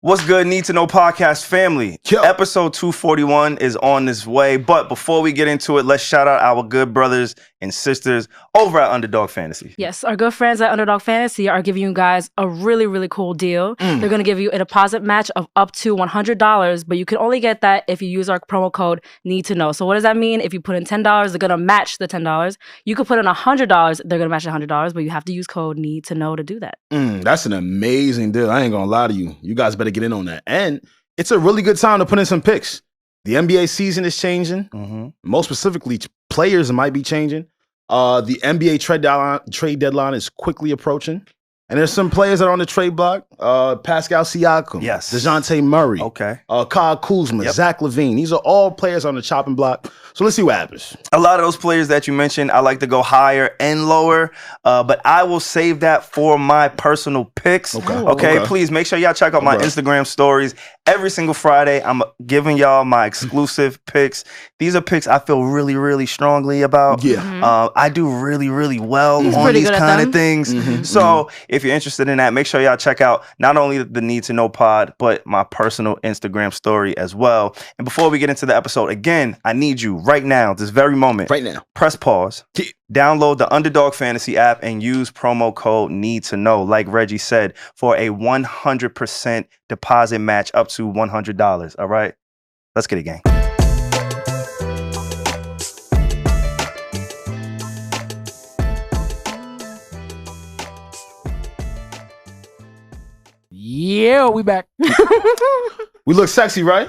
What's good, Need to Know Podcast family? Yo. Episode 241 is on this way. But before we get into it, let's shout out our good brothers and sisters over at Underdog Fantasy. Yes, our good friends at Underdog Fantasy are giving you guys a really, really cool deal. They're going to give you a deposit match of up to $100, but you can only get that if you use our promo code Need to Know. So what does that mean? If you put in $10, they're going to match the $10. You could put in $100, they're going to match $100, but you have to use code Need to Know to do that. That's an amazing deal. I ain't gonna lie to you. You guys better get in on that. And it's a really good time to put in some picks. The NBA season is changing. Most specifically, players might be changing. The NBA trade deadline is quickly approaching. And there's some players that are on the trade block. Pascal Siakam. Yes. DeJounte Murray. Okay. Kyle Kuzma. Yep. Zach LaVine. These are all players on the chopping block. So let's see what happens. A lot of those players that you mentioned, I like to go higher and lower, but I will save that for my personal picks. Okay. Please make sure y'all check out my Instagram stories. Every single Friday, I'm giving y'all my exclusive picks. These are picks I feel really, really strongly about. Yeah. I do really, really well He's on pretty these good at kind of them. things. So if you're interested in that, make sure y'all check out not only the Need to Know pod, but my personal Instagram story as well. And before we get into the episode, again, I need you right now, this very moment. Right now. Press pause. Yeah. Download the Underdog Fantasy app and use promo code Need to Know, like Regi said, for a 100% deposit match up to $100. All right? Let's get it, gang. Yeah, we back. We look sexy, right?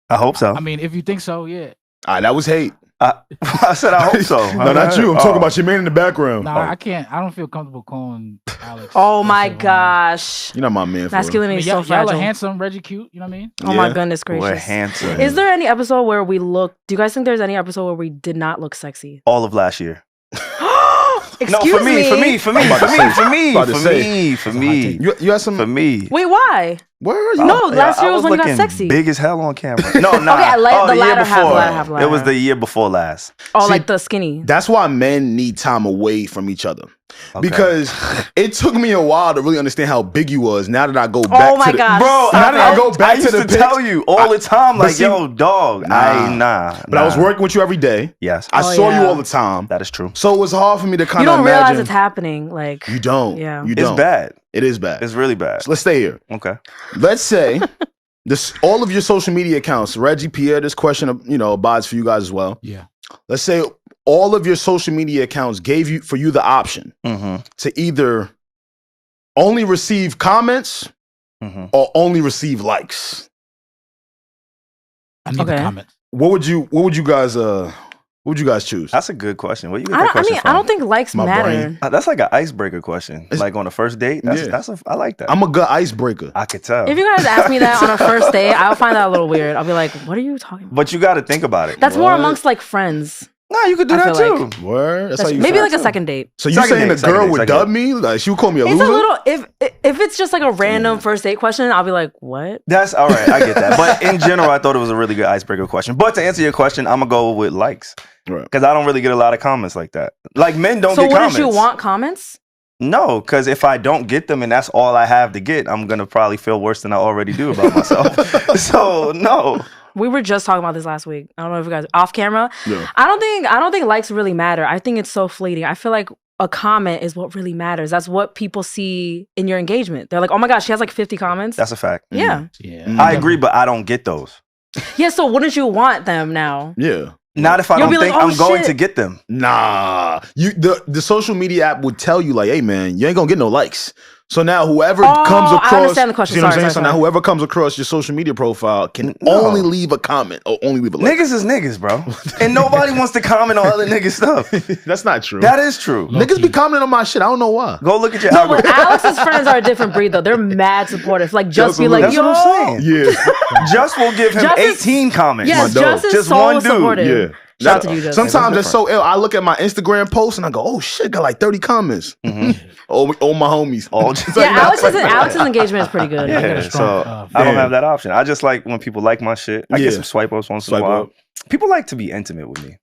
I hope so. I mean, if you think so, yeah. All right, that was hate. I said I hope so. No, not you. I'm talking about your man in the background. Nah, I can't. I don't feel comfortable calling Alex. Oh my SaVon. gosh. You're not my man for real. Masculinity is so Y'all are fragile. handsome, Reggie cute. You know what I mean? Oh my Yeah. goodness We're gracious. handsome. Is there any episode where we look, do you guys think there's any episode where we did not look sexy? All of last year. Excuse No, for me. You had some. For me. Wait, why? Where are you? No, last year I was when you got looking sexy. Big as hell on camera. No, nah. Okay, the year latter half, before. latter half, latter It was half. the year before last. Oh, See, like the skinny. That's why men need time away from each other. Okay. Because it took me a while to really understand how big you was. Now that I go back Oh my to the, gosh. Bro, now that I go I back used to the to tell you all the time, but like, see- yo, dog, But I was working with you every day. Yes, I Oh, saw yeah. you all the time. that is true. So it was hard for me to kind You of don't imagine. realize it's happening. Like, You don't. Yeah. You It's don't. bad. It is bad. It's really bad. So let's stay here. Okay. Let's say all of your social media accounts, Reggie, Pierre, this question abides for you guys as well. Yeah. Let's say all of your social media accounts gave you the option to either only receive comments or only receive likes. I need Okay. the comments. What would you guys choose? That's a good question. Where you get that I question mean, from? I don't think likes My matter. brain. That's like an icebreaker question. Like on a first date. That's Yeah. I like that. I'm a good icebreaker. I could tell. If you guys ask me that on a first date, I'll find that a little weird. I'll be like, what are you talking about? But you got to think about it. That's more What? amongst like friends. No, you could do I that feel too. like- Word? That's how you Maybe feel? like a second date. So you Second saying date, the second girl date, would second dub date. me? Like she would call me a It's loser? a little, if it's just like a random first date question, I'll be like, what? That's all right. I get that. But in general, I thought it was a really good icebreaker question. But to answer your question, I'm gonna go with likes Right. because I don't really get a lot of comments like that. Like men don't So get wouldn't comments. you want comments? No, because if I don't get them and that's all I have to get, I'm gonna probably feel worse than I already do about myself. So no. We were just talking about this last week. I don't know if you guys off camera. Yeah. I don't think likes really matter. I think it's so fleeting. I feel like a comment is what really matters. That's what people see in your engagement. They're like, oh my gosh, she has like 50 comments. That's a fact. Yeah. Yeah. I agree, but I don't get those. Yeah, so wouldn't you want them now? Yeah. Not if I You'll don't be think like, oh, I'm going shit. to get them. Nah. The social media app would tell you like, hey man, you ain't gonna get no likes. So now whoever comes I across, understand the question. you know what I'm Sorry, saying? sorry, So now sorry. whoever comes across your social media profile can No. only leave a comment or only leave a like. Niggas is niggas, bro. And nobody wants to comment on other niggas' stuff. That's not true. That is true. Niggas be commenting on my shit. I don't know why. Go look at your No, but algorithm. Alex's friends are a different breed though. They're mad supportive. Like just be like, That's yo. what I'm saying. Yeah. Just will give him Just is- 18 comments. Yes, My dog. just is Just so one dude. supportive. Yeah. Shout out to you, Just. Sometimes That's it's so ill. I look at my Instagram post and I go, oh shit, got like 30 comments. Oh, my homies. All just Yeah, Alex's engagement is pretty good. Yeah, got a so strong, I don't yeah. have that option. I just like when people like my shit. I Yeah. get some swipe ups once in a Swipe while. up. People like to be intimate with me.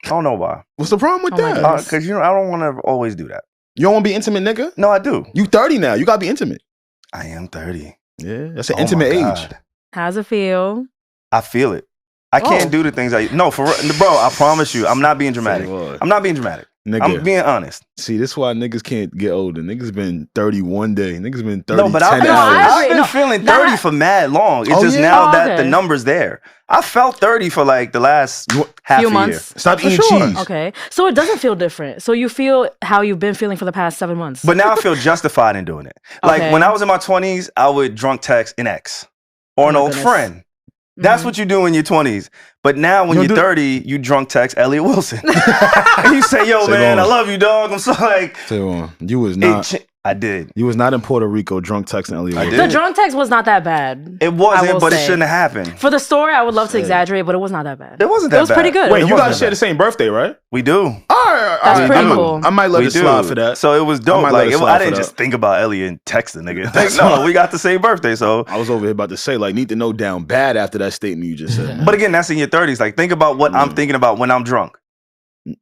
I don't know why. What's the problem with Oh my that? goodness. Because I don't want to always do that. You don't want to be intimate, nigga? No, I do. You 30 now. You got to be intimate. I am 30. Yeah, that's an intimate age. How's it feel? I feel it. I can't do the things no, for bro, I promise you, I'm not being dramatic. I'm not being dramatic. Nigga, I'm being honest. See, this is why niggas can't get older. Niggas been 30 one day. Niggas been 30 No, but 10 hours. I've been feeling 30 for mad long. It's just now that the number's there. I felt 30 for like the last half few a months. year. Stop eating cheese. Okay. So it doesn't feel different. So you feel how you've been feeling for the past 7 months. But now I feel justified in doing it. Like when I was in my 20s, I would drunk text an ex or an old friend. That's what you do in your 20s. But now when you're 30, you drunk text Elliot Wilson. And you say, yo, man, I love you, dog. I'm so like... SaVon, you was not... I did. You was not in Puerto Rico drunk texting Elliot Wilson. The drunk text was not that bad. It wasn't, but it shouldn't have happened. For the story, I would love to exaggerate, but it was not that bad. It wasn't that bad. It was pretty good. Wait, you guys share the same birthday, right? We do. All right. That's pretty cool. I might let it slide for that. So it was dope. I didn't just think about Elliot and text the nigga. Like, no, we got the same birthday. So I was over here about to say, like, need to know down bad after that statement you just said. But again, that's in your 30s. Like, think about what I'm thinking about when I'm drunk.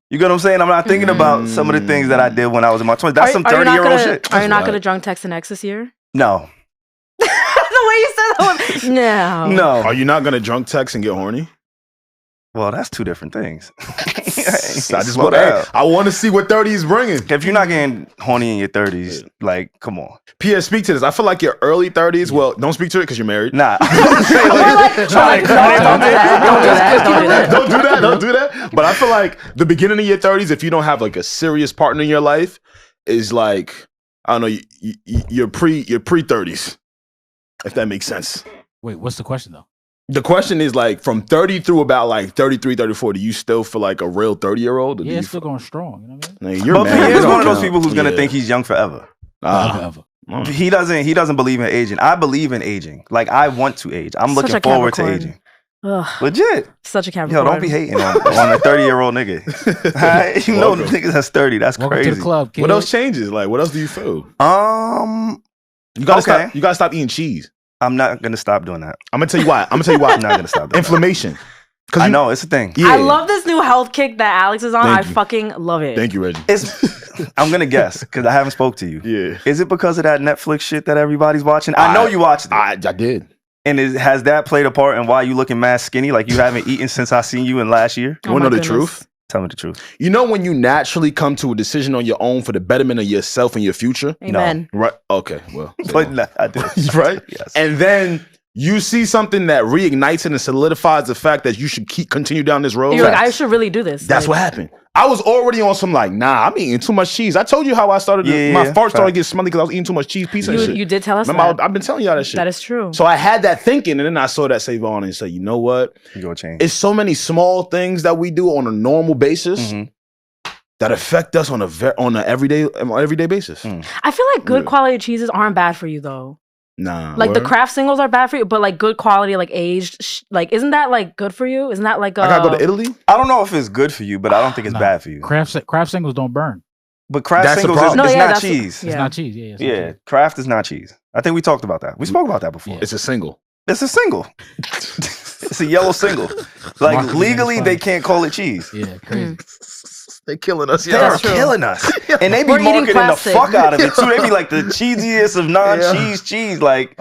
You get what I'm saying? I'm not thinking about some of the things that I did when I was in my 20s. That's some 30-year-old shit. Are you not going to drunk text an ex this year? No. The way you said that one. No. No. Are you not going to drunk text and get horny? Well, that's two different things. I want to see what 30 is bringing. If you're not getting horny in your 30s, like, come on. Pierre, speak to this. I feel like your early 30s, well, don't speak to it because you're married. Nah. Don't do that. But I feel like the beginning of your 30s, if you don't have like a serious partner in your life, is like, I don't know, you're pre-30s, if that makes sense. Wait, what's the question though? The question is like from 30 through about like 33, 34, do you still feel like a real 30-year-old? Yeah, it's still going strong. You know what I mean? Nah, you're Pierre's one of those people who's going to think he's young forever. Forever. He doesn't believe in aging. I believe in aging. Like, I want to age. I'm looking forward to aging. Ugh. Legit. Such a Capricorn. Yo, don't be hating on a 30-year-old nigga. Right? You know the niggas that's 30. That's Welcome crazy. to the club, kid. What else changes? Like, what else do you feel? You gotta stop eating cheese. I'm not gonna stop doing that. I'm gonna tell you why. I'm not gonna stop doing inflammation. I know it's a thing. Yeah. I love this new health kick that Alex is on. I fucking love it. Thank you, Regi. I'm gonna guess because I haven't spoke to you. Yeah. Is it because of that Netflix shit that everybody's watching? I know you watched it. I did. And has that played a part in why you looking mad skinny? Like you haven't eaten since I seen you in last year? You wanna know the truth? Tell me the truth. You know when you naturally come to a decision on your own for the betterment of yourself and your future? Amen. No. Right? Okay, well. But no, I did. Right? Yes. And then you see something that reignites it and solidifies the fact that you should continue down this road. You're like, I should really do this. That's what happened. I was already on some like, nah, I'm eating too much cheese. I told you how I started. My fart started getting smelly because I was eating too much cheese pizza and shit. You did tell us Remember, I've been telling y'all that shit. That is true. So I had that thinking, and then I saw that SaVon and said, you know what? You're gonna change. It's so many small things that we do on a normal basis that affect us on an everyday basis. I feel like good quality cheeses aren't bad for you though. Nah. Like the craft singles are bad for you, but like good quality, like aged, like isn't that like good for you? Isn't that like I gotta go to Italy? I don't know if it's good for you, but I don't think it's bad for you. Craft singles don't burn. But craft singles is not cheese. It's not cheese. Yeah, craft is not cheese. I think we talked about that. We spoke about that before. Yeah. It's a single. It's a single. It's a yellow single. Like legally, they can't call it cheese. Yeah, crazy. They're killing us. They are killing us. And they be marketing the fuck out of it too. They be like the cheesiest of non-cheese cheese. Like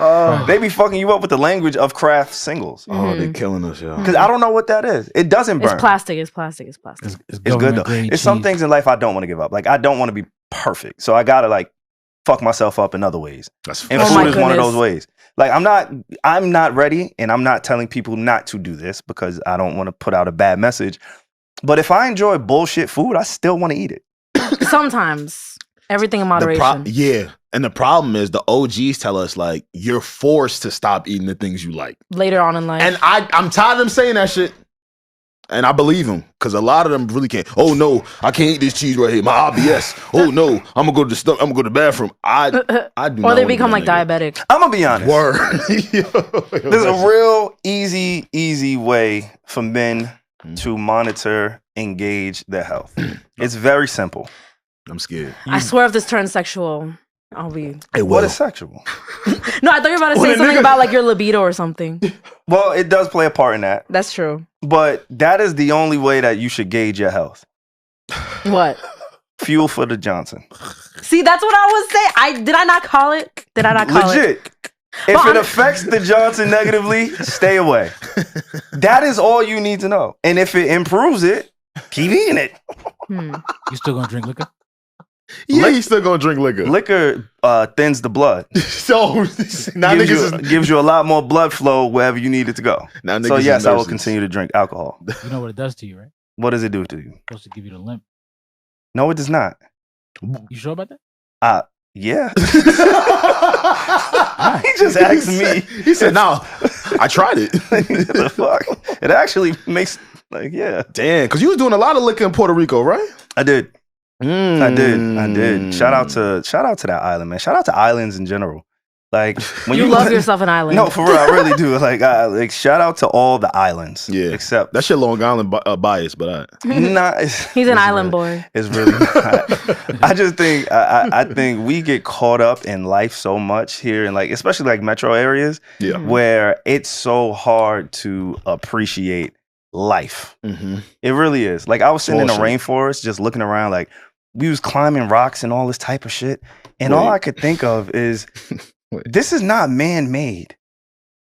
they be fucking you up with the language of craft singles. Oh, they're killing us, y'all. Because I don't know what that is. It doesn't burn. It's plastic. It's good though. It's some things in life I don't want to give up. Like I don't want to be perfect. So I gotta like fuck myself up in other ways. And food is one of those ways. Like I'm not ready, and I'm not telling people not to do this because I don't want to put out a bad message. But if I enjoy bullshit food, I still want to eat it. Sometimes. Everything in moderation. Yeah. And the problem is the OGs tell us like you're forced to stop eating the things you like. Later on in life. And I'm tired of them saying that shit. And I believe them because a lot of them really can't. Oh no, I can't eat this cheese right here. My IBS. Oh no, I'm gonna go to the bathroom. I do. Or they become like diabetic. I'm gonna be honest. Word. There's a real easy way for men to monitor, engage their health. It's very simple. I'm scared. I swear if this turns sexual, I'll be... What is sexual? No, I thought you were about to say something about like your libido or something. Well, it does play a part in that. That's true. But that is the only way that you should gauge your health. What? Fuel for the Johnson. See, that's what I was saying. Did I not call it? Did I not call it? Legit. If it affects the Johnson negatively, stay away. That is all you need to know. And if it improves it, keep eating it. You still gonna drink liquor? Yeah, he's still gonna drink liquor. Liquor thins the blood. So now gives you a lot more blood flow wherever you need it to go. Now so yes, I will continue to drink alcohol. You know what it does to you, right? What does it do to you? It's supposed to give you the limp. No, it does not. You sure about that? Yeah. He just asked me. He said, "No, I tried it." The fuck? It actually makes yeah. Damn, because you was doing a lot of liquor in Puerto Rico, right? I did. I did. Shout out to that island, man. Shout out to islands in general. Like when you love yourself an island. No, for real, I really do. Like shout out to all the islands. Yeah, except that shit Long Island bias, but he's an island boy. It's really not. I just think I think we get caught up in life so much here, and like especially like metro areas, where it's so hard to appreciate life. It really is. Like I was sitting in the rainforest, just looking around, like we was climbing rocks and all this type of shit, and all I could think of is. This is not man-made.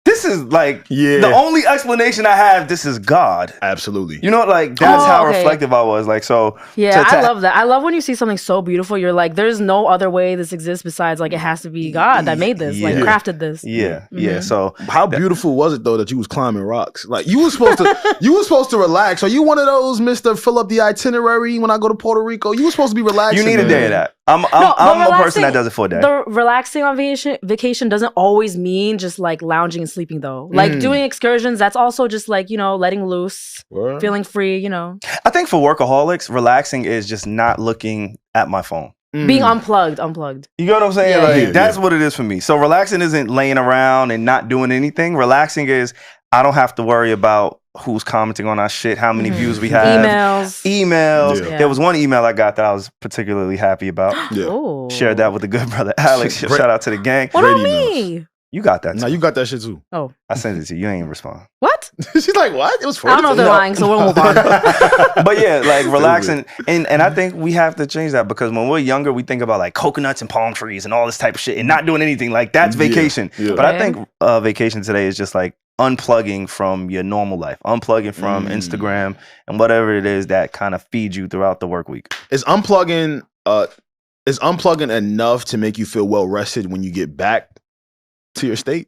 This is like the only explanation I have. This is God. Absolutely. You know, like that's how reflective I was. Like so. Yeah, I love that. I love when you see something so beautiful. You're like, there's no other way this exists besides like it has to be God that made this, like crafted this. Yeah. So how beautiful was it though that you was climbing rocks? Like you were supposed to relax. Are you one of those Mr. Fill up the itinerary when I go to Puerto Rico? You were supposed to be relaxing. You need a day of that. I'm a person that does it for a day. The relaxing on vacation doesn't always mean just like lounging and sleeping though. Like doing excursions, that's also just like, you know, letting loose, feeling free, you know. I think for workaholics, relaxing is just not looking at my phone. Being unplugged. You know what I'm saying? That's what it is for me. So relaxing isn't laying around and not doing anything. Relaxing is I don't have to worry about who's commenting on our shit, how many views we have. Emails. Yeah. There was one email I got that I was particularly happy about. Shared that with the good brother Alex. Shout out to the gang. What about me? You got that too. No, you got that shit too. Oh. I sent it to you. You ain't even respond. What? She's like, what? It was I don't know if they're lying, so we'll move on. But yeah, like relaxing. And I think we have to change that because when we're younger, we think about like coconuts and palm trees and all this type of shit and not doing anything. Like that's vacation. Yeah. But I think vacation today is just like unplugging from your normal life, unplugging from Instagram and whatever it is that kind of feeds you throughout the work week. Is unplugging enough to make you feel well rested when you get back to your state?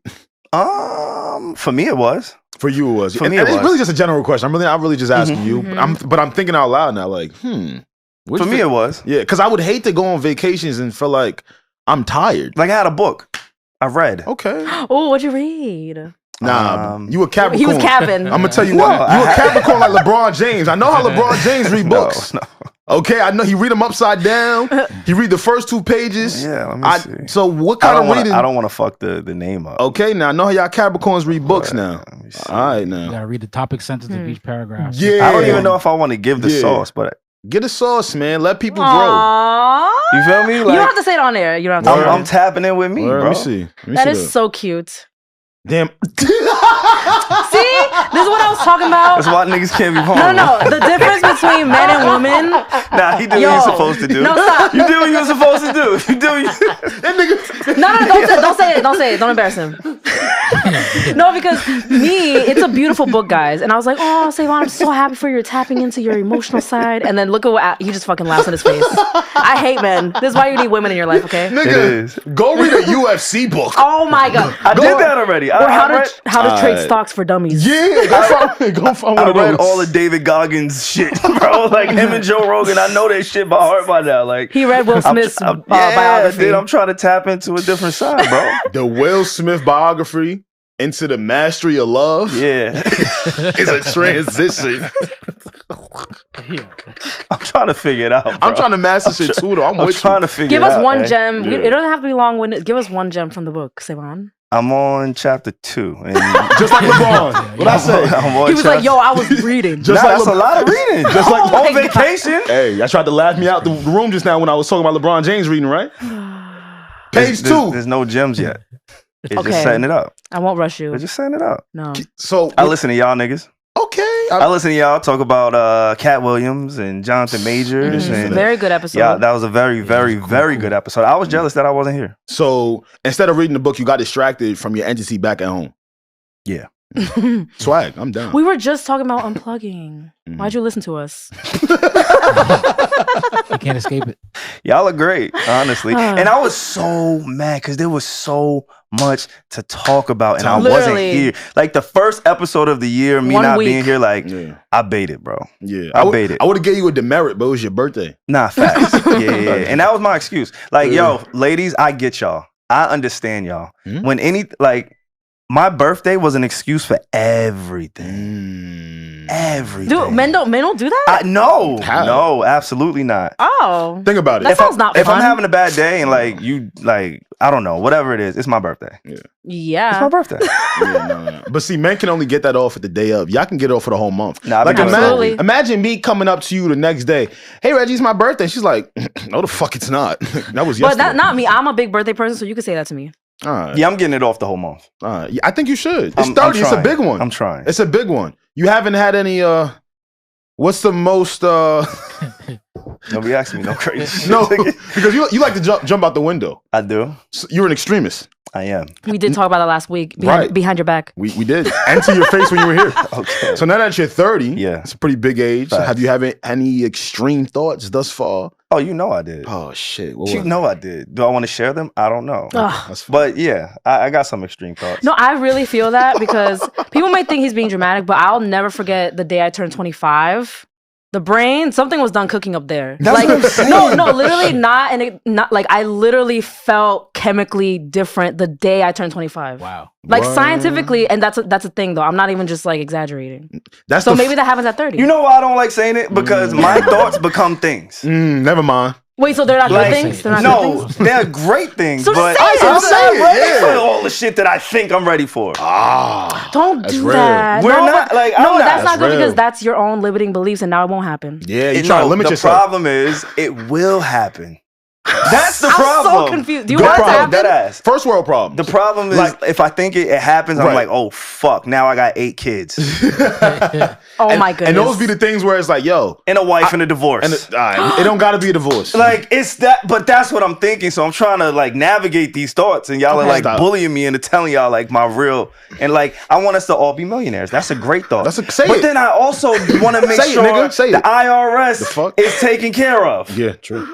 For me it was. For you it was. For me it was. It's really just a general question. I'm really just asking you. But I'm thinking out loud now, like, For me it was. Yeah, because I would hate to go on vacations and feel like I'm tired. Like I had a book I read. Okay. Oh, what'd you read? Nah, you a Capricorn. He was capping. I'm gonna tell you what. You a Capricorn like LeBron James. I know how LeBron James read books. No. Okay, I know he read them upside down. He read the first 2 pages. Yeah, let me see. So what kind of reading? I don't want to fuck the name up. Okay, now I know how y'all Capricorns read books now. All right, now. You gotta read the topic sentence of each paragraph. Yeah. I don't even know if I want to give the sauce, but get a sauce, man. Let people grow. You feel me? Like, you don't have to say it on air. You don't have to. I'm tapping in with me, bro. Let me see. That is so cute. Damn. See? This is what I was talking about. That's why niggas can't be home. No. The difference between men and women. Nah, he did what he's supposed to do. No, stop. You did what you were supposed to do. You do what No, don't say it. Don't say it. Don't embarrass him. No, because it's a beautiful book, guys. And I was like, oh, SaVon, I'm so happy for you tapping into your emotional side. And then look at what he just fucking laughs in his face. I hate men. This is why you need women in your life, okay? Nigga, go read a UFC book. Oh my God. I did that already. Or how to trade stocks for dummies. Yeah, go find one of those. I read all of David Goggins shit, bro. Like him and Joe Rogan. I know that shit by heart by now. Like he read Will Smith's biography. Dude, I'm trying to tap into a different side, bro. The Will Smith biography into the mastery of love. Yeah, is a transition. I'm trying to figure it out, bro. I'm trying to master shit too, though. I'm trying to figure it out. Give us one gem. Yeah. It doesn't have to be long-winded. Give us one gem from the book, SaVon. I'm on chapter 2. And just like LeBron. What I say? He was like, yo, I was reading. That's a lot of reading. Just like on vacation. Hey, y'all tried to laugh me out the room just now when I was talking about LeBron James reading, right? Page 2. There's no gems yet. It's just setting it up. I won't rush you. We're just setting it up. No. So I listen to y'all niggas. Okay. I listen to y'all talk about Cat Williams and Jonathan Majors. And very good episode. Yeah, that was a very, very, very good episode. I was jealous that I wasn't here. So instead of reading the book, you got distracted from your entity back at home. Yeah. Swag, I'm down. We were just talking about unplugging. Why'd you listen to us? I can't escape it. Y'all are great, honestly. And I was so mad because there was so much to talk about, and I wasn't here. Like the first episode of the year, me not being here, like I baited, bro. Yeah, I baited. I would have gave you a demerit, but it was your birthday. Nah, facts. yeah. And that was my excuse. Like, yo, ladies, I get y'all. I understand y'all. When my birthday was an excuse for everything. Everything. Dude, men don't do that? No, absolutely not. Oh. Think about it. That sounds not fun. If I'm having a bad day and I don't know, whatever it is, it's my birthday. Yeah. It's my birthday. No. But see, men can only get that off at the day of. Y'all can get it off for the whole month. Nah, like imagine me coming up to you the next day. Hey, Reggie, it's my birthday. She's like, no, the fuck it's not. That was yesterday. But that's not me. I'm a big birthday person, so you can say that to me. All right. Yeah, I'm getting it off the whole month. Yeah, I think you should. It's 30. It's a big one. I'm trying. It's a big one. You haven't had any, what's the most, Nobody asked me no crazy shit. No, because you like to jump out the window. I do. So you're an extremist. I am. We did talk about that last week behind your back. We did. And to your face when you were here. Okay. So now that you're 30, yeah, it's a pretty big age. Facts. Have you had any extreme thoughts thus far? Oh, you know I did. Oh, shit. You know I did. Do I want to share them? I don't know. But yeah, I got some extreme thoughts. No, I really feel that because people might think he's being dramatic, but I'll never forget the day I turned 25. The brain, something was done cooking up there. That's no, literally not. And it, not like I literally felt chemically different the day I turned 25. Wow. Like scientifically, and that's a thing though. I'm not even just like exaggerating. So maybe that happens at 30. You know why I don't like saying it? Because my thoughts become things. Never mind. Wait, so they're not good things? They're not good things? They're great things. So but I'm not ready for all the shit that I think I'm ready for. Don't do that. We're not like no, that's not good because that's your own limiting beliefs, and now it won't happen. Yeah, you try to limit yourself. The problem is it will happen. That's the problem. I'm so confused. Do you want it to happen? Deadass. First world problem. The problem is if I think it happens, I'm like, oh fuck, now I got 8 kids. Oh my goodness. And those be the things where it's like, yo. And a wife and a divorce. And it don't gotta be a divorce. Like it's that, but that's what I'm thinking. So I'm trying to like navigate these thoughts, and y'all are like bullying me into telling y'all like my real, and like I want us to all be millionaires. That's a great thought. But then I also want to make sure the IRS is taken care of. Yeah, true.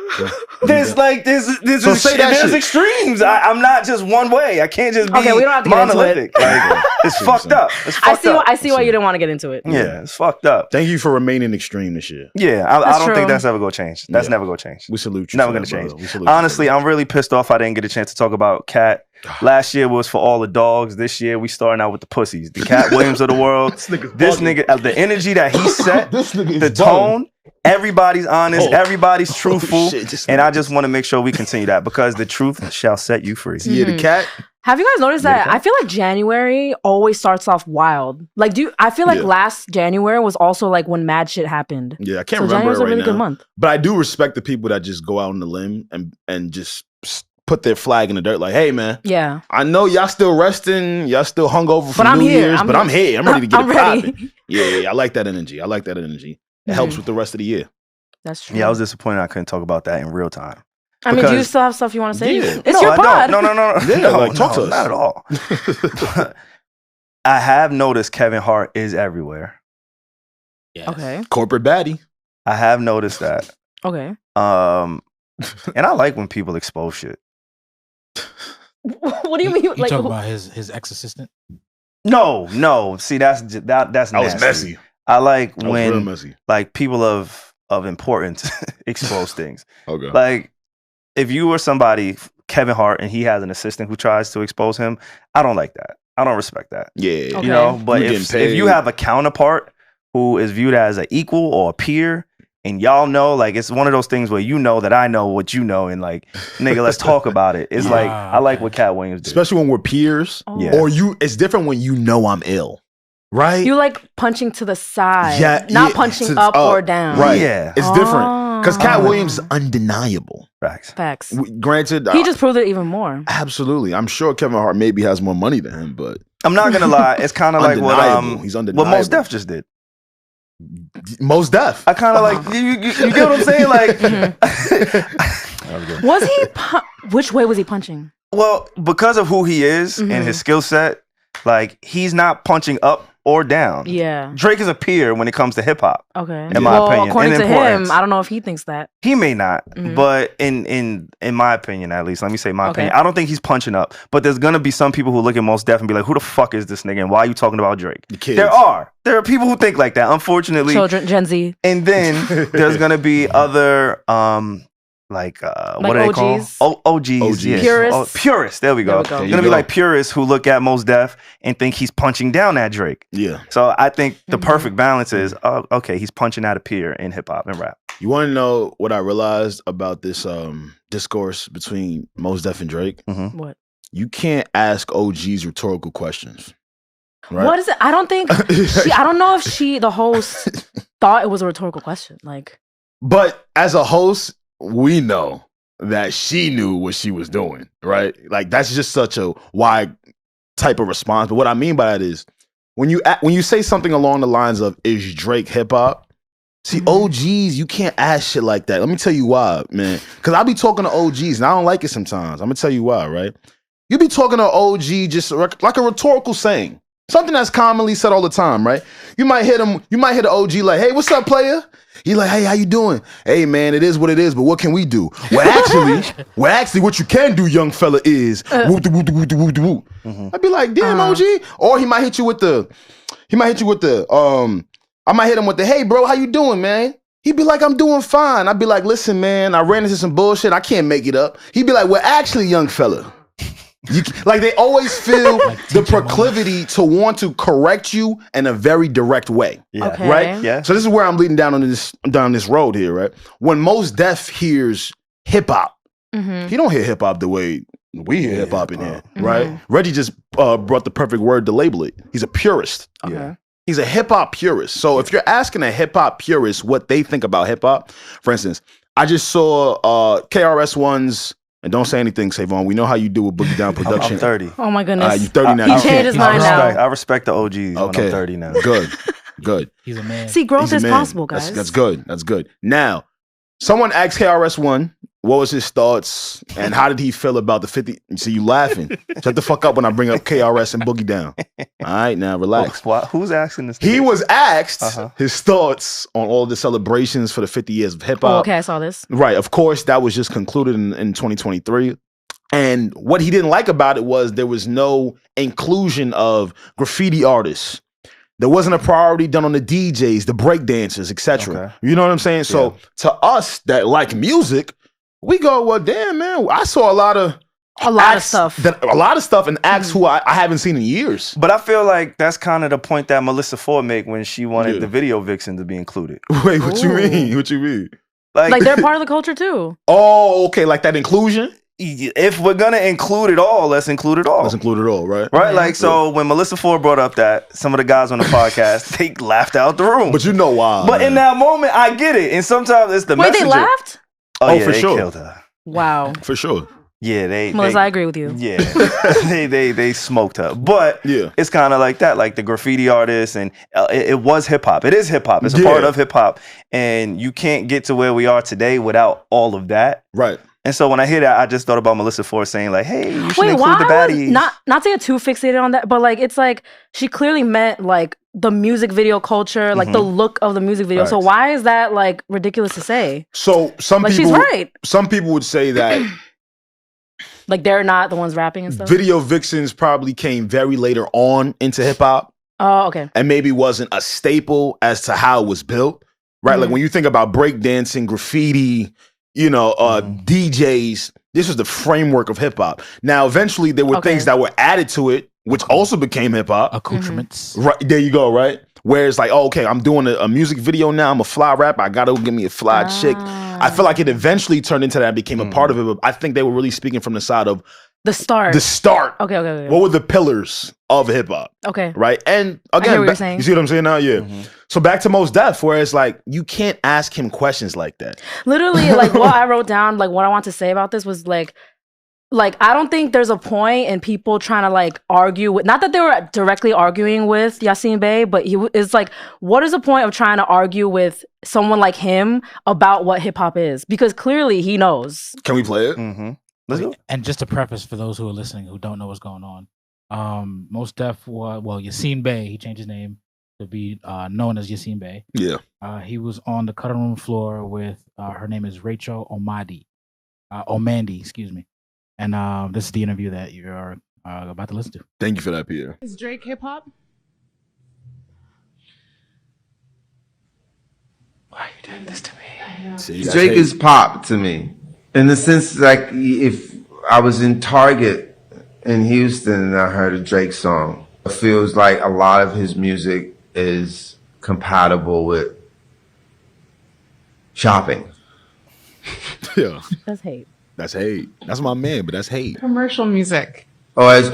There's extremes. I'm not just one way. I can't just be we don't have to monolithic. Like, it's fucked up. It's fucked up. I see why you didn't want to get into it. Yeah, it's fucked up. Thank you for remaining extreme this year. Yeah, I don't think that's ever going to change. That's never going to change. We salute you. Never going to change. Honestly, I'm really pissed off I didn't get a chance to talk about Cat. Last year was for all the dogs. This year we starting out with the pussies. The Cat Williams of the world. This nigga, the energy that he set, the tone. Everybody's honest. Everybody's truthful. And I just want to make sure we continue that because the truth shall set you free. Yeah, the Cat. Have you guys noticed that? I feel like January always starts off wild. Like, I feel like last January was also like when mad shit happened. Yeah, I can't remember January's it right a really now. good month. But I do respect the people that just go out on the limb and just put their flag in the dirt. Like, hey, man. Yeah. I know y'all still resting. Y'all still hungover from New Year's. But I'm here. I'm ready to get it popping. Yeah, I like that energy. It helps with the rest of the year. That's true. Yeah, I was disappointed I couldn't talk about that in real time. I mean, do you still have stuff you want to say? Yeah. It's your pod. No. Talk to us. Not at all. I have noticed Kevin Hart is everywhere. Yes. Okay. Corporate baddie. I have noticed that. Okay. And I like when people expose shit. What do you mean? You Like, talk about his ex-assistant? No. See, that's nasty. was messy. I like That was when real messy. like people of importance expose things. Okay. Like if you were somebody, Kevin Hart, and he has an assistant who tries to expose him, I don't like that. I don't respect that. Yeah. Okay. You know, but You if getting paid. you have a counterpart who is viewed as an equal or a peer, and y'all know, like, it's one of those things where you know that I know what you know, and like, nigga, let's talk about it. It's like, I like what Cat Williams did. Especially when we're peers. Yeah. Or it's different when you know I'm ill. Right? you like punching to the side, Yeah, not yeah, punching to- up oh, or down. Right. Yeah. It's different. Because Cat Oh. Williams is undeniable. Facts. Granted, He just proved it even more. absolutely. I'm sure Kevin Hart maybe has more money than him, but I'm not gonna lie. It's kind of like what undeniable. He's undeniable. what Mos Def just did. Mos Def. I kind of like you get what I'm saying? Like, was he? Which way was he punching? well, because of who he is and his skill set, like he's not punching up or down. Yeah. Drake is a peer when it comes to hip hop. Okay. In my opinion, according in to importance. him, I don't know if he thinks that. He may not, but in my opinion, at least, let me say my Okay. opinion. I don't think he's punching up. But there's gonna be some people who look at Mos Def and be like, "Who the fuck is this nigga? And why are you talking about Drake?" The kids. There are people who think like that. Unfortunately, Children, Gen Z. and then there's gonna be other what are they called? OGs? OGs, yes. Purists? Purists. There we go. There we go. There's gonna be like purists who look at Mos Def and think he's punching down at Drake. Yeah. So I think the perfect balance is, okay, he's punching at a peer in hip hop and rap. You want to know what I realized about this discourse between Mos Def and Drake? What? You can't ask OGs rhetorical questions. Right? What is it? I don't think. I don't know if the host, thought it was a rhetorical question. Like, But as a host, we know that she knew what she was doing, right? Like that's just such a wide type of response. But what I mean by that is when you say something along the lines of "Is Drake hip hop?" See, OGs, you can't ask shit like that. Let me tell you why, man. Because I be talking to OGs and I don't like it sometimes. I'm gonna tell you why, right? You be talking to OG just like a rhetorical saying, something that's commonly said all the time, right? You might hit him. You might hit an OG like, "Hey, what's up, player?" He like, "Hey, how you doing?" "Hey, man, it is what it is, but what can we do?" Well, actually, what you can do, young fella, is whoop, whoop, whoop, whoop, whoop. I'd be like, "Damn, OG," or he might hit you with the, I might hit him with the, "Hey, bro, how you doing, man?" He'd be like, "I'm doing fine." I'd be like, "Listen, man, I ran into some bullshit. I can't make it up." He'd be like, "Well, actually, young fella." Like they always feel the proclivity to want to correct you in a very direct way. Yeah. Okay. Right? Yeah. So this is where I'm leading down this road here, right? When Mos Def hears hip hop, he don't hear hip hop the way we hear hip hop in here, right? Regi just brought the perfect word to label it. He's a purist. Okay. Yeah. He's a hip hop purist. So if you're asking a hip hop purist what they think about hip hop, for instance, I just saw KRS-One's. And don't say anything, SaVon. We know how you do with Boogie Down Production. I'm 30. Oh my goodness. You're 30 now. He You changed can't- his mind now. I respect the OGs when I'm 30 now. Good. He's a man. See, growth He's a is man. possible, guys. That's good. That's good. Now, someone asked KRS-One what was his thoughts and how did he feel about the 50. See, you laughing. Shut the fuck up when I bring up KRS and Boogie Down. All right, now relax. Who's asking this? He was asked his thoughts on all the celebrations for the 50 years of hip hop. Oh, okay, I saw this. Right. Of course, that was just concluded in 2023. And what he didn't like about it was there was no inclusion of graffiti artists. There wasn't a priority done on the DJs, the breakdancers, etc. Okay. You know what I'm saying? So to us that like music, we go, well, damn, man, I saw a lot of stuff. A lot of stuff and acts who I haven't seen in years. But I feel like that's kind of the point that Melissa Ford made when she wanted the video vixen to be included. Wait, what you mean? What you mean? Like they're part of the culture too. Oh, okay, like that inclusion? If we're gonna include it all, let's include it all. Let's include it all, right? Right? Like, so when Melissa Ford brought up that some of the guys on the podcast, they laughed out the room. But you know why. But in that moment, I get it. And sometimes it's the Wait, messenger. they laughed? Oh, yeah, for they sure. killed her. Wow. For sure. Yeah, Melissa, I agree with you. Yeah, they smoked her. But it's kind of like that, like the graffiti artists, and it was hip hop. It is hip hop. It's a part of hip hop, and you can't get to where we are today without all of that. Right. And so when I hear that, I just thought about Melissa Ford saying like, "Hey, you should include why the baddies." Not to get too fixated on that, but like it's like she clearly meant like the music video culture, like the look of the music video. Right. So why is that like ridiculous to say? So some Like people, she's right. Some people would say that Like they're not the ones rapping and stuff. video vixens probably came very later on into hip hop. Oh, okay. And maybe wasn't a staple as to how it was built. Right? Like when you think about breakdancing, graffiti, you know, DJs, this was the framework of hip hop. Now, eventually there were things that were added to it, which also became hip hop. Accoutrements. Right, there you go, right? Where it's like, oh, okay, I'm doing a music video now. I'm a fly rapper. I gotta give me a fly chick. I feel like it eventually turned into that and became a part of it. But I think they were really speaking from the side of the start. The start. Okay. What were the pillars of hip hop? Okay. Right? And I hear again, what you're saying. you see what I'm saying now? Yeah. So back to Mos Def, where it's like, you can't ask him questions like that. Literally, like what I wrote down, like what I want to say about this was like like, I don't think there's a point in people trying to like argue with, not that they were directly arguing with Yasiin Bey, but it's like, what is the point of trying to argue with someone like him about what hip hop is? Because clearly he knows. Can we play it? Mm-hmm. Let's go. And just to preface for those who are listening who don't know what's going on, Mos Def, Yasiin Bey, he changed his name to be known as Yasiin Bey. Yeah. He was on the cutting room floor with, her name is Rachel Omandi, excuse me. And this is the interview that you're about to listen to. Thank you for that, Pierre. Is Drake hip hop? Why are you doing this to me? See, Drake is pop to me. In the sense, like, if I was in Target in Houston and I heard a Drake song, it feels like a lot of his music is compatible with shopping. Yeah. That's hate. That's hate. That's my man, but that's hate. Commercial music. Or it's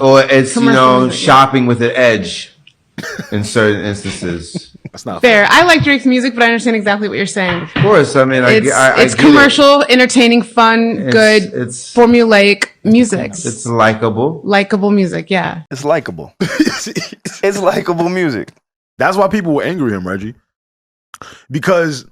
Commercial music, shopping with an edge in certain instances. That's not Fair. I like Drake's music, but I understand exactly what you're saying. Of course, I mean, It's I get commercial, entertaining, fun, good, It's formulaic music. it's likable. Likeable music, yeah. It's likable. It's likable music. That's why people were angry at him, Regi. Because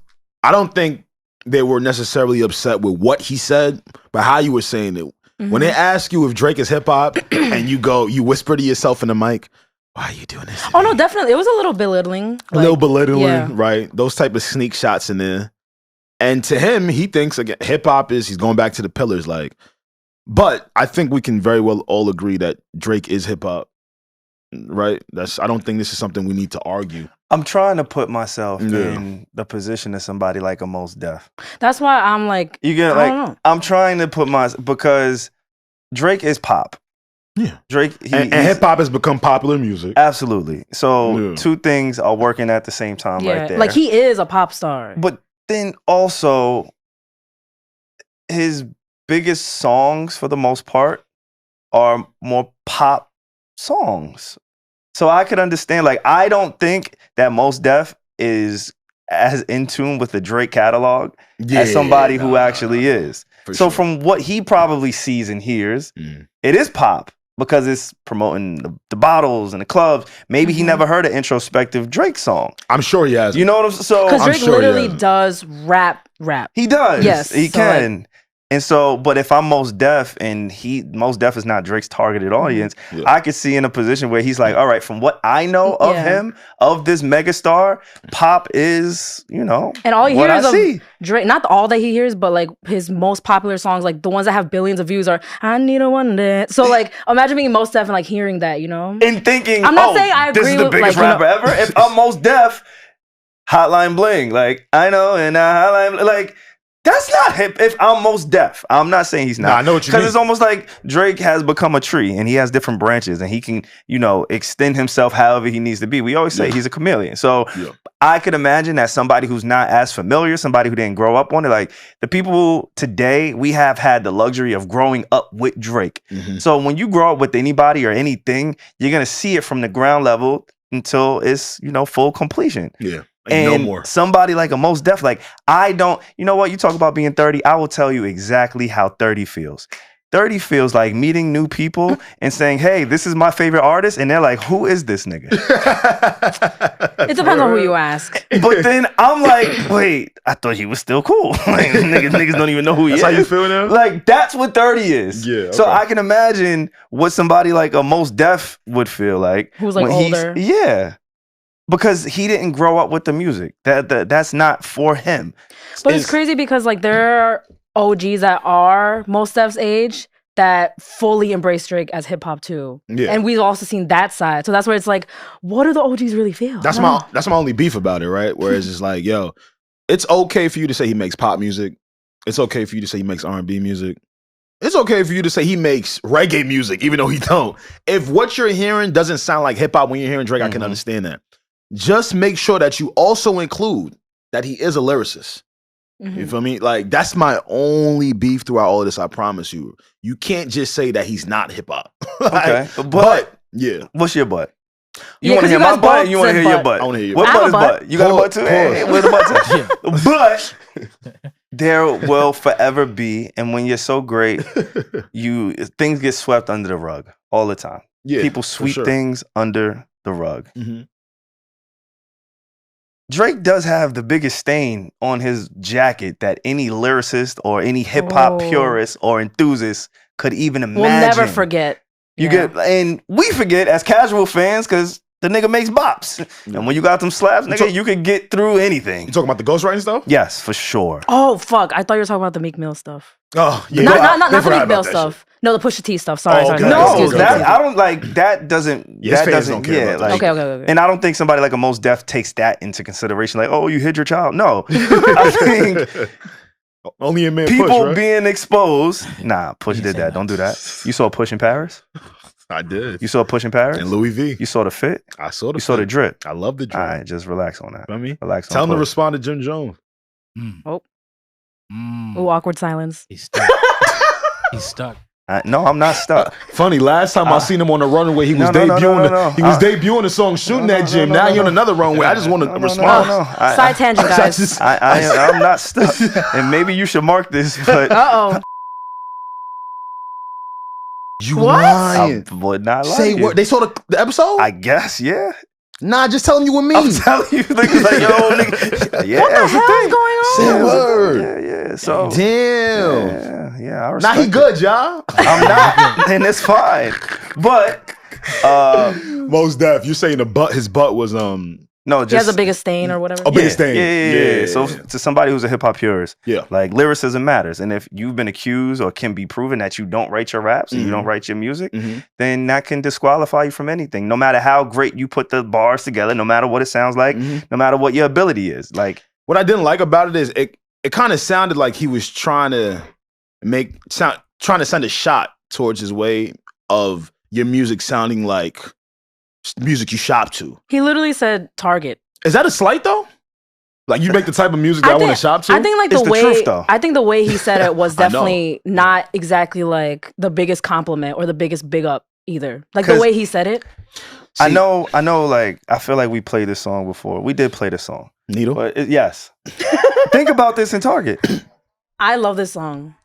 I don't think they were necessarily upset with what he said, but how you were saying it. Mm-hmm. When they ask you if Drake is hip hop and you whisper to yourself in the mic, why are you doing this? Oh no, definitely. It was a little belittling. A little belittling, yeah. right? Those type of sneak shots in there. And to him, he thinks, again, hip hop he's going back to the pillars, like. But I think we can very well all agree that Drake is hip hop, right? I don't think this is something we need to argue. I'm trying to put myself in the position of somebody like a Mos Def. That's why I'm like, You get I don't know. I'm trying to put because Drake is pop. Yeah, Drake and hip hop has become popular music. Absolutely. So two things are working at the same time right there. Like he is a pop star. But then also his biggest songs for the most part are more pop songs. So I could understand, like, I don't think that Mos Def is as in tune with the Drake catalog as somebody who actually is. So from what he probably sees and hears, it is pop because it's promoting the bottles and the clubs. Maybe he never heard an introspective Drake song. I'm sure he has. You know what I'm saying? So because Drake literally does rap. He does. Yes. He can. Like, and so, but if I'm Mos Def and Mos Def is not Drake's targeted audience, I could see in a position where he's like, all right, from what I know of him, of this megastar, pop is, and all he hears of Drake, not all that he hears, but like his most popular songs, like the ones that have billions of views are I Need a One Dance. So like, imagine being Mos Def and like hearing that, And thinking, I'm not saying I agree this is the biggest rapper ever. If I'm Mos Def, Hotline Bling, like, I know, and Hotline, like, that's not hip. If I'm Mos Def, I'm not saying he's not. Nah, I know what you mean. Because it's almost like Drake has become a tree and he has different branches and he can, extend himself however he needs to be. We always say he's a chameleon. So I could imagine that somebody who's not as familiar, somebody who didn't grow up on it, like the people today, we have had the luxury of growing up with Drake. So when you grow up with anybody or anything, you're going to see it from the ground level until it's, full completion. Yeah. And no more. Somebody like a Mos Def, like, I don't, you know what? You talk about being 30. I will tell you exactly how 30 feels. 30 feels like meeting new people and saying, hey, this is my favorite artist. And they're like, who is this nigga? It depends on who you ask. But then I'm like, wait, I thought he was still cool. Like, niggas don't even know who he is. That's how you feel now? Like, that's what 30 is. Yeah. Okay. So I can imagine what somebody like a Mos Def would feel like. Who's like older. Yeah. Because he didn't grow up with the music. That's not for him. But it's crazy because like there are OGs that are Mos Def's age that fully embrace Drake as hip hop too. Yeah. And we've also seen that side. So that's where it's like, what do the OGs really feel? That's my only beef about it, right? Whereas it's like, yo, it's okay for you to say he makes pop music. It's okay for you to say he makes R&B music. It's okay for you to say he makes reggae music, even though he don't. If what you're hearing doesn't sound like hip hop when you're hearing Drake, I can understand that. Just make sure that you also include that he is a lyricist. You feel me? Like, that's my only beef throughout all of this, I promise you. You can't just say that he's not hip hop. Okay. But, yeah. What's your butt? You want to hear my butt or you want to hear your butt? I want to hear your butt. What butt is butt. butt? You got a butt too? Hey, where's the butt? But There will forever be, and when you're so great, things get swept under the rug all the time. Yeah, people sweep things under the rug. Drake does have the biggest stain on his jacket that any lyricist or any hip hop purist or enthusiast could even imagine. We'll never forget. And we forget as casual fans because the nigga makes bops. And when you got them slaps, nigga, you could get through anything. You talking about the ghostwriting stuff? Yes, for sure. Oh, fuck. I thought you were talking about the Meek Mill stuff. Oh, yeah. Not the Meek Mill stuff. No, the Pusha T stuff. Sorry. No, I don't like that. Doesn't care. Like, okay. And I don't think somebody like a Mos Def takes that into consideration. Like, oh, you hit your child. No, I think only in man people Push, right? being exposed. Nah, Push did that. Don't do that. You saw Push in Paris. I did. You saw Push in Paris? And Louis V. You saw the fit? I saw the You saw the drip? I love the drip. All right, just relax on that. You know what I mean? Relax on Tell him to Push. respond to Jim Jones. Ooh, awkward silence. He's stuck. He's stuck. No, I'm not stuck. Funny, last time I seen him on the runway, he was debuting the song Shooting That Gym. Now he on another runway. I just want to respond. Side tangent, guys. I'm not stuck. And maybe you should mark this, but you What? lying. I would not lie. Say to you. what? They saw the episode? I guess, yeah. Nah, just tell him you were me. I'm telling you, niggas like, yo, nigga. Yeah, What the hell is going on? Say word. Yeah. So, Damn. yeah, I respect Nah, he it. good, y'all. I'm not, and it's fine. But, Mos Def, you saying his butt was no, He has just the biggest stain or whatever. a biggest thing. Yeah. So to somebody who's a hip hop purist, Yeah. like lyricism matters. And if you've been accused or can be proven that you don't write your raps and you don't write your music, then that can disqualify you from anything. No matter how great you put the bars together, no matter what it sounds like, no matter what your ability is. Like, what I didn't like about it is it kind of sounded like he was trying to send a shot towards his way of your music sounding like music you shop to. He literally said Target. Is that a slight though? Like you make the type of music that I want to shop to? I think like It's the the way truth, though. I think the way he said it was I know. definitely not exactly like the biggest compliment or the biggest big up either. Like the 'Cause- way he said it. I know, like, I feel like we played this song before. We did play this song. Needle? But yes. Think about this in Target. I love this song.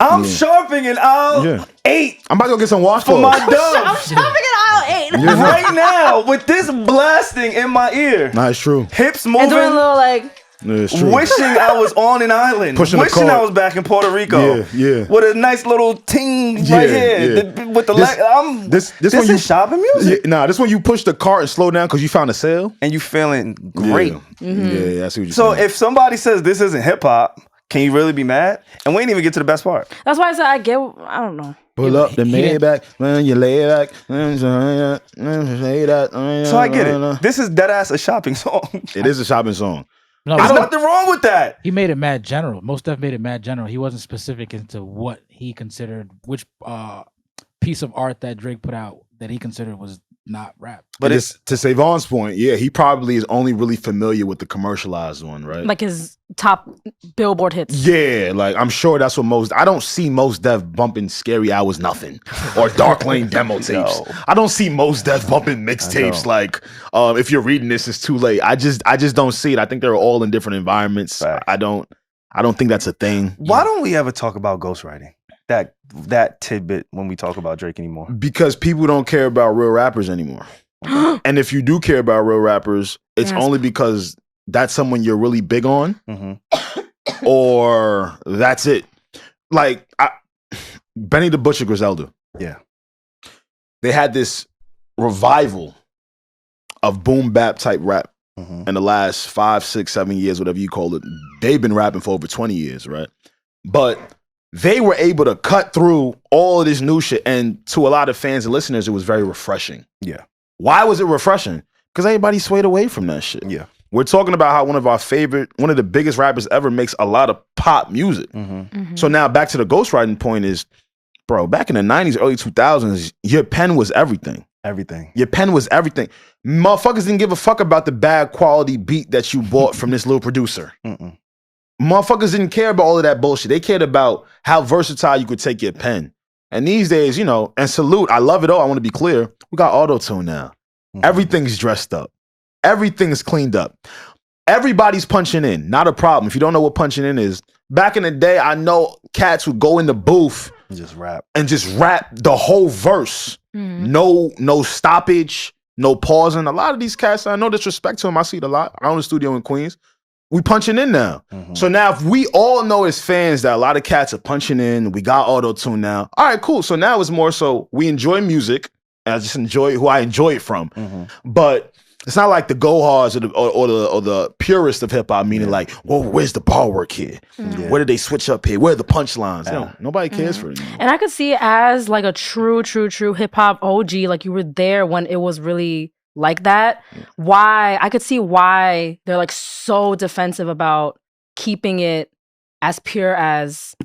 I'm sharpening in aisle 8 I'm about to go get some for washcloths. my I'm dove. shopping in aisle 8. Right now, with this blasting in my ear, Nah, it's true. hips And doing a moving, little like Yeah, it's true. wishing I was on an island, Pushing the wishing cart. I was back in Puerto Rico, Yeah. with a nice little ting Yeah, right here, yeah. with the This this when is you shopping music, Nah, this when you push the cart and slow down because you found a sale. and you feeling great. Yeah, I see what you're So saying. if somebody says this isn't hip hop, can you really be mad? And we didn't even get to the best part. that's why I said I don't know. Pull up the he didn't- Maybach, when you lay back, say that. So I get it. This is dead ass a shopping song. It is a shopping song. No, There's nothing wrong with that. he made it mad general. Most Def made it mad general. He wasn't specific into what he considered, which piece of art that Drake put out that he considered was not rap. But it's to SaVon's point, yeah, he probably is only really familiar with the commercialized one, right? Like his top Billboard hits. Yeah, like I'm sure that's what I don't see Mos Def bumping Scary Hours Nothing or Dark Lane demo tapes. No. I don't see Mos Def bumping mixtapes like if you're reading this, it's too late. I just don't see it. I think they're all in different environments. Facts. I don't think that's a thing. Why don't we ever talk about ghostwriting? That tidbit when we talk about Drake anymore. Because people don't care about real rappers anymore. And if you do care about real rappers, it's Yes. only because that's someone you're really big on, Mm-hmm. or that's it. Like Benny the Butcher Griselda. Yeah. They had this revival of boom bap type rap Mm-hmm. in the last 5, 6, 7 years, whatever you call it. They've been rapping for over 20 years, right? But they were able to cut through all of this new shit. And to a lot of fans and listeners, it was very refreshing. Yeah. Why was it refreshing? Because everybody swayed away from that shit. Yeah. We're talking about how one of the biggest rappers ever makes a lot of pop music. Mm-hmm. So now back to the ghostwriting point is, bro, back in the 90s, early 2000s, your pen was everything. Everything. Your pen was everything. Motherfuckers didn't give a fuck about the bad quality beat that you bought from this little producer. Mm-mm. Motherfuckers didn't care about all of that bullshit. They cared about how versatile you could take your pen. And these days, and salute, I love it all. I want to be clear. We got auto-tune now. Mm-hmm. Everything's dressed up. Everything's cleaned up. everybody's punching in. Not a problem. If you don't know what punching in is, back in the day, I know cats would go in the booth just rap the whole verse. No stoppage, no pausing. A lot of these cats, I no disrespect to them, I see it a lot. I own a studio in Queens. We punching in now. So now if we all know as fans that a lot of cats are punching in, we got auto-tune now. All right, cool. So now it's more so we enjoy music, and I just enjoy who I enjoy it from. But it's not like the go-hards or the purist of hip-hop, meaning like, whoa, where's the bar work here? Where did they switch up here? Where are the punchlines? Nobody cares for it anymore. And I could see it as like a true hip-hop OG, like you were there when it was really like that. Why I could see why they're like so defensive about keeping it as pure as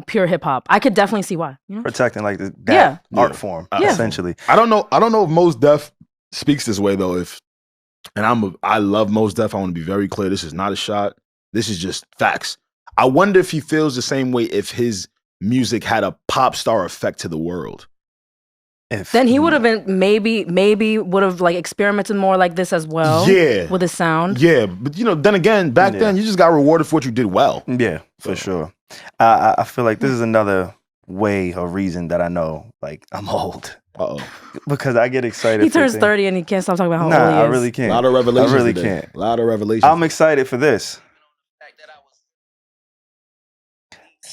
pure hip hop. I could definitely see why. Protecting like that art form, essentially. I don't know if Mos Def speaks this way though. I love Mos Def. I want to be very clear. This is not a shot. This is just facts. I wonder if he feels the same way if his music had a pop star effect to the world. Then he would have been maybe would have like experimented more like this as well. Yeah, with his sound. Yeah, but then again, back then you just got rewarded for what you did well. Yeah, for sure. I feel like this is another way or reason that I know like I'm old. Because I get excited. He turns 30 and he can't stop talking about how old he is. I really can't. A lot of revelations. I really can't. A lot of revelations. I'm excited for this.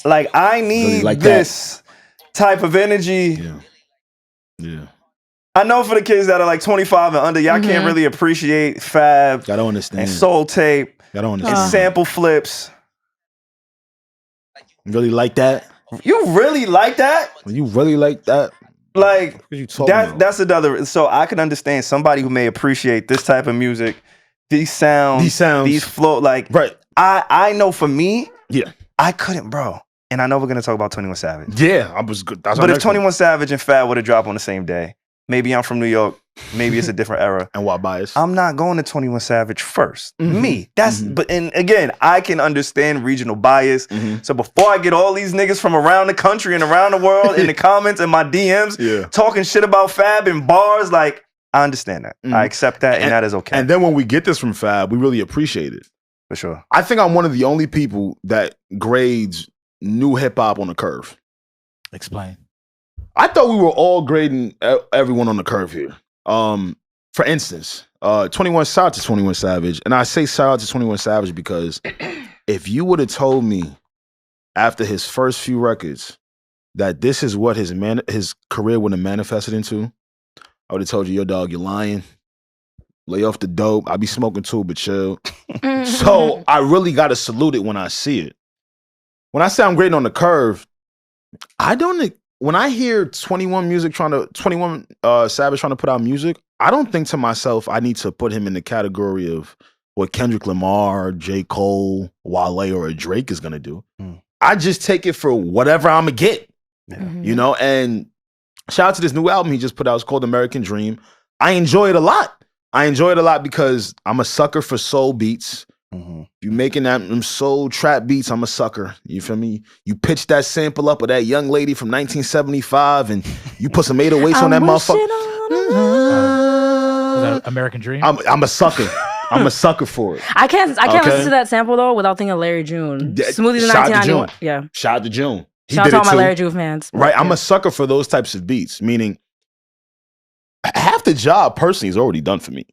Like I need like this type of energy. Yeah. I know for the kids that are like 25 and under, y'all can't really appreciate Fab. I don't understand. And Soul Tape. I don't understand. And sample flips. You really like that? You really like that? You really like that? Like that's another. So I can understand somebody who may appreciate this type of music, these sounds, these flow. Like right. I know for me, I couldn't, bro. And I know we're gonna talk about 21 Savage. Yeah, I was good. But if 21 Savage and Fab would have dropped on the same day, maybe I'm from New York, maybe it's a different era. And why bias? I'm not going to 21 Savage first. Me. And again, I can understand regional bias. So before I get all these niggas from around the country and around the world in the comments and my DMs talking shit about Fab and bars, like I understand that. I accept that, and that is okay. And then when we get this from Fab, we really appreciate it. For sure. I think I'm one of the only people that grades new hip hop on a curve. Explain. I thought we were all grading everyone on the curve here. For instance, 21 shout out to 21 Savage. And I say shout out to 21 Savage because if you would have told me after his first few records that this is what his career would have manifested into, I would have told you, yo dog, you're lying. Lay off the dope. I be smoking too, but chill. So I really got to salute it when I see it. When I say I'm grading on the curve, when I hear 21 Savage trying to put out music, I don't think to myself, I need to put him in the category of what Kendrick Lamar, J. Cole, Wale, or a Drake is going to do. I just take it for whatever I'm going to get, and shout out to this new album he just put out. It's called American Dream. I enjoy it a lot. Because I'm a sucker for soul beats. You making them soul trap beats, I'm a sucker. You feel me? You pitch that sample up of that young lady from 1975 and you put some 808s on that motherfucker. Is that American Dream? I'm a sucker. I'm a sucker for it. I can't listen to that sample though without thinking of Larry June. Smoothie in 1991. Yeah. Shout out to June. Shout out to all my Larry June fans. Right. I'm a sucker for those types of beats, meaning half the job personally is already done for me.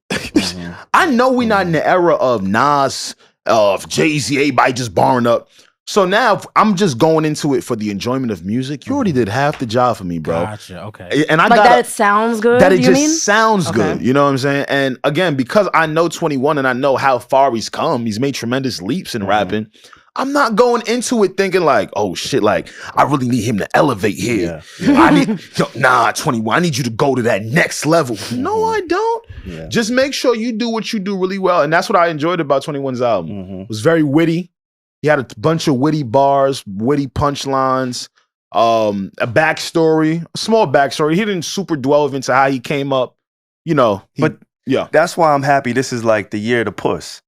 I know we're not in the era of Nas, of Jay-Z, everybody just barring up. So now I'm just going into it for the enjoyment of music. You already did half the job for me, bro. Gotcha. Okay. And that it sounds good. That it just sounds good. You know what I'm saying? And again, because I know 21 and I know how far he's come, he's made tremendous leaps in rapping. I'm not going into it thinking like, oh shit, like I really need him to elevate here. I need 21. I need you to go to that next level. No, I don't. Just make sure you do what you do really well. And that's what I enjoyed about 21's album. It was very witty. He had a bunch of witty bars, witty punchlines, a backstory, a small backstory. He didn't super delve into how he came up, that's why I'm happy this is like the year to Puss.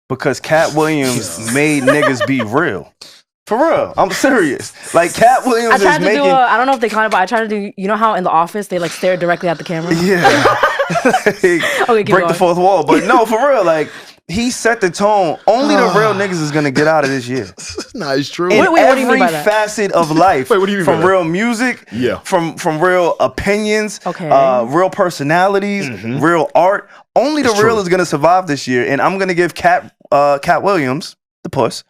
Because Cat Williams made niggas be real. For real. I'm serious. Like Cat Williams is making... I don't know if they caught it, but I tried to do... You know how in The Office, they like stare directly at the camera? Yeah. Break the fourth wall. But no, for real. Like, he set the tone. Only the real niggas is gonna get out of this year. Nah, it's true. In Wait, what do you mean by every that? facet of life. Wait, what do you mean by from that? real music, from real opinions, real personalities, real art. Only the real is gonna survive this year, and I'm gonna give Cat Williams, the puss,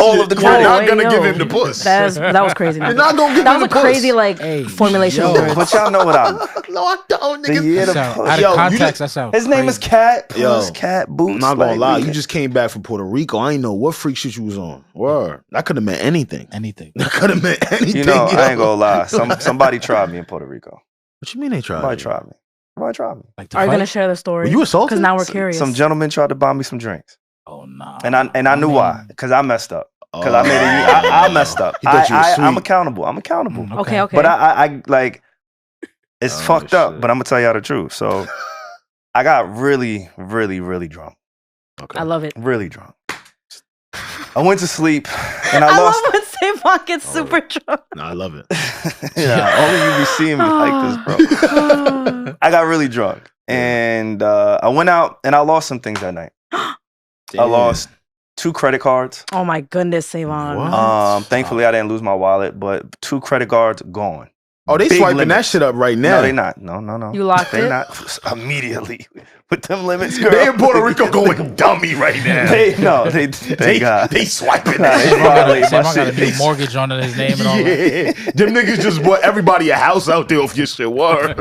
all of the credit. You're not gonna give him the puss. That was crazy. You're not gonna give that him was the a crazy puss. formulation of words. But y'all know what I No, I don't, nigga. the year the Out puss. of context, that sounds His name is Cat. Puss, Yo, Cat Boots. I'm not gonna lie. like, You just came back from Puerto Rico. I ain't know what freak shit you was on. Word. That could have meant anything. That could have meant anything. You know, I ain't gonna lie. Somebody tried me in Puerto Rico. What you mean they tried? Somebody tried me. Somebody tried me. Are you gonna share the story? Were you assaulted? Because now we're curious. Some gentleman tried to buy me some drinks. Oh no. And I knew why. Because I messed up. Because I messed up. He thought you was I'm sweet. accountable. I'm accountable. Okay. But I like it's fucked up. But I'm gonna tell y'all the truth. So I got really, really, really drunk. I love it. Really drunk. I went to sleep and I lost. love when SaVon gets super drunk. No, I love it. Yeah, only you be seeing me like this, bro. I got really drunk and I went out and I lost some things that night. I lost 2 credit cards. Oh my goodness, SaVon. Thankfully, I didn't lose my wallet, but 2 credit cards gone. Oh, they Big swiping limits. that shit up right now. No, they not. No. You locked they it? not immediately with them limits, girl. They in Puerto Rico going dummy right now. They swiping that shit. SaVon got a new mortgage on his name and all that. Yeah, them niggas just bought everybody a house out there off your shit. Word.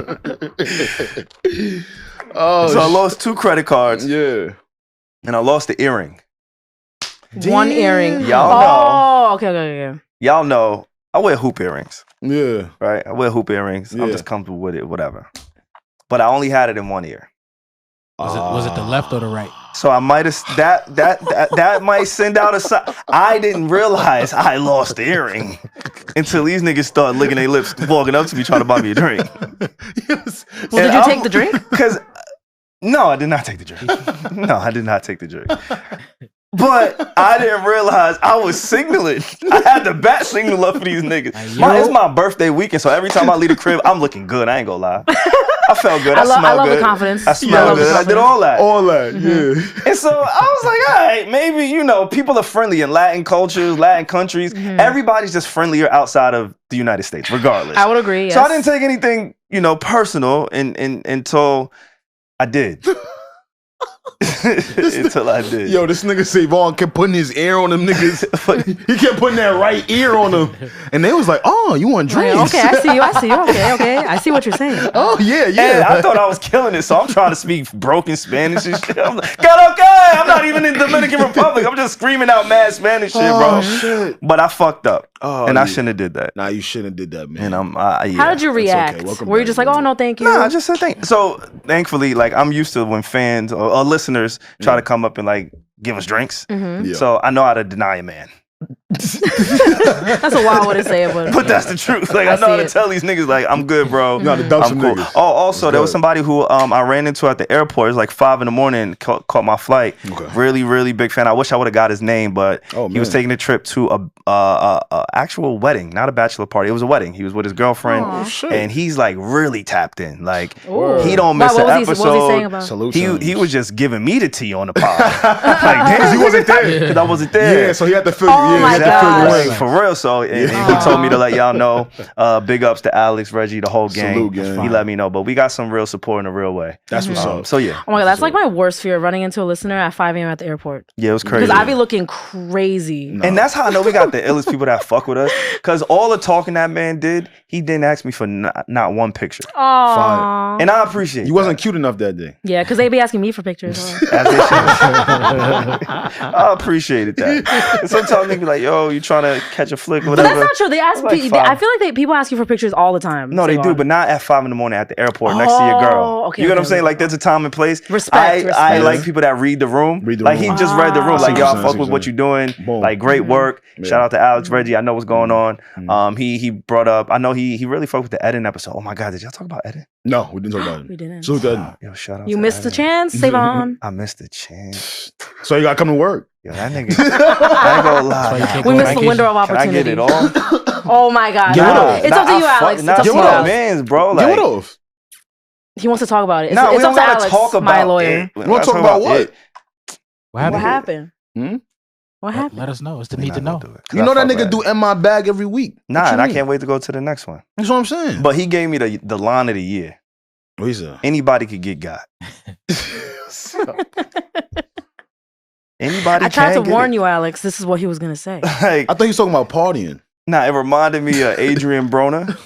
So I lost 2 credit cards. Yeah. And I lost the earring. One earring. Y'all know. Okay. Y'all know. I wear hoop earrings. Yeah. Right? I wear hoop earrings. I'm Yeah. just comfortable with it, whatever. But I only had it in one ear. Was it the left or the right? So I might have that might send out a sign. I didn't realize I lost the earring until these niggas started licking their lips, walking up to me trying to buy me a drink. Yes. Well, did you take the drink? Because no, I did not take the drink. No, I did not take the drink. But I didn't realize I was signaling. I had the bat signal up for these niggas. It's my birthday weekend, so every time I leave the crib, I'm looking good. I ain't gonna lie. I felt good. I smelled I love good. the confidence. I smelled good. I did all that. All that, yeah. And so I was like, all right, maybe, people are friendly in Latin cultures, Latin countries. Everybody's just friendlier outside of the United States, regardless. I would agree, yes. So I didn't take anything, personal until I did. Until I did. Yo, this nigga SaVon kept putting his ear on them niggas. He kept putting that right ear on them. And they was like, oh, you want drinks? Okay, I see you. Okay. I see what you're saying. Oh, yeah. And I thought I was killing it, so I'm trying to speak broken Spanish and shit. I'm like, God, okay, I'm not even in Dominican Republic. I'm just screaming out mad Spanish shit, bro. Shit. But I fucked up. Oh, and I shouldn't have did that. Nah, you shouldn't have did that, man. And How did you react? Okay. Were you just like, oh, no, thank you? Nah, I just said thank. So thankfully, like I'm used to when fans or listeners try to come up and like give us drinks. Yeah. So I know how to deny a man. That's a wild way to say it, but that's the truth. Like I know how to tell these niggas, like I'm good, bro. You gotta dump I'm some cool. niggas. Oh, also there was somebody who I ran into at the airport. It was like 5 a.m. Caught my flight. Okay. Really, really big fan. I wish I would have got his name, but he was taking a trip to a actual wedding, not a bachelor party. It was a wedding. He was with his girlfriend, and he's like really tapped in. Like he don't miss an episode. What was he saying about? Salute He was just giving me the tea on the pod. Like damn, he wasn't there. because I wasn't there. Yeah, so he had to fill Oh you. my He had to fill you gosh. in. For real, so and he told me to let y'all know. Big ups to Alex, Regi, the whole gang. Salute, gang. He let me know, but we got some real support in a real way. That's what's up. So yeah, Oh my God, that's like my worst fear, running into a listener at 5 a.m. at the airport. yeah, it was crazy. Because I be looking crazy. And that's how I know we got the illest people that fuck with us. Because all the talking that man did, he didn't ask me for not one picture, Aww. and I appreciate. You wasn't cute enough that day. Yeah, because they be asking me for pictures. As they should. I appreciated that. And sometimes they be like, "Yo, you trying to catch a flick, or But whatever." that's not true. They ask. Like I feel like people ask you for pictures all the time. No, they do, SaVon. but not at 5 a.m. at the airport next to your girl. Okay, You know what okay, I'm saying? okay. Like, there's a time and place. Respect. I like people that read the room. Read the like, room. he just read the room. I see Like, what y'all you're fuck saying, with what you're doing. Boom. Like, great work. Yeah. Shout out to Alex, Regi. I know what's going on. He brought up, I know he really fucked with the Eden episode. Oh my God, did y'all talk about Eden? No, we didn't talk about it. We didn't. Salute to Eden. Yo, shout out You to missed the Eden. chance, SaVon. I missed the chance. So you gotta come to work. Yo, that nigga. I ain't gonna lie. We missed the window of Can I opportunity. get it all? Oh my God. Give it Nah. off. It's up to you, Alex. It's up to Give you, it off, Alex. mans, bro. Give Like, it off. He wants to talk about it. No, It's we up don't to gotta Alex, talk about my lawyer. it. We You want to talk about what? What happened? What happened? Hmm? What happened? Let us know. It's the need to know. You know that nigga do In My Bag every week. Nah, and I can't wait to go to the next one. That's what I'm saying. But he gave me the line of the year. What he said? Anybody could get got. Anybody. I tried to can warn get you, Alex. This is what he was gonna say. Like, I thought he was talking about partying. nah, it reminded me of Adrian Broner.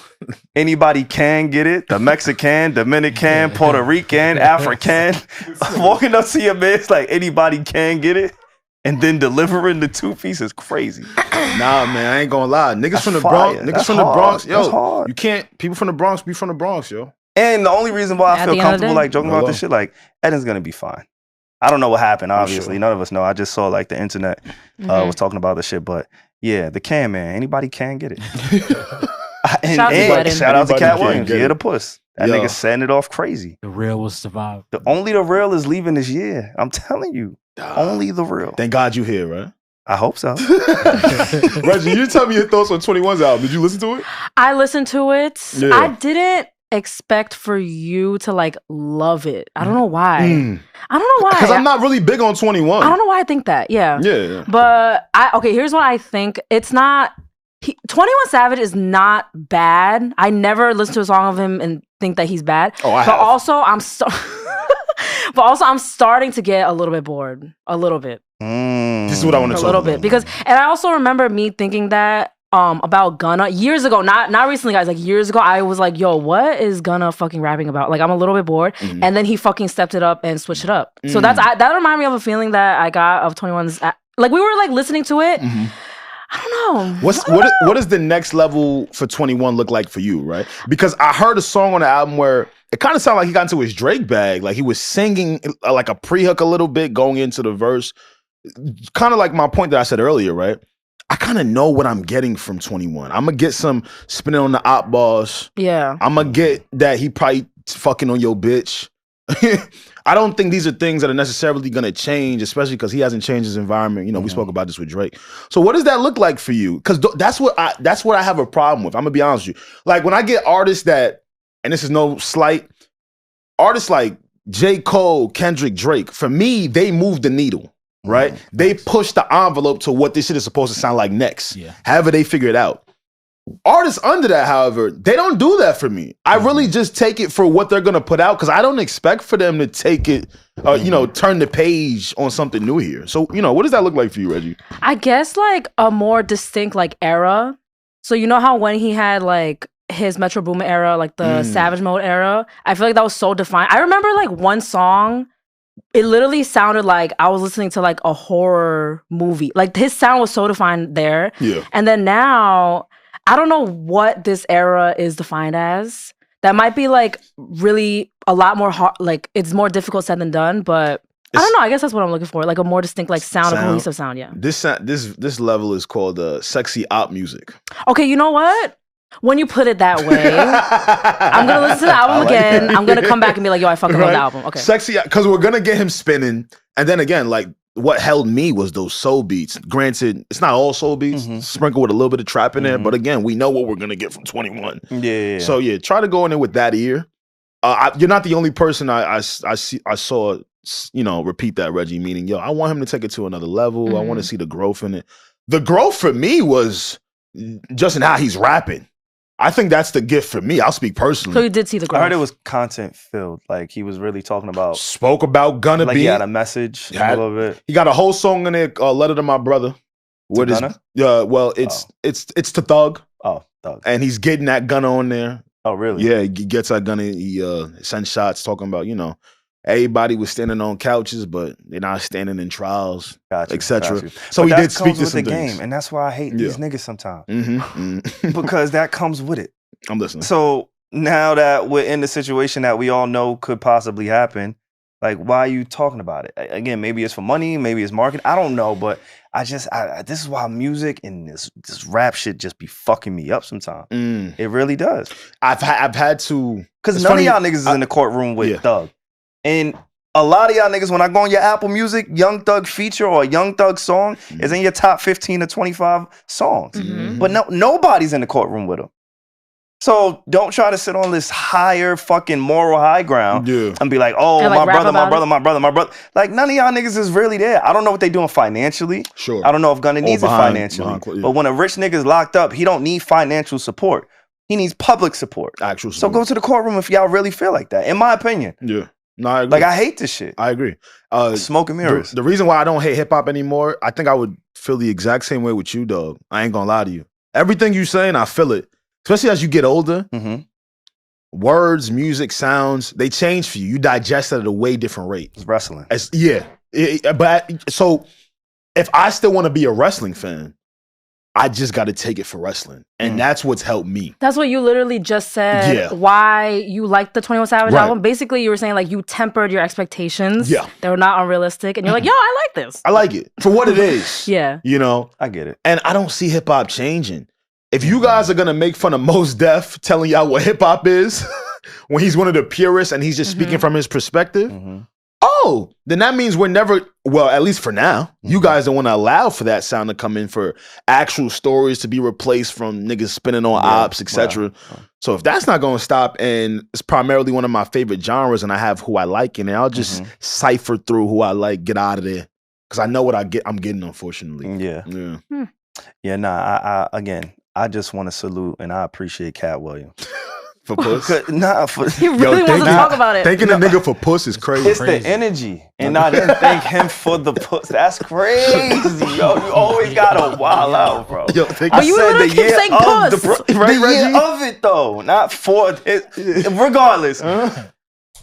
Anybody can get it. The Mexican, Dominican, Puerto Rican, African. Walking up to your man, it's like anybody can get it. And then delivering the 2-piece is crazy. Nah, man, I ain't gonna lie. Niggas That's from the fire. Bronx, niggas That's from the hard. Bronx, That's yo, hard. you can't. People from the Bronx be from the Bronx, yo. And the only reason why I At feel the end of the comfortable day. like joking about this shit, like Eden's gonna be fine. I don't know what happened, obviously. sure. None of us know. I just saw like the internet was talking about the shit. But yeah, the can man, anybody can get it. And Shout out to Eden. shout out to Anybody Cat can Williams. get Yeah, it. the puss. That Yo. nigga setting it off crazy. The real will survive. Only the real is leaving this year. I'm telling you. Only the real. Thank God you here, right? I hope so. Reggie, you tell me your thoughts on 21's album. Did you listen to it? I listened to it. Yeah. I didn't expect for you to like love it. I don't know why. I don't know why. Because I'm not really big on 21. I don't know why I think that. Yeah. Yeah. But here's what I think. It's not 21 Savage is not bad. I never listen to a song of him and think that he's bad. Oh, I but have. also I'm starting to get a little bit bored. A little bit. This is what I want to A talk little about. bit. Because and I also remember me thinking that about Gunna years ago, not recently, guys, like years ago, I was like, yo, what is Gunna fucking rapping about? Like, I'm a little bit bored. And then he fucking stepped it up and switched it up. So that reminded me of a feeling that I got of 21's, like we were like listening to it. I don't know. What does the next level for 21 look like for you, right? Because I heard a song on the album where it kind of sounded like he got into his Drake bag. Like he was singing like a pre-hook a little bit going into the verse. Kind of like my point that I said earlier, right? I kind of know what I'm getting from 21. I'm going to get some spinning on the op boss. Yeah. I'm going to get that he probably fucking on your bitch. I don't think these are things that are necessarily going to change, especially because he hasn't changed his environment. You know, we spoke about this with Drake. So what does that look like for you? Because that's what I have a problem with. I'm going to be honest with you. Like when I get artists that, and this is no slight, artists like J. Cole, Kendrick, Drake, for me, they move the needle. Right? They push the envelope to what this shit is supposed to sound like next. Yeah. However they figure it out. Artists under that, however, they don't do that for me. I really just take it for what they're going to put out because I don't expect for them to take it, turn the page on something new here. So, what does that look like for you, Reggie? I guess like a more distinct like era. So you know how when he had like his Metro Boomin era, like the Savage Mode era, I feel like that was so defined. I remember like one song, it literally sounded like I was listening to like a horror movie. Like his sound was so defined there. Yeah. And then now, I don't know what this era is defined as. That might be like really a lot more hard, like it's more difficult said than done, but I don't know. I guess that's what I'm looking for. Like a more distinct like sound, a cohesive sound, yeah. This level is called sexy op music. Okay, you know what? When you put it that way, I'm gonna listen to the album again. I'm gonna come back and be like, yo, I fucking love the album. Okay. Sexy, because we're gonna get him spinning. And then again, like what held me was those soul beats. Granted, it's not all soul beats, sprinkled with a little bit of trap in there. But again, we know what we're gonna get from 21. Yeah. So yeah, try to go in there with that ear. You're not the only person I saw, repeat that, Reggie, meaning, yo, I want him to take it to another level. I want to see the growth in it. The growth for me was just in how he's rapping. I think that's the gift for me. I'll speak personally. So you did see the growth. I heard it was content filled. Like he was really talking about. Spoke about Gunna like being. He had a message a little bit. He got a whole song in there, Letter to My Brother. To Gunna? It's to Thug. Oh, Thug. And he's getting that Gunna on there. Oh, really? Yeah, he gets that Gunna. He sends shots talking about, everybody was standing on couches, but they're not standing in trials, etc. So but he did speak to with some the things. game, and that's why I hate these niggas sometimes. Because that comes with it. I'm listening. So now that we're in the situation that we all know could possibly happen, like, why are you talking about it? Again, maybe it's for money, maybe it's marketing. I don't know, but this is why music and this rap shit just be fucking me up sometimes. It really does. I've had to, because none of y'all niggas is in the courtroom with Thug. And a lot of y'all niggas, when I go on your Apple Music, Young Thug feature or a Young Thug song is in your top 15 to 25 songs. But nobody's in the courtroom with him. So don't try to sit on this higher fucking moral high ground and be like, oh, And, like, my rap brother, my about brother, it. my brother, my brother. Like, none of y'all niggas is really there. I don't know what they doing financially. Sure. I don't know if Gunna needs it behind- financially. behind- yeah. But when a rich nigga's locked up, he don't need financial support. He needs public support. Actual So support. go to the courtroom if y'all really feel like that, in my opinion. Yeah. No, I agree. Like, I hate this shit. I agree. Smoke and mirrors. The reason why I don't hate hip hop anymore, I think I would feel the exact same way with you, dog. I ain't gonna lie to you. Everything you saying, I feel it. Especially as you get older, words, music, sounds, they change for you. You digest it at a way different rate. It's wrestling. So if I still want to be a wrestling fan, I just got to take it for wrestling. And that's what's helped me. That's what you literally just said. Yeah. Why you liked the 21 Savage Right. album. Basically, you were saying like you tempered your expectations. Yeah. They were not unrealistic. And you're like, yo, I like this. I like it for what it is. Yeah. You know? I get it. And I don't see hip hop changing. If you guys are going to make fun of Mos Def telling y'all what hip hop is when he's one of the purists and he's just speaking from his perspective, then that means we're never, well, at least for now, you guys don't want to allow for that sound to come in for actual stories to be replaced from niggas spinning on ops, etc. So if that's not going to stop, and it's primarily one of my favorite genres and I have who I like in it, I'll just cipher through who I like, get out of there. Because I know what I'm getting, unfortunately. Yeah, nah, I just want to salute and I appreciate Cat Williams. For puss? He really wants to talk about it. Thanking a nigga for puss is crazy. It's the energy. And I didn't thank him for the puss. That's crazy, yo. You always gotta wild out, bro. Yo, But you literally keep saying puss. The year of it, though. Not for it. Regardless.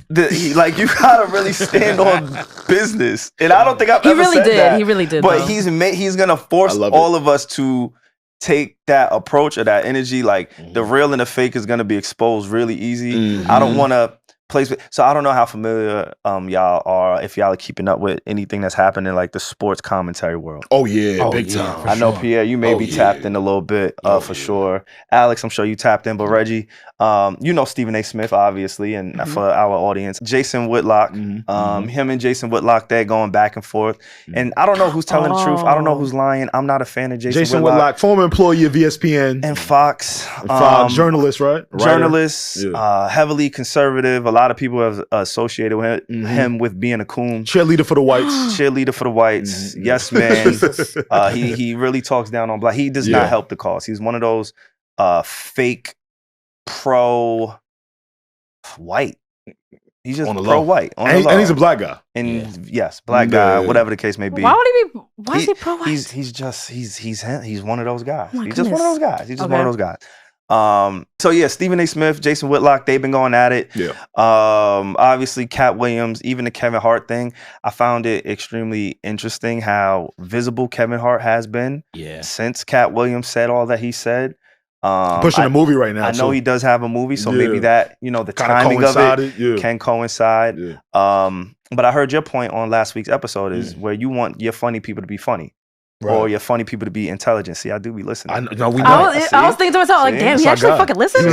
Like, you gotta really stand on business. And I don't think I've ever said that. He really did. But though. he's gonna force all of us to take that approach or that energy. Like, the real and the fake is gonna be exposed really easy. I don't want to place. So I don't know how familiar y'all are, if y'all are keeping up with anything that's happening in like the sports commentary world. Oh yeah, big time. I know Pierre, you may be tapped in a little bit for sure. Alex, I'm sure you tapped in, but Regi, you know Stephen A. Smith, obviously, and for our audience, Jason Whitlock, him and Jason Whitlock, they're going back and forth. And I don't know who's telling the truth. I don't know who's lying. I'm not a fan of Jason Whitlock. Former employee of ESPN. And Fox. Journalist, right? Journalist, heavily conservative. A lot of people have associated with him with being a coon. Cheerleader for the whites. Cheerleader for the whites. Yes, man. He really talks down on black. He does not help the cause. He's one of those fake pro-white. He's just pro-white. And he's a black guy. And yes, black guy, whatever the case may be. Why would he be? Why is he pro-white? He's one of those guys. Oh he's just one of those guys. He's just one of those guys. So yeah, Stephen A. Smith, Jason Whitlock, they've been going at it. Yeah. Obviously Cat Williams, even the Kevin Hart thing, I found it extremely interesting how visible Kevin Hart has been since Cat Williams said all that he said. Pushing a movie right now. I know he does have a movie, so maybe that, the kinda timing of it can coincide. But I heard your point on last week's episode is where you want your funny people to be funny. Right. Or your funny people to be intelligent. See, I do be listening. I was thinking to myself, like, damn, he actually fucking listens.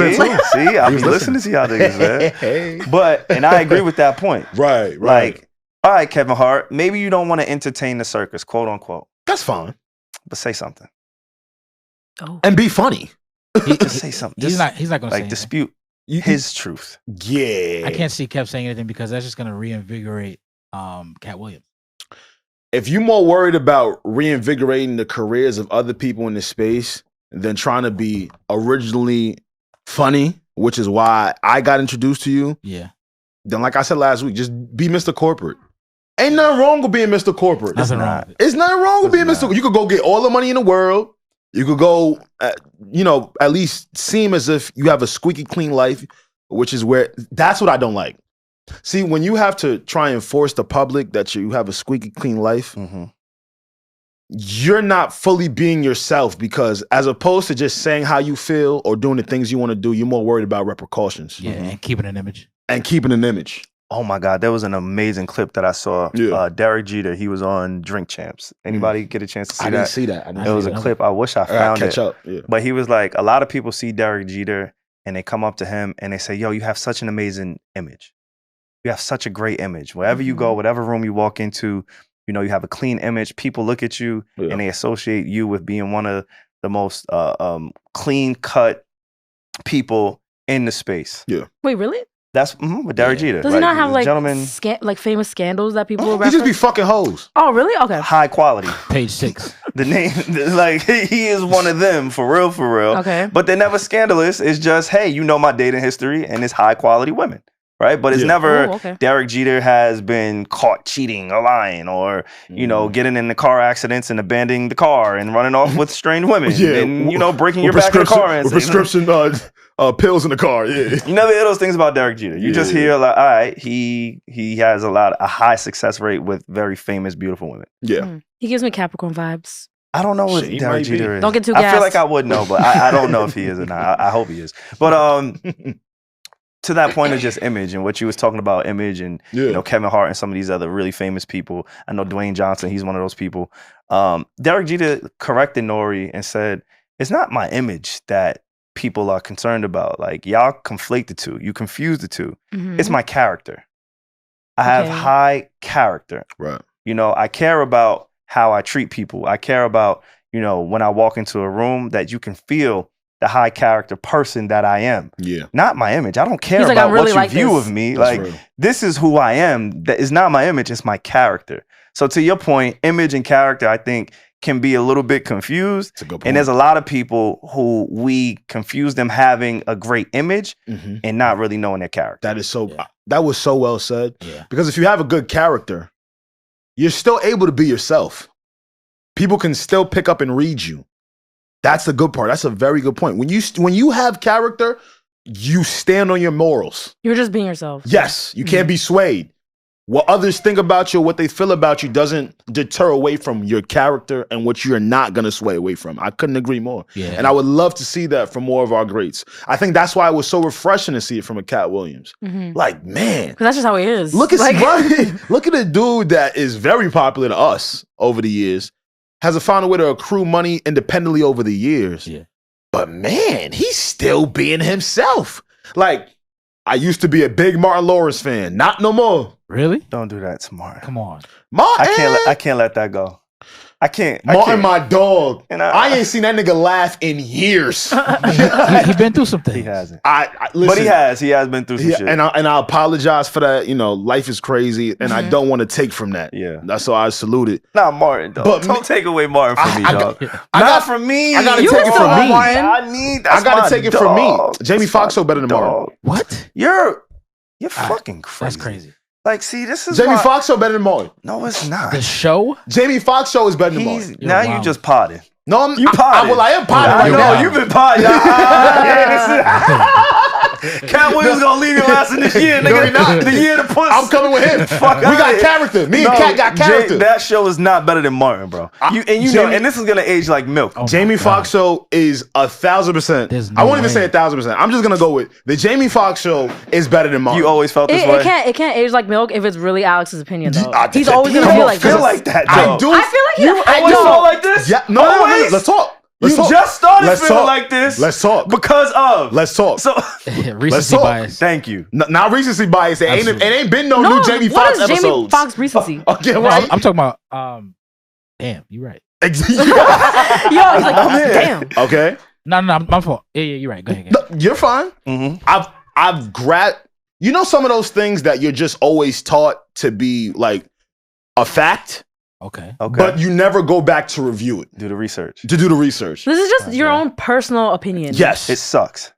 See, I be listening to y'all niggas, man. But, and I agree with that point. Right. Like, all right, Kevin Hart, maybe you don't want to entertain the circus, quote unquote. That's fine. But say something. Oh. And be funny. Just say something. He's not going to say dispute his truth. Yeah. I can't see Kev saying anything because that's just going to reinvigorate Cat Williams. If you're more worried about reinvigorating the careers of other people in the space than trying to be originally funny, which is why I got introduced to you, then like I said last week, just be Mr. Corporate. Ain't nothing wrong with being Mr. Corporate. Nothing wrong. It's nothing wrong with being Mr. You could go get all the money in the world. You could go, at least seem as if you have a squeaky clean life, which is that's what I don't like. See, when you have to try and force the public that you have a squeaky clean life, you're not fully being yourself, because as opposed to just saying how you feel or doing the things you want to do, you're more worried about repercussions. Yeah, and keeping an image. Oh my God, there was an amazing clip that I saw. Derek Jeter, he was on Drink Champs. Anybody get a chance to see that? I didn't see that. It was a clip. I wish I found it. Up. Yeah. But he was like, a lot of people see Derek Jeter and they come up to him and they say, yo, you have such an amazing image. You have such a great image. Wherever you go, whatever room you walk into, you have a clean image. People look at you and they associate you with being one of the most clean cut, people in the space. Yeah. Wait, really? That's with Derek Jeter. Does he not have like gentlemen, famous scandals that people He just be fucking hoes. Oh, really? Okay. high quality. Page 6. The name, like he is one of them for real. Okay. But they're never scandalous. It's just, hey, you know my dating history, and it's high quality women, right? But it's never Derek Jeter has been caught cheating or lying, or getting in the car accidents and abandoning the car and running off with strange women, and breaking your back in the car and prescription pills in the car. Yeah, you never hear those things about Derek Jeter. You just hear like, all right, he has a high success rate with very famous, beautiful women. Yeah. He gives me Capricorn vibes. I don't know what Derek Jeter is. Don't get too I gassed. feel like I would know, but I don't know if he is or not. I hope he is. But to that point of just image and what you was talking about, image and Kevin Hart and some of these other really famous people. I know Dwayne Johnson, he's one of those people. Derek Jeter corrected Nori and said, it's not my image that people are concerned about. Like, y'all conflate the two. You confuse the two. Mm-hmm. It's my character. I have high character. Right. I care about how I treat people. I care about, when I walk into a room that you can feel the high character person that I am. Yeah. Not my image. I don't care He's about like, really what you view this. of me. That's like, real. this is who I am. That is not my image. It's my character. So to your point, image and character, I think, can be a little bit confused. That's a good point. And there's a lot of people who we confuse them having a great image and not really knowing their character. That was so well said. Yeah. Because if you have a good character, you're still able to be yourself. People can still pick up and read you. That's the good part. That's a very good point. When you have character, you stand on your morals. You're just being yourself. Yes, you can't be swayed. What others think about you, what they feel about you, doesn't deter away from your character and what you're not going to sway away from. I couldn't agree more. Yeah. And I would love to see that from more of our greats. I think that's why it was so refreshing to see it from a Cat Williams. Like, man. Because that's just how he is. Look at a dude that is very popular to us over the years, has found a way to accrue money independently over the years. Yeah. But man, he's still being himself. Like, I used to be a big Martin Lawrence fan. Not no more. Really? Don't do that, Smart. Come on. Martin. I can't let that go. I can't. Martin, my dog. And I ain't seen that nigga laugh in years. He been through some things. He hasn't. Listen, but he has. He has been through some shit. And I apologize for that. Life is crazy, and I don't want to take from that. Yeah. That's why I salute it. Not Martin, though. But don't take away Martin from me, dog. Not from me. I gotta take it from me. I gotta take it from me. Jamie Foxx Show better than Martin. What? You're fucking crazy. That's crazy. Like, see, this is Jamie Foxx Show better than Martin. No, it's not. The show? Jamie Foxx Show is better than Martin. Now you just potted. No, you potted. I am potted right now. No, you've been potted. Cat Williams gonna leave your ass in this year, nigga. The year to puss. I'm coming with him. We got character. Me and Cat got character. That show is not better than Martin, bro. And this is gonna age like milk. Jamie Foxx Show is 1,000%. I won't even say 1,000%. I'm just gonna go with the Jamie Foxx Show is better than Martin. You always felt this way. It can't age like milk if it's really Alex's opinion, though. He's always gonna feel like this. Feel like that, I do. I feel like you always felt like this. Yeah, no, let's talk. You just started feeling like this. Let's talk. Because of. Let's talk. So recency bias. Thank you. Not recency bias. It ain't been no new Jamie Foxx episodes. Jamie Foxx recency? Okay, no, right. I'm talking about. Damn, you're right. Yo, he's like, damn. Okay. No, my fault. Yeah, you're right. Go ahead. No, you're fine. I've grabbed. Some of those things that you're just always taught to be like a fact. Okay. But you never go back to review it. Do the research. To do the research. This is just your own personal opinion. Yes. It sucks.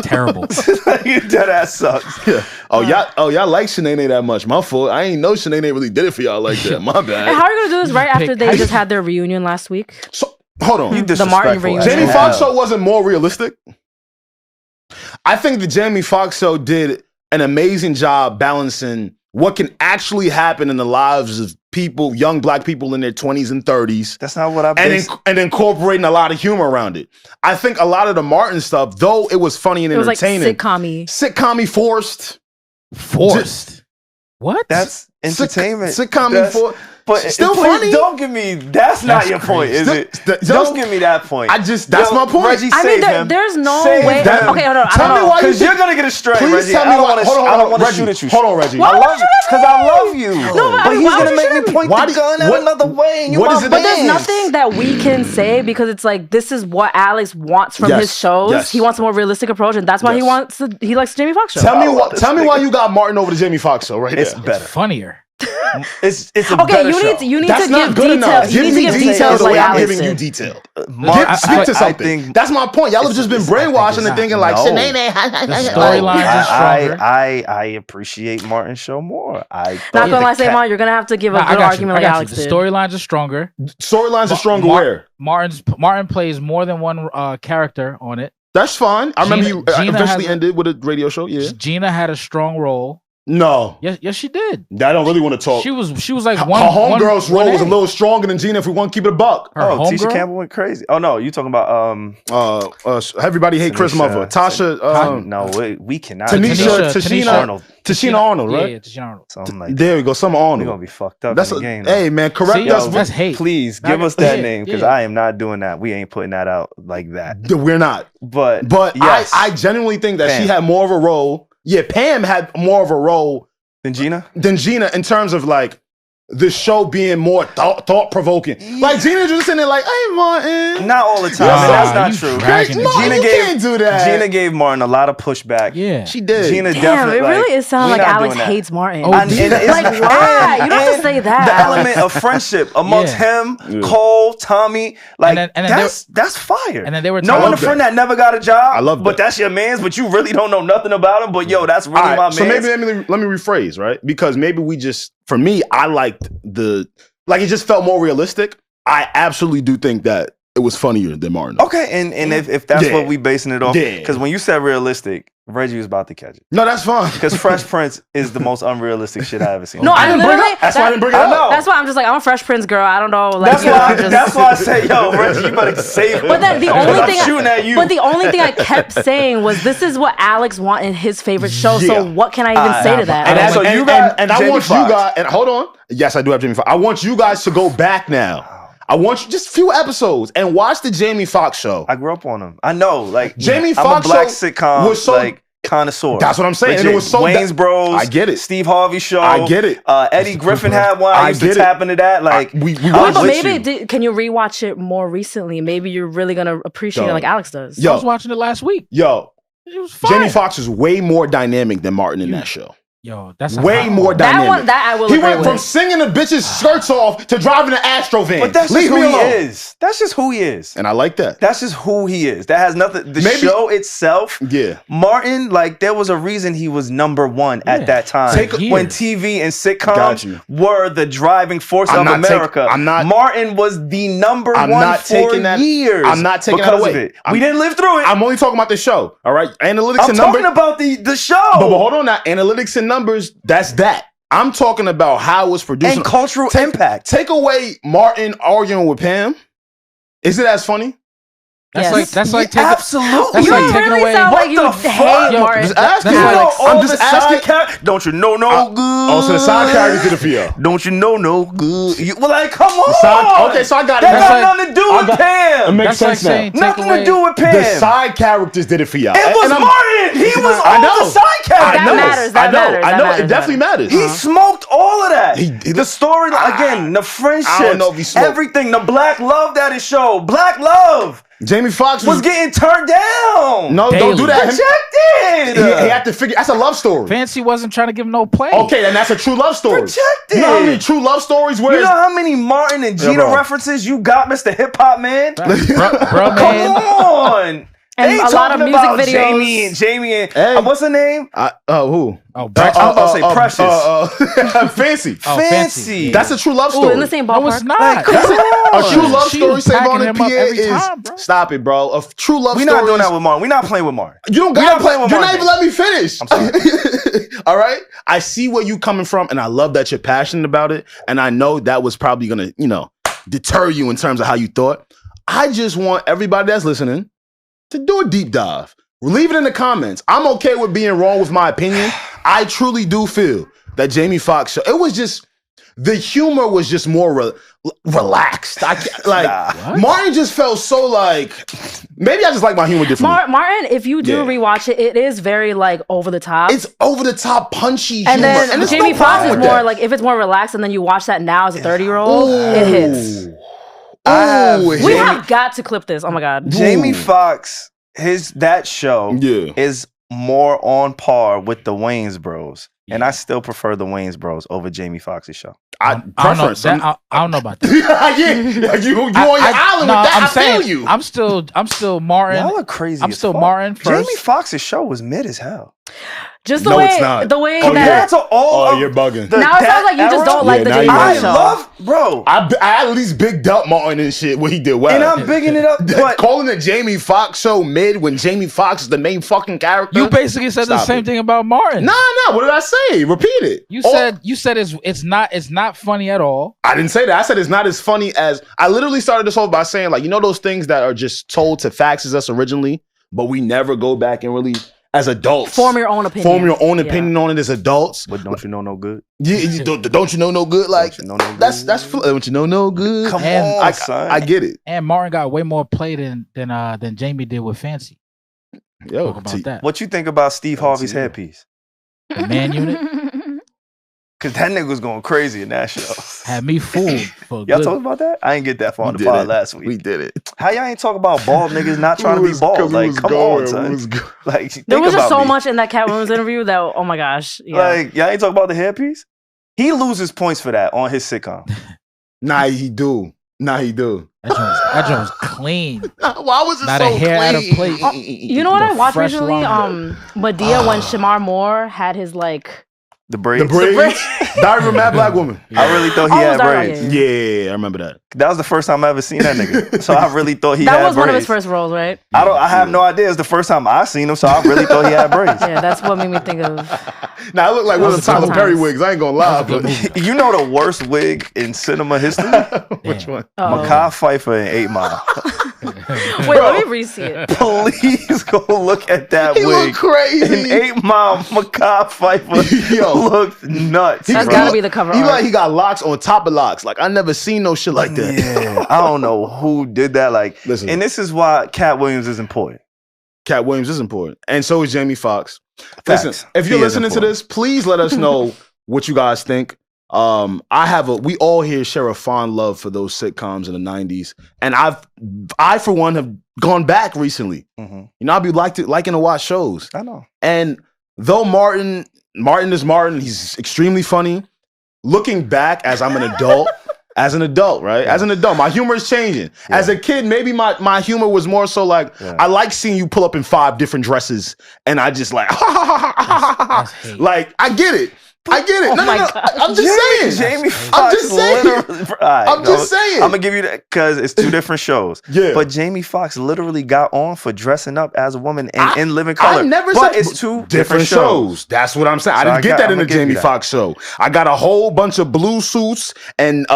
Terrible. Dead ass sucks. Yeah. Y'all like Shanae that much. My fault. I ain't know Shanae really did it for y'all like that. My bad. And how are you gonna do this right after they just had their reunion last week? So hold on. The Martin reunion. Jamie Foxx Show wasn't more realistic. I think the Jamie Foxx Show did an amazing job balancing what can actually happen in the lives of people, young black people in their 20s and 30s. That's not what I based. And incorporating a lot of humor around it. I think a lot of the Martin stuff, though it was funny and entertaining. It was like sitcom-y forced. Forced? What? That's entertainment. Sitcom-y forced. But still please funny. don't give me. That's not your point, is it? Don't give me that point. That's my point. Reggie, I mean, save him. there's no Save way. him. Okay, hold on. Tell me why Because you're gonna get a straight, Please Reggie. tell me I don't why. want Hold on, to shoot at you. Hold on, Reggie. Why I would love you you shoot because at I me? love you. No, but why he's would gonna you make shoot me at me? point the gun at another way. And you what my is it? But there's man. nothing that we can say because it's like this is what Alex wants from his shows. Yes. He wants a more realistic approach, and that's why he likes Jamie Foxx Show. Tell me why you got Martin over the Jamie Foxx Show right It's there. better. Funnier. It's a Okay, better you show. need That's to not give good enough. details. You Give need me to give details details the way like I'm Alex giving you did. detail. I Speak to something. think That's my point. Y'all have just been brainwashed into thinking like, no. The storylines is stronger. I appreciate Martin's show more. Not gonna lie, SaVon, you're gonna have to give a good argument like Alex The did. storylines are stronger. storylines are stronger where? Martin plays more than one character on it. That's fine. I remember you Gina eventually has ended with a radio show. Yeah. Gina had a strong role. No. Yes, she did. I don't really want to talk. She was like Her one. homegirl's role was a A. little stronger than Gina if we want to keep it a buck. Her Tisha homegirl? Campbell went crazy. Oh no, you talking about Everybody hate Chris Mother. Tasha. no, we cannot. Tashina Arnold, right? Yeah, Tashina Arnold. Something like There we go. Some we're Arnold. gonna be fucked up That's in the game. hey man, correct See, us. that's hate. Please give us that name because I am not doing that. We ain't putting that out like that. We're not. But Yes. I genuinely think that she had more of a role. Yeah, Pam had more of a role than Gina in terms of like the show being more thought provoking. Like Gina just sitting there like, hey Martin. Not all the time. That's not true. Can't do that. Gina gave Martin a lot of pushback. Yeah, she did. Gina Damn, definitely. it really is sounding like Alex hates Martin. Like why? You don't have to say that. The element of friendship amongst him, Cole, Tommy, like and that's fire. And then they were knowing a friend that never got a job. I love that. But that's your man's. But you really don't know nothing about him. But yo, that's really my man. So maybe let me rephrase, right? Because maybe we just. For me, I liked it just felt more realistic. I absolutely do think that it was funnier than Martin. Okay, and if that's what we basing it off, because when you said realistic, Reggie was about to catch it. No, that's fine. Because Fresh Prince is the most unrealistic shit I ever seen. No, I didn't bring it. That's why I didn't bring it up. That's why I'm just like, I'm a Fresh Prince girl. I don't know. Like, That's why I say, yo, Reggie, you better save it. But then the only thing I kept saying was, this is what Alex wanted in his favorite show. Yeah. So what can I even say to that? And I want you guys. And hold on. Yes, I do have Jamie Foxx. I want you guys to go back now. I want you just a few episodes and watch the Jamie Foxx Show. I grew up on him. I know, like Jamie I'm Foxx a black show sitcom was so, like connoisseur. That's what I'm saying. Legit. And it was so Wayne's Bros. I get it. Steve Harvey Show. I get it. Eddie Griffin had one. I used to tap into that. Like we but maybe can you rewatch it more recently? Maybe you're really gonna appreciate it like Alex does. I was watching it last week. It was fun. Jamie Foxx is way more dynamic than Martin in that show. Yo, that's way more dynamic. That I will He agree went with. from singing the bitches' skirts off to driving an Astro van. But that's just who he is. That's just who he is. And I like that. That's just who he is. That has nothing. The show itself. Yeah. Martin, like there was a reason he was number one at that time. When TV and sitcoms were the driving force of America. Martin was the number one for years. I'm not taking that away. We didn't live through it. I'm only talking about the show. All right. Analytics and numbers. I'm talking about the show. But hold on now. Analytics and numbers, that's that. I'm talking about how it was produced. And cultural impact. Take away Martin arguing with Pam. Is it as funny? That's like taking absolutely. That's like taking away. Sound like you hate Martin. Just asking. I'm just asking. Don't you know no good? Oh, so the side characters did it for you. Don't you know no good? Well, like, come on. Okay, so I got it. That got nothing to do with Pam. It makes sense now. Nothing to do with Pam. The side characters did it for y'all. It was Martin. He was all the side characters. That matters. I know. It definitely matters. He smoked all of that. The story, again, the friendships, I don't know if he smoked. everything, the black love that it showed. Black love. Jamie Foxx was getting turned down. No, don't do that. Projected. He had to figure. That's a love story. Fancy wasn't trying to give him no play. Okay, then that's a true love story. Projected. You know how many true love stories where? You know how many Martin and Gina references you got, Mr. Hip Hop Man? Bro, man. Come on. And a lot of music videos. Jamie and what's her name? Who? I'm about to say Precious. Fancy. Fancy. That's a true love story. In the same ballpark. No, it's not. Like, a true love She story, was packing SaVon and him up Pierre every time, bro. Stop it, bro. A true love story. We're not doing that with Martin. We're not playing with Martin. You don't got to play with Martin. You're not even letting me finish. I'm sorry. All right? I see where you coming from, and I love that you're passionate about it, and I know that was probably going to, deter you in terms of how you thought. I just want everybody that's listening to do a deep dive. Leave it in the comments. I'm okay with being wrong with my opinion. I truly do feel that Jamie Foxx show, it was just, the humor was just more relaxed. Martin just felt so like, maybe I just like my humor differently. Martin, if you do rewatch it, it is very like over the top. It's over the top, punchy and humor. Then Jamie Foxx is more like, if it's more relaxed, and then you watch that now as a 30-year-old, it hits. We have got to clip this. Oh my God, Jamie Foxx, that show is more on par with the Wayans Bros. And I still prefer the Wayans Bros over Jamie Foxx's show. I don't know about that. You on your island with that. I feel you. I'm still Martin. Y'all are crazy. I'm still Martin first. Jamie Foxx's show was mid as hell. Just the way that you're bugging. Now it sounds like you just don't like the Jamie Foxx show. I love, bro. I at least bigged up Martin and shit when he did well. And I'm bigging it up. But calling the Jamie Foxx show mid when Jamie Foxx is the main fucking character. You basically said the same thing about Martin. Nah. What did I say? Repeat it. You said it's not funny at all. I didn't say that. I said it's not as funny as. I literally started this off by saying, like, you know those things that are just told to faxes us originally, but we never go back and really, as adults, form your own opinion on it as adults. But don't you know no good? Yeah, don't you know no good? Like, don't you know no good? Come on, son. I get it. And Martin got way more play than Jamie did with Fancy. Yo, about that. What you think about Steve Harvey's headpiece? The Man Unit? Because that nigga was going crazy in that show. Had me fooled. Y'all talked about that? I ain't get that far on the pod last week. We did it. How y'all ain't talk about bald niggas not trying to be bald? Like, come on, son. Like, there was just so much in that Cat Williams interview that, oh my gosh. Yeah. Like, y'all ain't talk about the hairpiece? He loses points for that on his sitcom. Nah, he do. That joint was clean. Why was it not so a hair clean? out of place? You know what I watched recently? Medea when Shamar Moore had his like the braids. Diary of a Mad Black Woman. I really thought he had braids. Yeah, I remember that. That was the first time I ever seen that nigga. So I really thought he had braids. That was one of his first roles, right? I have no idea. It's the first time I seen him, so I really thought he had braids. Yeah, that's what made me think of. Now I look like one of the Tyler Perry wigs. I ain't gonna lie, but you know the worst wig in cinema history? Which one? Makai Pfeiffer in 8 Mile. Wait, let me re-see it. Please go look at that wig. Look crazy. In 8 Mile, Makai Pfeiffer looked nuts. That's gotta be the cover art. He got locks on top of locks. Like I never seen no shit like that. Yeah, I don't know who did that. Like, listen, and this is why Cat Williams is important. Cat Williams is important, and so is Jamie Foxx. Listen, if you're listening to this, please let us know what you guys think. We all here share a fond love for those sitcoms in the 90s. And I for one have gone back recently. Mm-hmm. You know, I'll be liking to watch shows. I know. And though Martin is Martin, he's extremely funny. Looking back as I'm an adult, right? As an adult, my humor is changing. Yeah. As a kid, maybe my humor was more so like, I like seeing you pull up in 5 different dresses and I just like, like, I get it. No. I'm just saying. Jamie Foxx. I'm just saying. I'm gonna give you that because it's 2 different shows. Yeah. But Jamie Foxx literally got on for dressing up as a woman and in Living Color. I never but said it's 2 different shows. That's what I'm saying. I didn't get that in the Jamie Foxx show. I got a whole bunch of blue suits and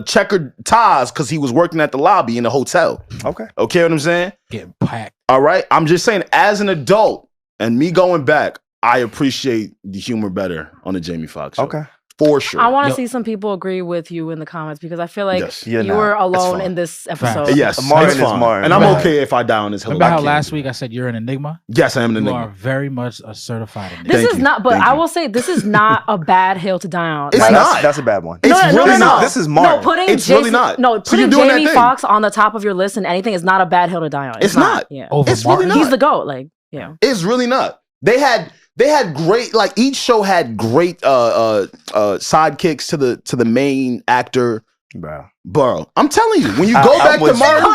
checkered ties because he was working at the lobby in the hotel. Okay what I'm saying? Getting packed. All right. I'm just saying, as an adult and me going back, I appreciate the humor better on the Jamie Foxx show. Okay. For sure. I want to see some people agree with you in the comments because I feel like you were alone in this episode. Yes, Martin is Martin. And I'm okay if I die on this hill. Remember how last week I said you're an enigma? Yes, I am an enigma. You are very much a certified enigma. This is not, but I will say this is not a bad hill to die on. It's not. That's a bad one. It's really not. This is Martin. No, it's really not. No, putting Jamie Foxx on the top of your list and anything is not a bad hill to die on. It's not. Yeah. It's really not. He's the GOAT. Like, yeah. It's really not. They had great, like, each show had great sidekicks to the main actor. Bro, I'm telling you, when you go back to Martin,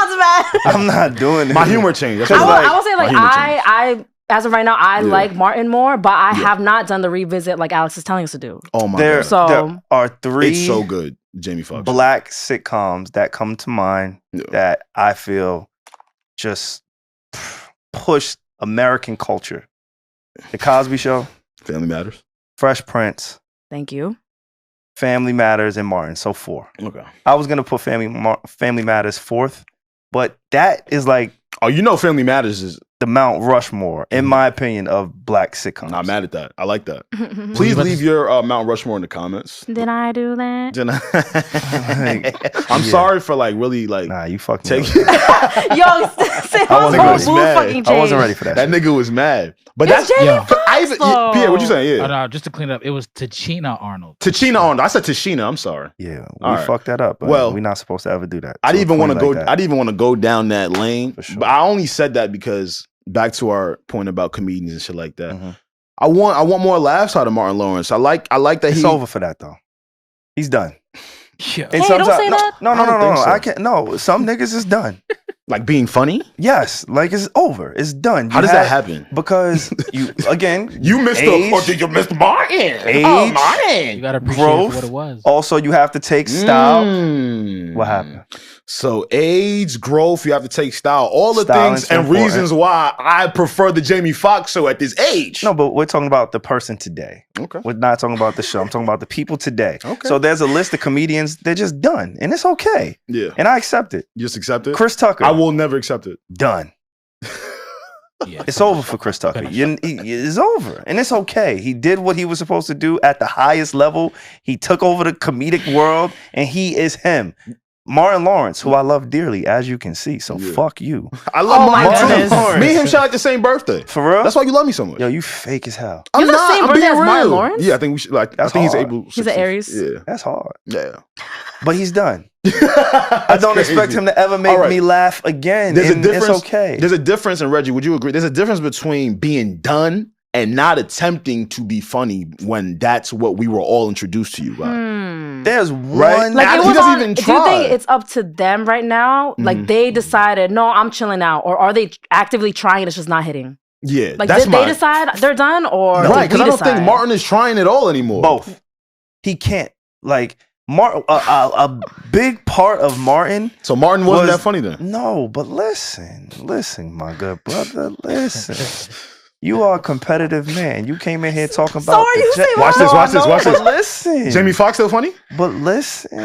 I'm not doing it. My humor changed. I will say, like, I as of right now, I like Martin more, but I have not done the revisit like Alex is telling us to do. Oh my God. So there are 3 it's so good, Jamie Foxx. Black sitcoms that come to mind that I feel just push American culture. The Cosby Show, Family Matters, Fresh Prince. Thank you. Family Matters and Martin. So 4. Okay. I was gonna put Family Matters 4th, but that is like Oh, you know Family Matters is the Mount Rushmore, in my opinion, of black sitcoms. not mad at that. I like that. Please leave your Mount Rushmore in the comments. Did I do that? I'm sorry for like really like. Nah, you fucked Yo, me. say I wasn't whole ready. mood Mad. fucking changed. I wasn't ready for that. That nigga was mad. But It's that's Jamie Foxx, though. Pierre, what you saying? Oh, Yeah. no, just to clean it up, it was Tachina Arnold. Tachina Arnold. I said Tashina. I'm sorry. Yeah, we All right. fucked that up. Well, we're not supposed to ever do that. I didn't even want to go. Like I didn't even want to go down that lane. For sure. But I only said that because back to our point about comedians and shit like that. Mhm. I want more laughs out of Martin Lawrence. I like that It's he. over for that though. He's done. Yeah. And Hey, don't sometimes- say that. No, I don't think so. I can't. No, some niggas is done. Like being funny. Yes, like it's over. It's done. How does that happen? Because you again, You missed age, you missed Martin. Age, Oh, Martin. You gotta appreciate growth. it for what it was. Also, you have to take style. Mm. What happened? So age, growth, you have to take style. All the Style things is and important. reasons why I prefer the Jamie Foxx show at this age. No, but we're talking about the person today. Okay. We're not talking about the show. I'm talking about the people today. Okay. So there's a list of comedians. They're just done, and it's okay. Yeah. And I accept it. You just accept it? Chris Tucker, I will never accept it. done. Yeah. It's over for Chris Tucker. It's over, and it's okay. He did what he was supposed to do at the highest level. He took over the comedic world, and he is him. Martin Lawrence, who I love dearly, as you can see. So Yeah. fuck you. I love Oh my Martin too. goodness. Me and him share like the same birthday. For real? That's why you love me so much. Yo, you fake as hell. I'm You're the not. same I'm birthday being as Martin real. Lawrence? Yeah, I think we should. Like, I That's think he's hard. able. He's an Aries. Yeah. That's hard. Yeah. But he's done. I don't expect him to ever make All right. me laugh again. There's a and difference. It's okay. There's a difference, and Reggie, would you agree? There's a difference between being done and not attempting to be funny when that's what we were all introduced to you by. There's Right? one. Like He it was doesn't on, even do you try. think it's up to them right now? Like they decided, no, I'm chilling out, or are they actively trying? It's just not hitting. Yeah, Like that's did they decide they're done, or right? did Because we I don't think decide? Martin is trying at all anymore. Both. He can't. Like, a big part of Martin. So Martin wasn't Was- that funny then. No, but listen, my good brother, listen. You are a competitive man. You came in here talking about. are you, SaVon. Watch this. Watch this. Watch this. But listen, Jamie Foxx still funny? But listen,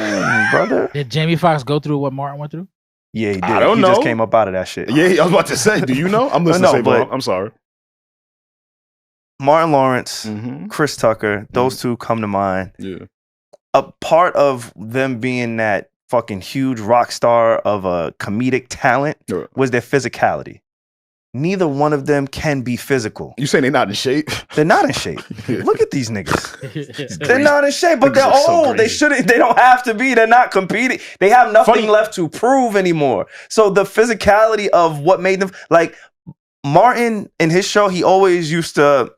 brother. Did Jamie Foxx go through what Martin went through? Yeah, he did. I don't he just know. came up out of that shit. Yeah, I was about to say. Do you know? I'm listening No, to SaVon. but- I'm sorry. Martin Lawrence, Mm-hmm. Chris Tucker, those two come to mind. Yeah. A part of them being that fucking huge rock star of a comedic talent Yeah. was their physicality. Neither one of them can be physical. You saying they're not in shape? They're not in shape. Look at these niggas. They're not in shape, but Niggas they're are so old. They crazy. shouldn't. They don't have to be. They're not competing. They have nothing Funny. left to prove anymore. So the physicality of what made them like Martin in his show, he always used to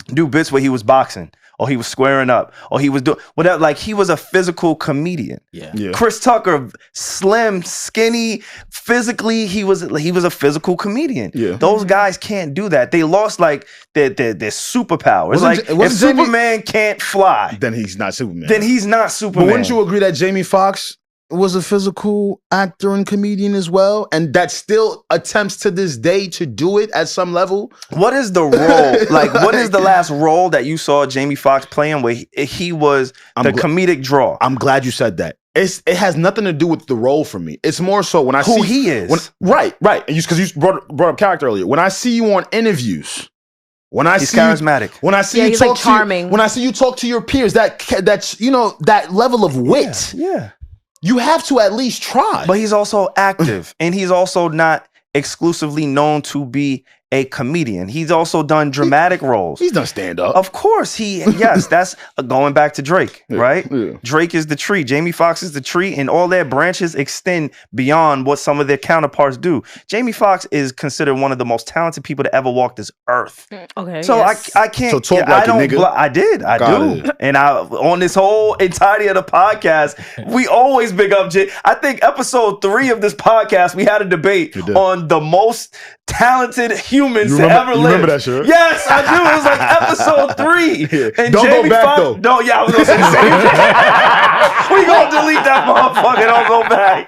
do bits where he was boxing or he was squaring up or he was doing whatever. Like he was a physical comedian. Yeah. Yeah. Chris Tucker, slim, skinny, physically, he was a physical comedian. Yeah. Those guys can't do that. They lost like their superpowers. Wasn't Like wasn't if Jamie- Superman can't fly, Then he's not Superman. then he's not But Superman. wouldn't you agree that Jamie Foxx was a physical actor and comedian as well, and that still attempts to this day to do it at some level? What is the role? Like, what is the last role that you saw Jamie Foxx playing where he was the comedic draw? I'm glad you said that. It has nothing to do with the role for me. It's more so when I Who see he is. right, because you brought up character earlier. When I see you on interviews, when I He's see you- charismatic. when I see Yeah, you he's, talk like, to charming. when I see you talk to your peers, that's you know that level of wit. Yeah. You have to at least try. But he's also active and he's also not exclusively known to be a comedian. He's also done dramatic roles. He's done stand up. Of course, yes, that's going back to Drake, right? yeah. Drake is the tree. Jamie Foxx is the tree, and all their branches extend beyond what some of their counterparts do. Jamie Foxx is considered one of the most talented people to ever walk this earth. Okay. So yes. I can't. So talk I like a don't. nigga. I did. I Got do. it. And on this whole entirety of the podcast, we always big up Jay. I think episode 3 of this podcast, we had a debate You did. on the most talented humans You to remember- ever you live. remember that shit? Yes, I do. It was like episode 3. Yeah. And Don't go Jamie back, Foxx, though. No, yeah, I was gonna say the same thing. We gonna delete that motherfucker. Don't go back.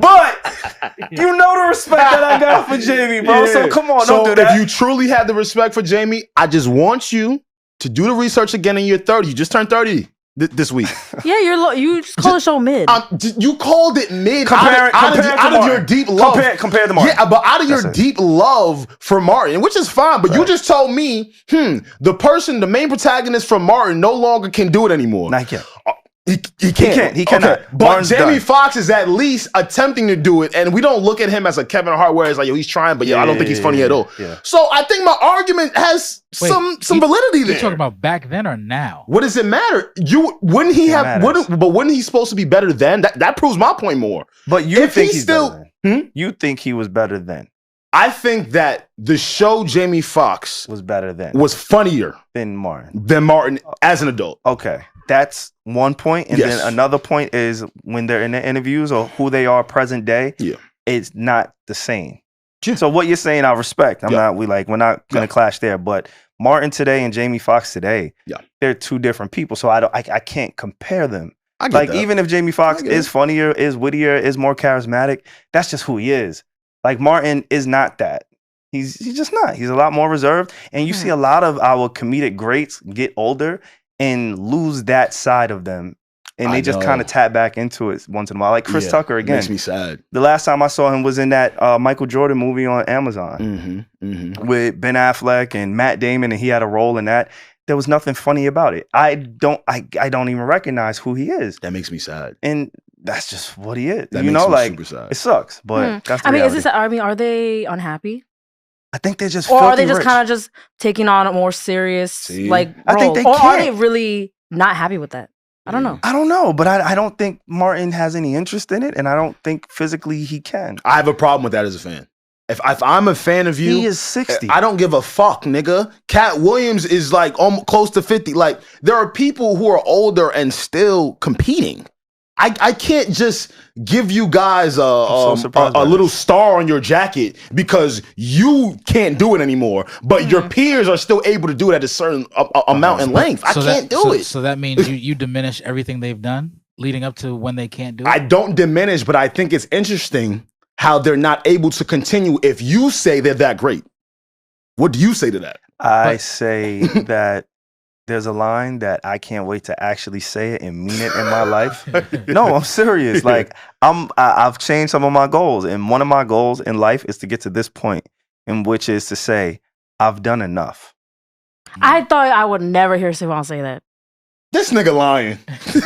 But you know the respect that I got for Jamie, bro. So Yeah. come on, So don't do that. if you truly have the respect for Jamie, I just want you to do the research again in your 30s. You just turned 30. this week. Yeah, you just call the show mid. You called it mid Compare out of your deep love. Compare the Martin. Yeah, but out of your deep love for Martin, which is fine. But you just told me, the main protagonist from Martin no longer can do it anymore. Not yet. He can't. He cannot. Okay. But Jamie Foxx is at least attempting to do it, and we don't look at him as a Kevin Hart where it's like, yo, he's trying, but I don't think he's funny at all. Yeah. So I think my argument has some validity there. You talking about back then or now? What does it matter? Wouldn't he supposed to be better then? That proves my point more. But you think he's still better then? You think he was better then? I think that the show Jamie Foxx was better then. Was funnier than Martin as an adult. Okay. That's one point. And then another point is when they're in the interviews or who they are present day, it's not the same. Yeah. So what you're saying, I respect. We're not gonna clash there. But Martin today and Jamie Foxx today, they're two different people. So I can't compare them. Even if Jamie Foxx is funnier, is wittier, is more charismatic, that's just who he is. Like Martin is not that. He's just not. He's a lot more reserved. And you see a lot of our comedic greats get older and lose that side of them. And they just kind of tap back into it once in a while. Like Chris Tucker again. Makes me sad. The last time I saw him was in that Michael Jordan movie on Amazon with Ben Affleck and Matt Damon, and he had a role in that. There was nothing funny about it. I don't even recognize who he is. That makes me sad. And that's just what he is. That makes me super sad. It sucks, but that's the reality. Are they unhappy? I think they're just or are they just kind of just taking on a more serious role? I think they or are they really not happy with that? I don't know. I don't know, but I don't think Martin has any interest in it, and I don't think physically he can. I have a problem with that as a fan. If I'm a fan of you, he is 60. I don't give a fuck, nigga. Cat Williams is like almost close to 50. Like there are people who are older and still competing. I can't just give you guys a little star on your jacket because you can't do it anymore, but your peers are still able to do it at a certain amount in length. I can't do it. So that means you diminish everything they've done leading up to when they can't do it? I don't diminish, but I think it's interesting how they're not able to continue if you say they're that great. What do you say to that? I say that there's a line that I can't wait to actually say it and mean it in my life. No, I'm serious. Like I've changed some of my goals, and one of my goals in life is to get to this point, in which is to say I've done enough. I thought I would never hear SaVon say that. This nigga lying. You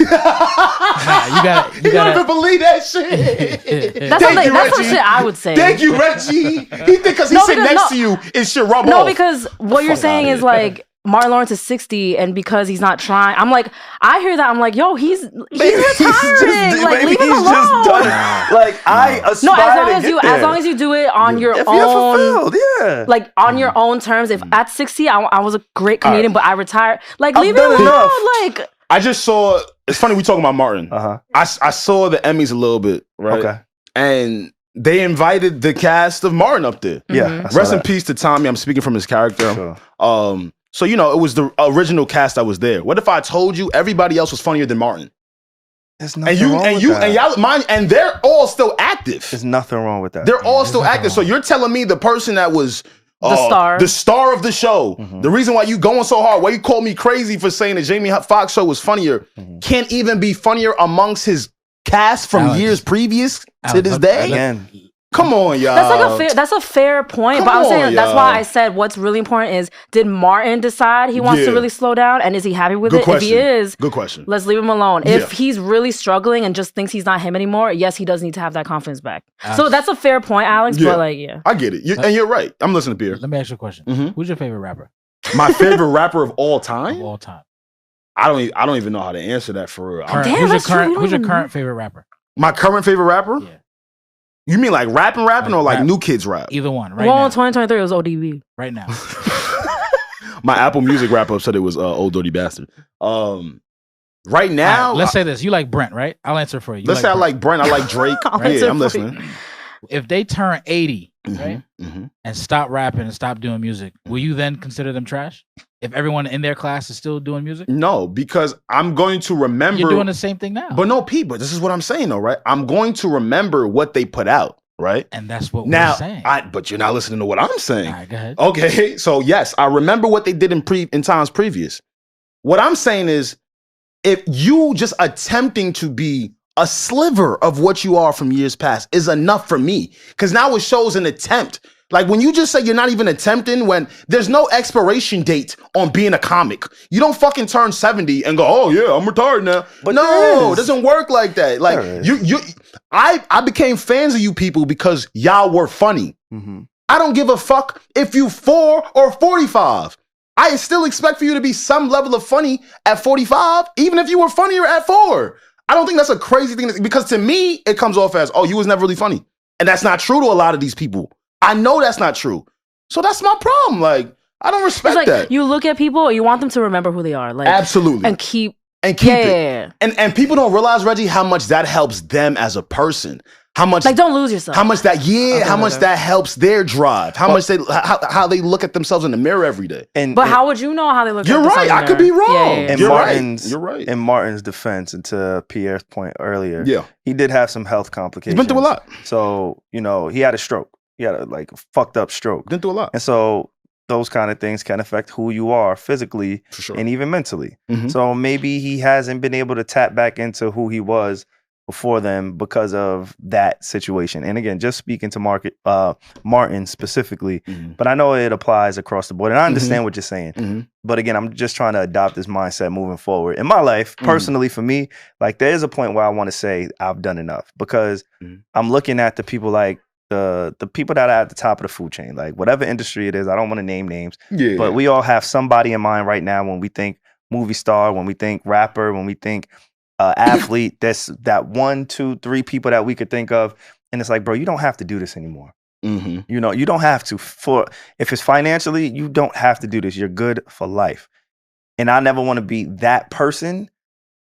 gotta believe that shit. That's some shit I would say. Thank you, Regi. He think because he's sitting next to you, it should rub off. No, because what you're saying is like Martin Lawrence is 60, and because he's not trying, I'm like, I hear that, I'm like, yo, he's retiring. Like, leave him alone. I aspire as long as you do it on your own, like on your own terms. If at 60, I was a great comedian, but I retired. Like, leave it alone. Like, I just saw. It's funny we talking about Martin. I saw the Emmys a little bit, right? Okay, and they invited the cast of Martin up there. Yeah, rest in peace to Tommy. I'm speaking from his character. Sure. So, you know, it was the original cast that was there. What if I told you everybody else was funnier than Martin? There's nothing wrong with that. And y'all, and they're all still active. There's nothing wrong with that. They're all still active. So you're telling me the person that was the star of the show, the reason why you going so hard, why you called me crazy for saying the Jamie Foxx show was funnier, can't even be funnier amongst his cast from years previous to this day? Again. Come on, y'all. That's a fair point. But I'm saying that's why I said what's really important is, did Martin decide he wants to really slow down, and is he happy with it? Question. If he is, good question. Let's leave him alone. If he's really struggling and just thinks he's not him anymore, yes, he does need to have that confidence back. So that's a fair point, Alex. But I get it, and you're right. I'm listening to Pierre. Let me ask you a question. Who's your favorite rapper? My favorite rapper of all time? Of all time. I don't even know how to answer that for real. Who's your current favorite rapper? My current favorite rapper? Yeah. You mean like rapping or like new kids rap? Either one, right now. 2023 it was ODB. Right now. My Apple Music wrap-up said it was Old Dirty Bastard. Right now... let's say this. You like Brent, right? I'll answer for you. Let's say I like Brent. I like Drake. Yeah, I'm listening. If they turn 80, right, and stop rapping and stop doing music, will you then consider them trash? If everyone in their class is still doing music? No, because I'm going to remember... You're doing the same thing now. But no, Pete, but this is what I'm saying though, right? I'm going to remember what they put out, right? And that's what we're saying. But you're not listening to what I'm saying. All right, go ahead. Okay, so yes, I remember what they did in times previous. What I'm saying is, if you just attempting to be a sliver of what you are from years past is enough for me. Because now it shows an attempt. Like when you just say you're not even attempting, when there's no expiration date on being a comic. You don't fucking turn 70 and go, oh yeah, I'm retired now. But no, it doesn't work like that. Like I became fans of you people because y'all were funny. Mm-hmm. I don't give a fuck if you 4 or 45. I still expect for you to be some level of funny at 45, even if you were funnier at 4. I don't think that's a crazy thing because to me, it comes off as, oh, you was never really funny. And that's not true to a lot of these people. I know that's not true. So that's my problem. Like, I don't respect that. You look at people, you want them to remember who they are. Like, absolutely. And keep it. Yeah. And people don't realize, Reggie, how much that helps them as a person. How much, like, don't lose yourself. How much that, how much that helps their drive. How much how they look at themselves in the mirror every day. But how would you know how they look? You're right. I could be wrong. And you're right. In Martin's defense, and to Pierre's point earlier, he did have some health complications. He's been through a lot. So he had a stroke. He had a fucked up stroke. Been through a lot. And so those kind of things can affect who you are physically and even mentally. Mm-hmm. So maybe he hasn't been able to tap back into who he was before them because of that situation. And again, just speaking to Martin specifically, but I know it applies across the board. And I understand what you're saying. Mm-hmm. But again, I'm just trying to adopt this mindset moving forward. In my life, personally for me, like there's a point where I want to say I've done enough because I'm looking at the people like the people that are at the top of the food chain, like whatever industry it is, I don't want to name names, but we all have somebody in mind right now when we think movie star, when we think rapper, when we think athlete, that's that 1, 2, 3 people that we could think of. And it's like, bro, you don't have to do this anymore. Mm-hmm. You don't have to. If it's financially, you don't have to do this. You're good for life. And I never want to be that person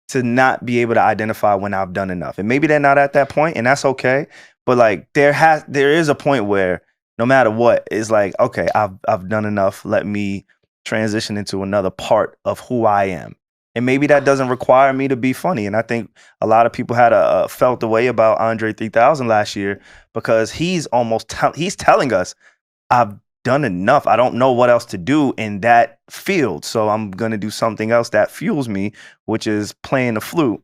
to not be able to identify when I've done enough. And maybe they're not at that point, and that's okay. But like there is a point where no matter what, it's like, okay, I've done enough. Let me transition into another part of who I am. And maybe that doesn't require me to be funny. And I think a lot of people had felt the way about Andre 3000 last year because he's he's telling us, I've done enough. I don't know what else to do in that field. So I'm going to do something else that fuels me, which is playing the flute.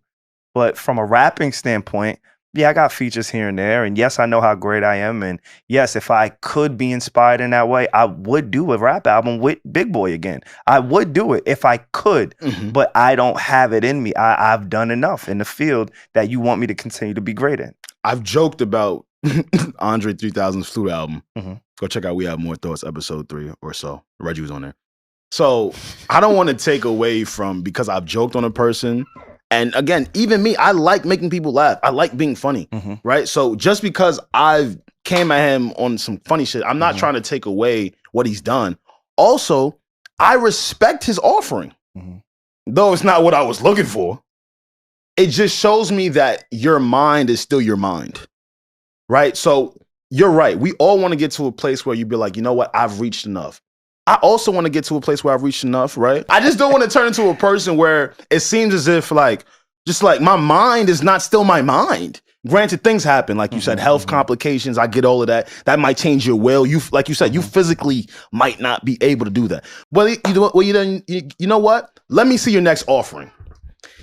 But from a rapping standpoint, I got features here and there. And yes, I know how great I am. And yes, if I could be inspired in that way, I would do a rap album with Big Boy again. I would do it if I could, but I don't have it in me. I've done enough in the field that you want me to continue to be great in. I've joked about Andre 3000's flute album. Go check out We Have More Thoughts, episode 3 or so. Regi was on there. So I don't want to take away from because I've joked on a person. And again, even me, I like making people laugh. I like being funny, right? So just because I've came at him on some funny shit, I'm not trying to take away what he's done. Also, I respect his offering, though it's not what I was looking for. It just shows me that your mind is still your mind, right? So you're right. We all want to get to a place where you be like, you know what? I've reached enough. I also want to get to a place where I've reached enough, right? I just don't want to turn into a person where it seems as if just like my mind is not still my mind. Granted, things happen, like you said, health complications. I get all of that. That might change your will. You, like you said, you physically might not be able to do that. Well, you know what? Let me see your next offering.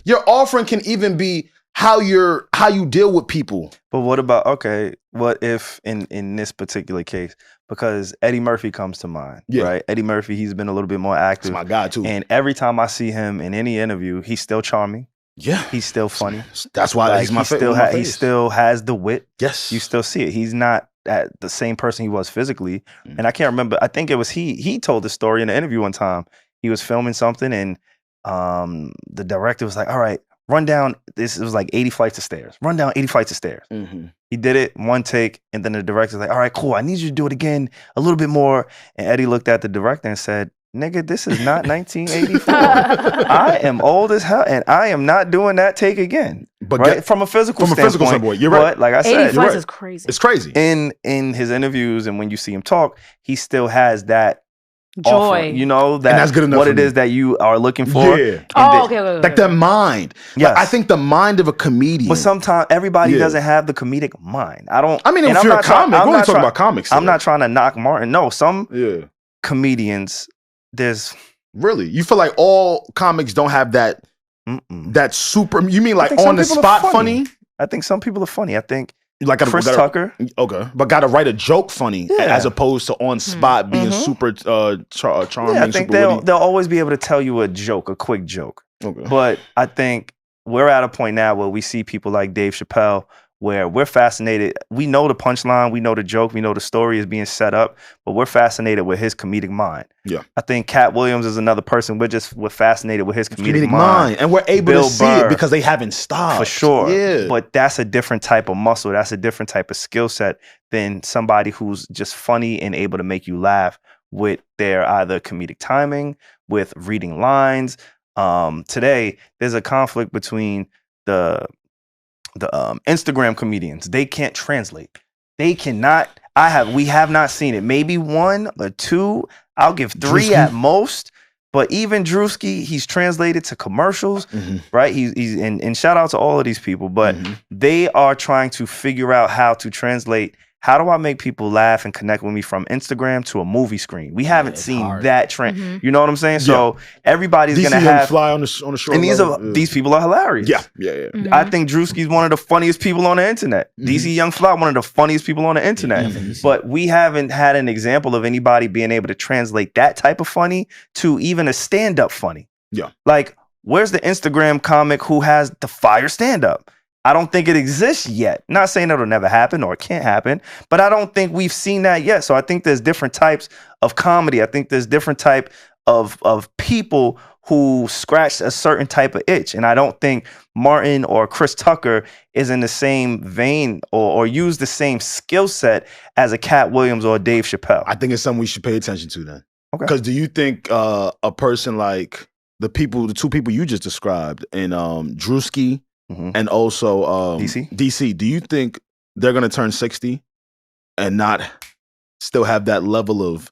Your offering can even be how you deal with people. But what if in this particular case, because Eddie Murphy comes to mind, right? Eddie Murphy, he's been a little bit more active. He's my guy too. And every time I see him in any interview, he's still charming. Yeah. He's still funny. That's why he's my favorite. He still has the wit. Yes. You still see it. He's not the same person he was physically. And I can't remember. I think it was he told the story in the interview one time. He was filming something and the director was like, all right, run down, it was like 80 flights of stairs. Run down 80 flights of stairs. He did it, one take, and then the director's like, all right, cool, I need you to do it again, a little bit more. And Eddie looked at the director and said, nigga, this is not 1984. I am old as hell, and I am not doing that take again. But right? From a physical standpoint, you're right. But like I said, 80 flights is crazy. It's crazy. In his interviews and when you see him talk, he still has that joy, offer, you know, that and that's good enough what it is that you are looking for. Yeah. Okay. Like the mind. Yes. Like, I think the mind of a comedian. But sometimes everybody doesn't have the comedic mind. I mean, if you're a comic, we're only talking about comics. I'm not trying to knock Martin. No, some comedians, there's really, you feel like all comics don't have that That's super. You mean like think some on the people are spot funny? I think some people are funny. I think Like Chris Tucker. Okay, but got to write a joke funny as opposed to on spot being super charming. Yeah, I think they'll always be able to tell you a joke, a quick joke. Okay. But I think we're at a point now where we see people like Dave Chappelle, where we're fascinated. We know the punchline, we know the joke, we know the story is being set up, but we're fascinated with his comedic mind. Yeah. I think Cat Williams is another person. We're fascinated with his comedic mind. And we're able to see it because they haven't stopped. For sure. Yeah. But that's a different type of muscle. That's a different type of skill set than somebody who's just funny and able to make you laugh with their either comedic timing, with reading lines. Today, there's a conflict between the Instagram comedians. They can't translate. They cannot. We have not seen it. Maybe 1 or 2. I'll give 3 Drewski at most. But even Drewski, he's translated to commercials, right? He's and shout out to all of these people. But they are trying to figure out how to translate. How do I make people laugh and connect with me from Instagram to a movie screen? We haven't seen that trend. You know what I'm saying? So everybody's gonna have fly on the short. And these people are hilarious. Yeah. I think Drewski's one of the funniest people on the internet. DC Young Fly, one of the funniest people on the internet. But we haven't had an example of anybody being able to translate that type of funny to even a stand-up funny. Yeah. Like, where's the Instagram comic who has the fire stand-up? I don't think it exists yet. Not saying it'll never happen or it can't happen, but I don't think we've seen that yet. So I think there's different types of comedy. I think there's different type of people who scratch a certain type of itch. And I don't think Martin or Chris Tucker is in the same vein or use the same skill set as a Cat Williams or a Dave Chappelle. I think it's something we should pay attention to then. Okay. Because do you think a person like the 2 people you just described, and Drewski and also DC, do you think they're going to turn 60 and not still have that level of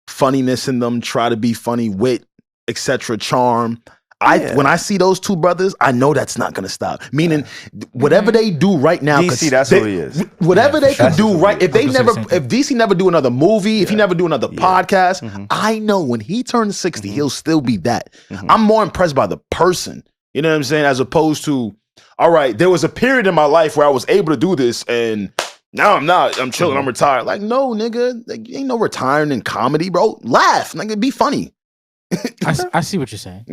funniness in them, try to be funny, wit, etc., charm? When I see those 2 brothers, I know that's not going to stop. Meaning, whatever they do right now, DC, that's who he is. Whatever they could do right, if DC never do another movie, if he never do another podcast, I know when he turns 60, he'll still be that. I'm more impressed by the person. You know what I'm saying? As opposed to, all right, there was a period in my life where I was able to do this, and now I'm not. I'm chilling. I'm retired. Like, no, nigga, like, ain't no retiring in comedy, bro. Laugh, nigga, be funny. I see what you're saying.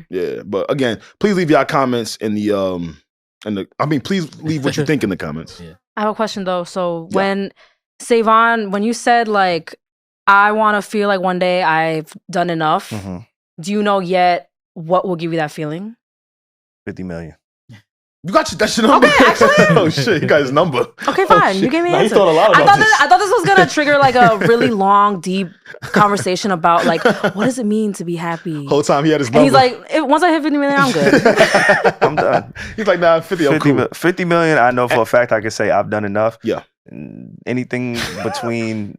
Yeah. But again, please leave y'all comments in the please leave what you think in the comments. I have a question though. So when SaVon, when you said like, I want to feel like one day I've done enough, do you know yet what will give you that feeling? 50 million. You got that's your number. Okay, actually. Oh shit, you got his number. Okay, fine. You gave me an answer. He thought a lot about this. I thought this was gonna trigger like a really long, deep conversation about like what does it mean to be happy. Whole time he had his number. And he's like, once I hit 50 million, I'm good. I'm done. He's like, nah, 50. 50 million. I know for a fact I can say I've done enough. Yeah. Anything between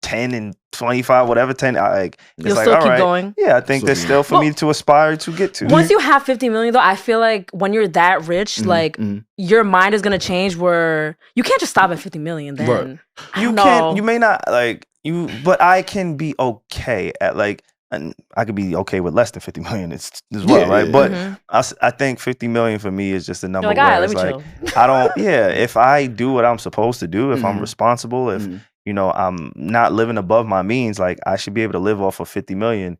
10 and 25, whatever, 10, like, You'll it's like, still all keep right. going? Yeah, I think there's still for me to aspire to get to. Once you have 50 million though, I feel like when you're that rich, like your mind is gonna change where you can't just stop at 50 million then. Right. You may not like you, but I can be okay at like, and I could be okay with less than 50 million as well, right? But I think 50 million for me is just a number. You're like, all right, let me chill. I don't, if I do what I'm supposed to do, if I'm responsible, if you know, I'm not living above my means, like I should be able to live off of 50 million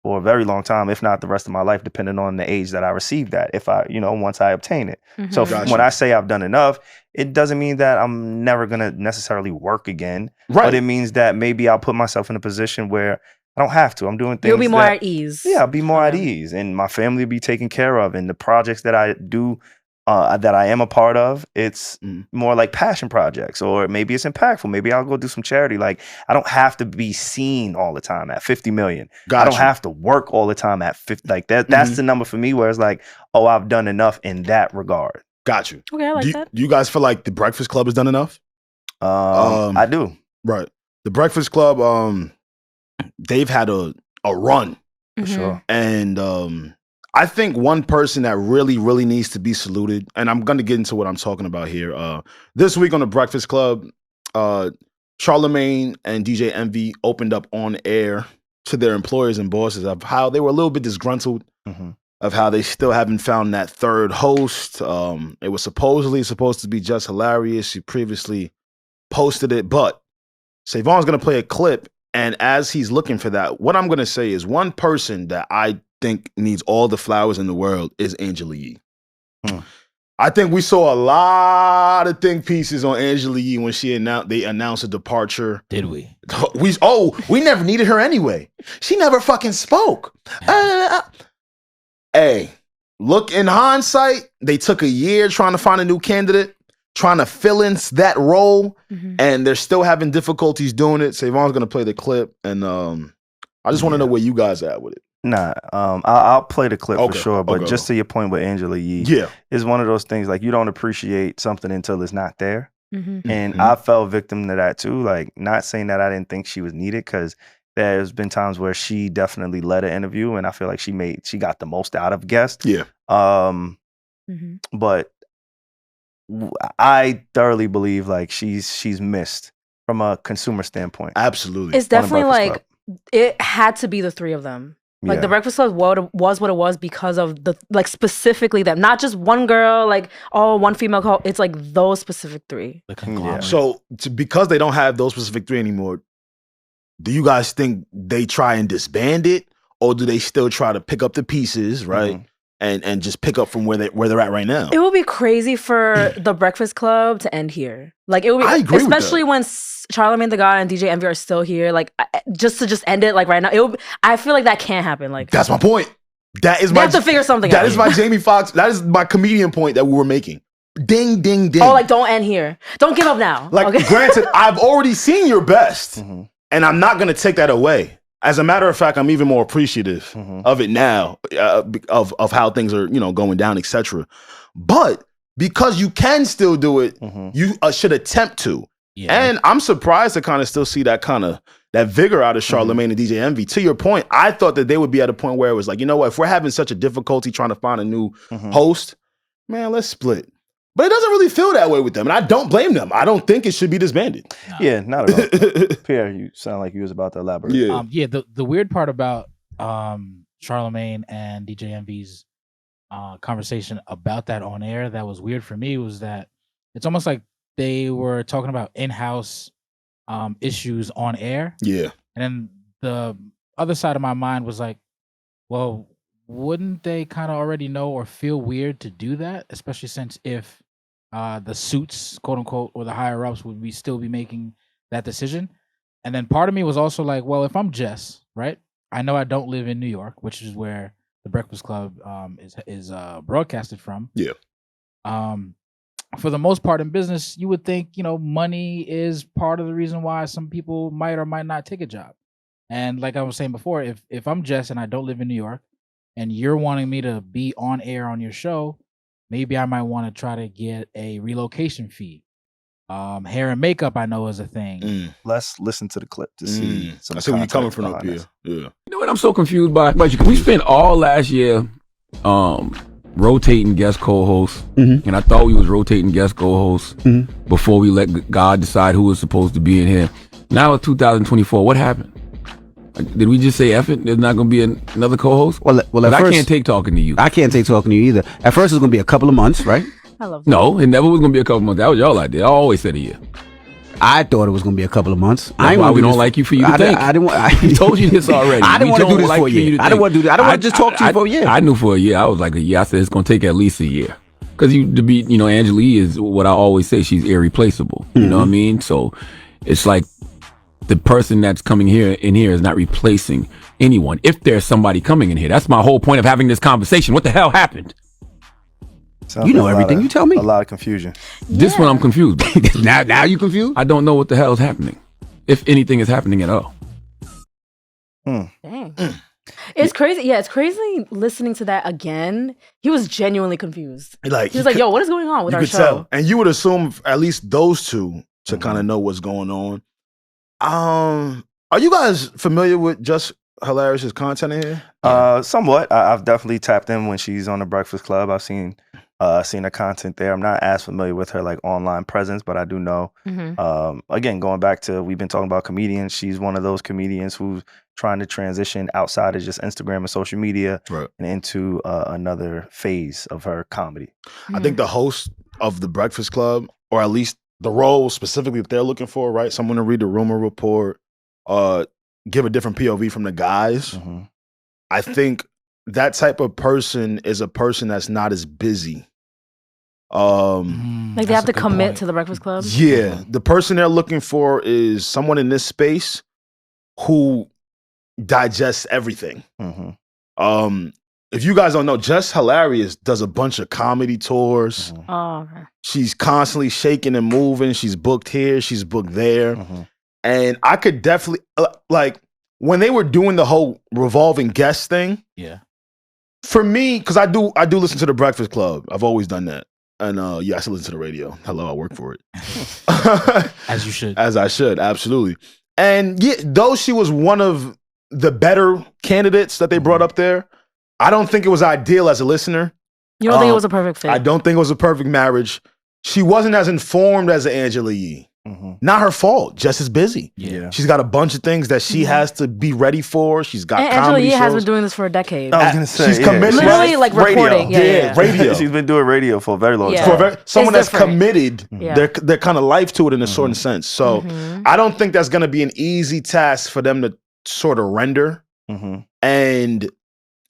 for a very long time, if not the rest of my life, depending on the age that I received that, if I, you know, once I obtain it. So when I say I've done enough, it doesn't mean that I'm never going to necessarily work again. Right. But it means that maybe I'll put myself in a position where I don't have to. I'm doing things. You'll be more at ease. Yeah, I'll be more at ease, and my family will be taken care of, and the projects that I do, that I am a part of, it's more like passion projects, or maybe it's impactful. Maybe I'll go do some charity. Like, I don't have to be seen all the time at 50 million. I don't have to work all the time at 50. Like that. That's the number for me where it's like, oh, I've done enough in that regard. Got you. Okay, I like that. Do you guys feel like the Breakfast Club has done enough? I do. Right. The Breakfast Club, they've had a run. For sure. And I think one person that really, really needs to be saluted, and I'm going to get into what I'm talking about here. This week on The Breakfast Club, Charlamagne and DJ Envy opened up on air to their employers and bosses of how they were a little bit disgruntled of how they still haven't found that third host. It was supposedly supposed to be Just Hilarious. She previously posted it, but SaVon's going to play a clip, and as he's looking for that, what I'm going to say is one person that I think needs all the flowers in the world is Angela Yee. I think we saw a lot of think pieces on Angela Yee when they announced a departure. Did we? We never needed her anyway. She never fucking spoke. Hey, look, in hindsight, they took a year trying to find a new candidate, trying to fill in that role, and they're still having difficulties doing it. SaVon's going to play the clip, and I just want to know where you guys are at with it. Nah, I'll play the clip for sure. But just to your point with Angela Yee, is one of those things like you don't appreciate something until it's not there. And I fell victim to that too. Like, not saying that I didn't think she was needed, because there's been times where she definitely led an interview, and I feel like she got the most out of guest. But I thoroughly believe like she's missed from a consumer standpoint. Absolutely, it's definitely like it had to be the three of them. Like the Breakfast Club was what it was because of the like specifically them, not just one girl, like one female co. It's like those specific three. So because they don't have those specific three anymore, do you guys think they try and disband it, or do they still try to pick up the pieces, right? And just pick up from where they're at right now? It would be crazy for the Breakfast Club to end here. Like it would be, I agree especially when Charlamagne the God and DJ Envy are still here. Like just end it like right now. I feel like that can't happen. Like that's my point. They have to figure something out. That is my Jamie Foxx. That is my comedian point that we were making. Ding, ding, ding. Oh, like don't end here. Don't give up now. Like granted, I've already seen your best, and I'm not gonna take that away. As a matter of fact, I'm even more appreciative of it now, of how things are, going down, etc. But because you can still do it, you should attempt to. Yeah. And I'm surprised to kind of still see that vigor out of Charlamagne and DJ Envy. To your point, I thought that they would be at a point where it was like, you know what, if we're having such a difficulty trying to find a new host, man, let's split. But it doesn't really feel that way with them, and I don't blame them. I don't think it should be disbanded. No. Yeah, not at all. Pierre, you sound like you was about to elaborate. The weird part about Charlamagne and DJ Envy's conversation about that on air that was weird for me was that it's almost like they were talking about in-house issues on air. Yeah. And then the other side of my mind was like, well, wouldn't they kind of already know or feel weird to do that? Especially since if the suits, quote unquote, or the higher ups would still be making that decision. And then part of me was also like, well, if I'm Jess, right? I know I don't live in New York, which is where the Breakfast Club is broadcasted from. Yeah. For the most part in business, you would think, money is part of the reason why some people might or might not take a job. And like I was saying before, if I'm Jess and I don't live in New York, and you're wanting me to be on air on your show, maybe I might want to try to get a relocation fee. Hair and makeup, I know, is a thing. Let's listen to the clip to see some. I see where you're coming from up here. Yeah. You know what I'm so confused by? We spent all last year rotating guest co-hosts, and I thought we was rotating guest co-hosts before we let God decide who was supposed to be in here. Now it's 2024. What happened? Did we just say F it? There's not going to be another co-host? Well, at first, I can't take talking to you. I can't take talking to you either. At first, it was going to be a couple of months, right? I love that. No, it never was going to be a couple of months. That was y'all idea. I always said a year. I thought it was going to be a couple of months. That's why we don't like you for you to think. I told you this already. I didn't want to do this for a year. I didn't want to do that. I don't want to just talk to you for a year. I knew for a year. I was like a year. I said it's going to take at least a year. Because Angela Yee is what I always say. She's irreplaceable. You know what I mean? So it's like the person that's coming in here is not replacing anyone. If there's somebody coming in here, that's my whole point of having this conversation. What the hell happened? You know everything. You tell me. A lot of confusion. This one I'm confused by. now you confused? I don't know what the hell is happening. If anything is happening at all. Dang. It's crazy. Yeah, it's crazy listening to that again. He was genuinely confused. He was like, yo, what is going on with our show? Tell. And you would assume at least those two to kind of know what's going on. Are you guys familiar with Just Hilarious's content in here? Somewhat. I've definitely tapped in when she's on the Breakfast Club. I've seen seen her content there. I'm not as familiar with her like online presence, but I do know. Again, going back to we've been talking about comedians. She's one of those comedians who's trying to transition outside of just Instagram and social media and into another phase of her comedy. I think the host of the Breakfast Club, or at least the role specifically that they're looking for, right? Someone to read the rumor report, give a different POV from the guys. I think that type of person is a person that's not as busy. Like they have to commit to the Breakfast Club? Yeah. The person they're looking for is someone in this space who digests everything. If you guys don't know, Jess Hilarious does a bunch of comedy tours. Okay. She's constantly shaking and moving. She's booked here. She's booked there. And I could definitely, like, when they were doing the whole revolving guest thing, for me, because I do listen to the Breakfast Club. I've always done that. And I still listen to the radio. Hello, I work for it. As you should. As I should, absolutely. And yeah, though she was one of the better candidates that they brought up there, I don't think it was ideal as a listener. You don't think it was a perfect fit? I don't think it was a perfect marriage. She wasn't as informed as Angela Yee. Not her fault. Jess is busy. She's got a bunch of things that she has to be ready for. She's got and comedy Angela Yee shows. has been doing this for a decade. I was gonna say she's committed. Literally like reporting. Radio. She's been doing radio for a very long time. For someone that's different. committed, their kind of life to it in a certain sense. So I don't think that's going to be an easy task for them to sort of render. And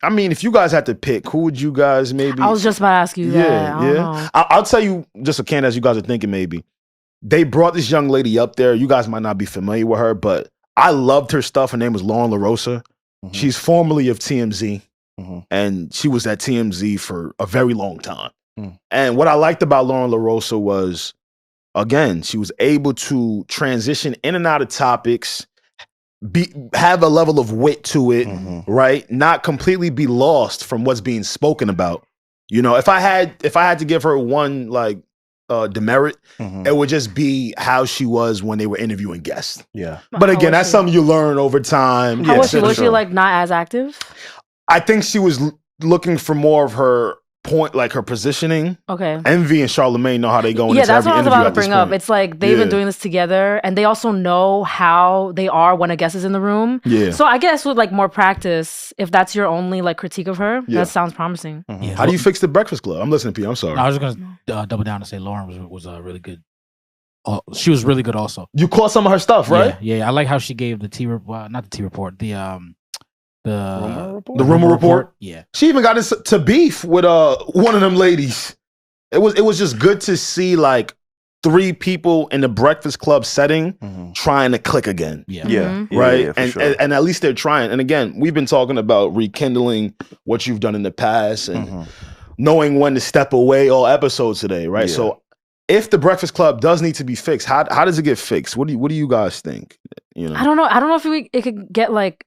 I mean, if you guys had to pick, who would you guys maybe? I was just about to ask you that. I don't know. I'll tell you just a can as you guys are thinking maybe. They brought this young lady up there. You guys might not be familiar with her, but I loved her stuff. Her name was Lauren LaRosa. She's formerly of TMZ, and she was at TMZ for a very long time. And what I liked about Lauren LaRosa was, again, she was able to transition in and out of topics, have a level of wit to it, right? Not completely be lost from what's being spoken about. You know, if I had to give her one like demerit, it would just be how she was when they were interviewing guests. But again, that's something you learn over time. How was she? Was she like not as active? I think she was looking for more of her point, like her positioning. Okay. Envy and Charlamagne know how they go into that's every what I was interview about to at this bring up. point. It's like they've been doing this together, and they also know how they are when a guest is in the room. So I guess with like more practice, if that's your only like critique of her, that sounds promising. How do you fix the Breakfast Club? I'm listening to you. I'm sorry. No, I was just gonna double down and say Lauren was really good. She was really good also. You caught some of her stuff, right? Yeah. I like how she gave the not the T report, the rumor report. Yeah. She even got into beef with one of them ladies. It was just good to see like three people in the Breakfast Club setting trying to click again. Right? And at least they're trying. And again, we've been talking about rekindling what you've done in the past and knowing when to step away all episodes today, right? So if the Breakfast Club does need to be fixed, how does it get fixed? What do you guys think? You know? I don't know if it could get like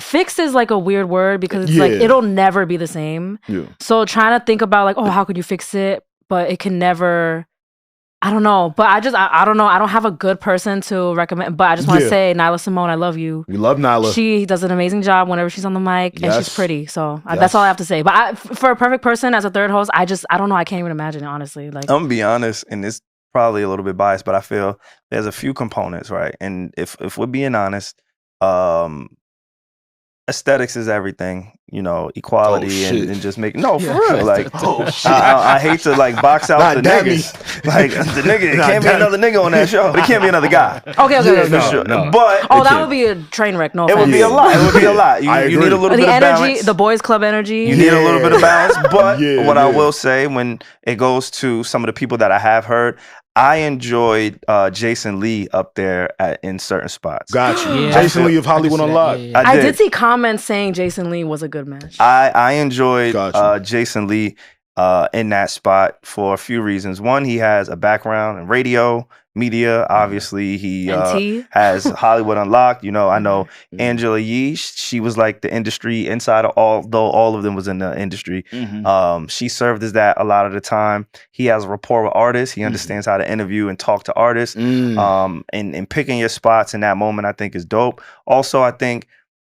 fixed is like a weird word because it's like it'll never be the same. So trying to think about like, oh, how could you fix it? But it can never. I don't know. But I don't know. I don't have a good person to recommend. But I just want to say, Nyla Simone, I love you. We love Nyla. She does an amazing job whenever she's on the mic, and she's pretty. So that's all I have to say. But for a perfect person as a third host, I don't know. I can't even imagine it, honestly. Like I'm gonna be honest, and it's probably a little bit biased, but I feel there's a few components, right? And if we're being honest, aesthetics is everything, you know, equality and just make for real. Like, I hate to like box out the niggas. Like the nigga, it can't be another nigga on that show. It can't be another guy. Okay. No. But that would be a train wreck. No, it would be a lot. It would be a lot. You need a little bit of balance. The boys club energy. You need a little bit of balance. But what I will say, when it goes to some of the people that I have heard, I enjoyed Jason Lee up there in certain spots. Got you. Jason Lee of Hollywood Unlocked. I did see comments saying Jason Lee was a good match. I enjoyed Jason Lee in that spot for a few reasons. One, he has a background in radio, media. Obviously, he has Hollywood Unlocked. You know, I know Angela Yee. She was like the industry insider, although all of them was in the industry. She served as that a lot of the time. He has a rapport with artists. He understands how to interview and talk to artists. And picking your spots in that moment, I think, is dope. Also, I think,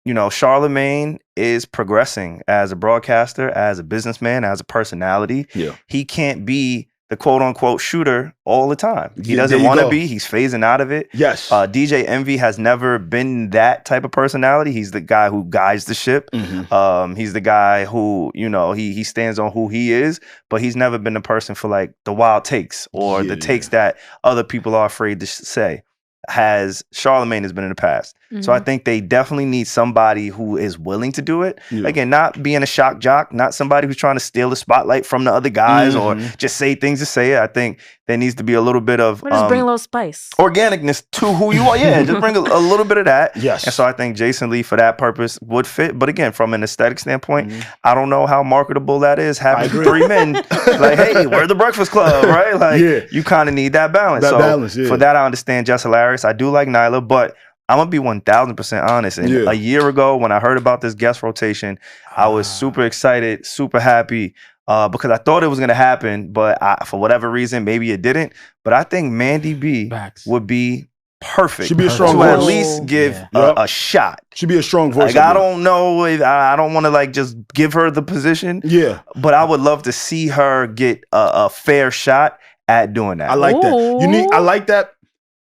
you know, Charlamagne is progressing as a broadcaster, as a businessman, as a personality. Yeah. He can't be the quote-unquote shooter all the time. He Yeah, doesn't there you want to go. be. He's phasing out of it. Yes. DJ Envy has never been that type of personality. He's the guy who guides the ship. He's the guy who, you know, he stands on who he is, but he's never been the person for like the wild takes or the takes that other people are afraid to say. Charlamagne has been in the past. So I think they definitely need somebody who is willing to do it. Again, not being a shock jock, not somebody who's trying to steal the spotlight from the other guys or just say things to say it. I think there needs to be a little bit of just bring a little spice, organicness to who you are. Yeah, just bring a little bit of that. Yes. And so I think Jason Lee for that purpose would fit. But again, from an aesthetic standpoint, I don't know how marketable that is. Having 3 men like, hey, we're the Breakfast Club, right? Like you kind of need that balance. For that, I understand Just Hilarious. I do like Nyla, but I'm gonna be 1,000% honest. And a year ago, when I heard about this guest rotation, I was super excited, super happy, because I thought it was gonna happen, but for whatever reason, maybe it didn't. But I think Mandy B would be perfect. Should be a strong to voice. at least give a shot. Should be a strong voice. Like I don't know if I don't want to like just give her the position. Yeah, but I would love to see her get a fair shot at doing that. I like that. I like that.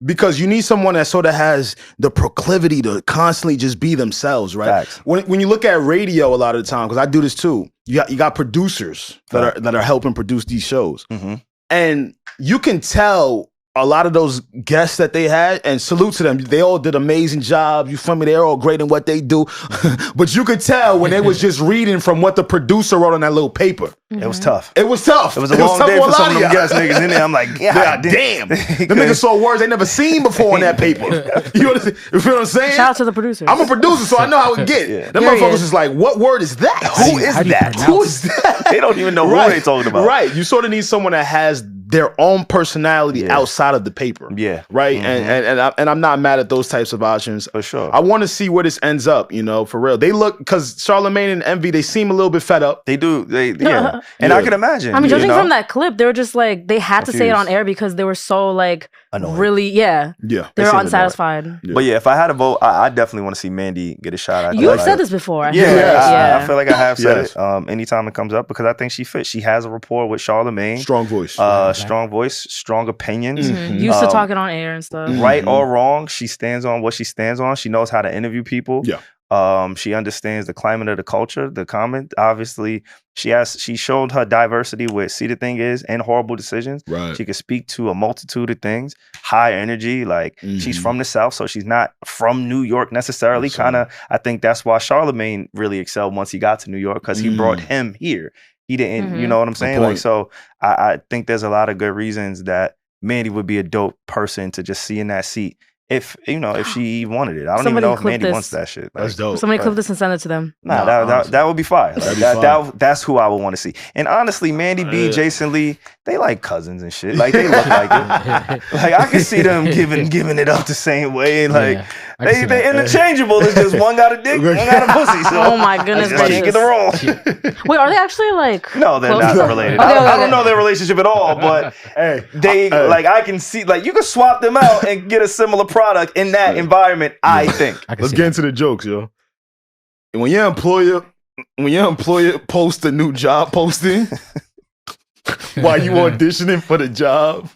Because you need someone that sort of has the proclivity to constantly just be themselves, right? Facts. When you look at radio a lot of the time, because I do this too, you got producers that are helping produce these shows, and you can tell a lot of those guests that they had, and salute to them. They all did amazing jobs. You feel me? They're all great in what they do. But you could tell when they was just reading from what the producer wrote on that little paper. It was tough. It was tough. It was a long day for some of them guest niggas in there. I'm like, God damn. Them niggas saw words they never seen before in that paper. You feel what I'm saying? Shout out to the producers. I'm a producer, so I know how it get. Them motherfuckers is like, what word is that? Who is that? Who is that? They don't even know who they talking about. Right. You sort of need someone that has their own personality outside of the paper. Yeah. Right. And I'm not mad at those types of options. For sure. I want to see where this ends up, you know, for real. They look, because Charlamagne and Envy, they seem a little bit fed up. They do. And I can imagine. I mean, judging from that clip, they were just like, they had to say it on air because they were so like, annoyed. Really, they were unsatisfied. But yeah, if I had a vote, I definitely want to see Mandy get a shot. You have said this before. I feel like I have said it anytime it comes up because I think she fits. She has a rapport with Charlamagne. Strong voice. Strong voice, strong opinions. Used to talking on air and stuff. Right or wrong, she stands on what she stands on. She knows how to interview people. Yeah. She understands the climate of the culture, the comment. Obviously, she showed her diversity with See the Thing Is and Horrible Decisions. Right. She could speak to a multitude of things. High energy, like she's from the South, so she's not from New York necessarily. I think that's why Charlamagne really excelled once he got to New York because he brought him here. He didn't, you know what I'm saying? Like, so I think there's a lot of good reasons that Mandy would be a dope person to just see in that seat. If she wanted it. I don't even know if Mandy wants that shit. Like, that's dope. Somebody clip this and send it to them. Nah, that would be fire. Like, that's who I would want to see. And honestly, Mandy B, Jason Lee, they like cousins and shit. Like they look like it. Like I can see them giving it up the same way. Like they interchangeable. It's just one got a dick, one got a pussy. So oh my goodness gracious. Get the role. Wait, are they actually like? No, they're not related. I don't know their relationship at all, but like I can see like you can swap them out and get a similar product in that environment. I think. Let's get into the jokes, yo. And when your employer posts a new job posting while you auditioning for the job,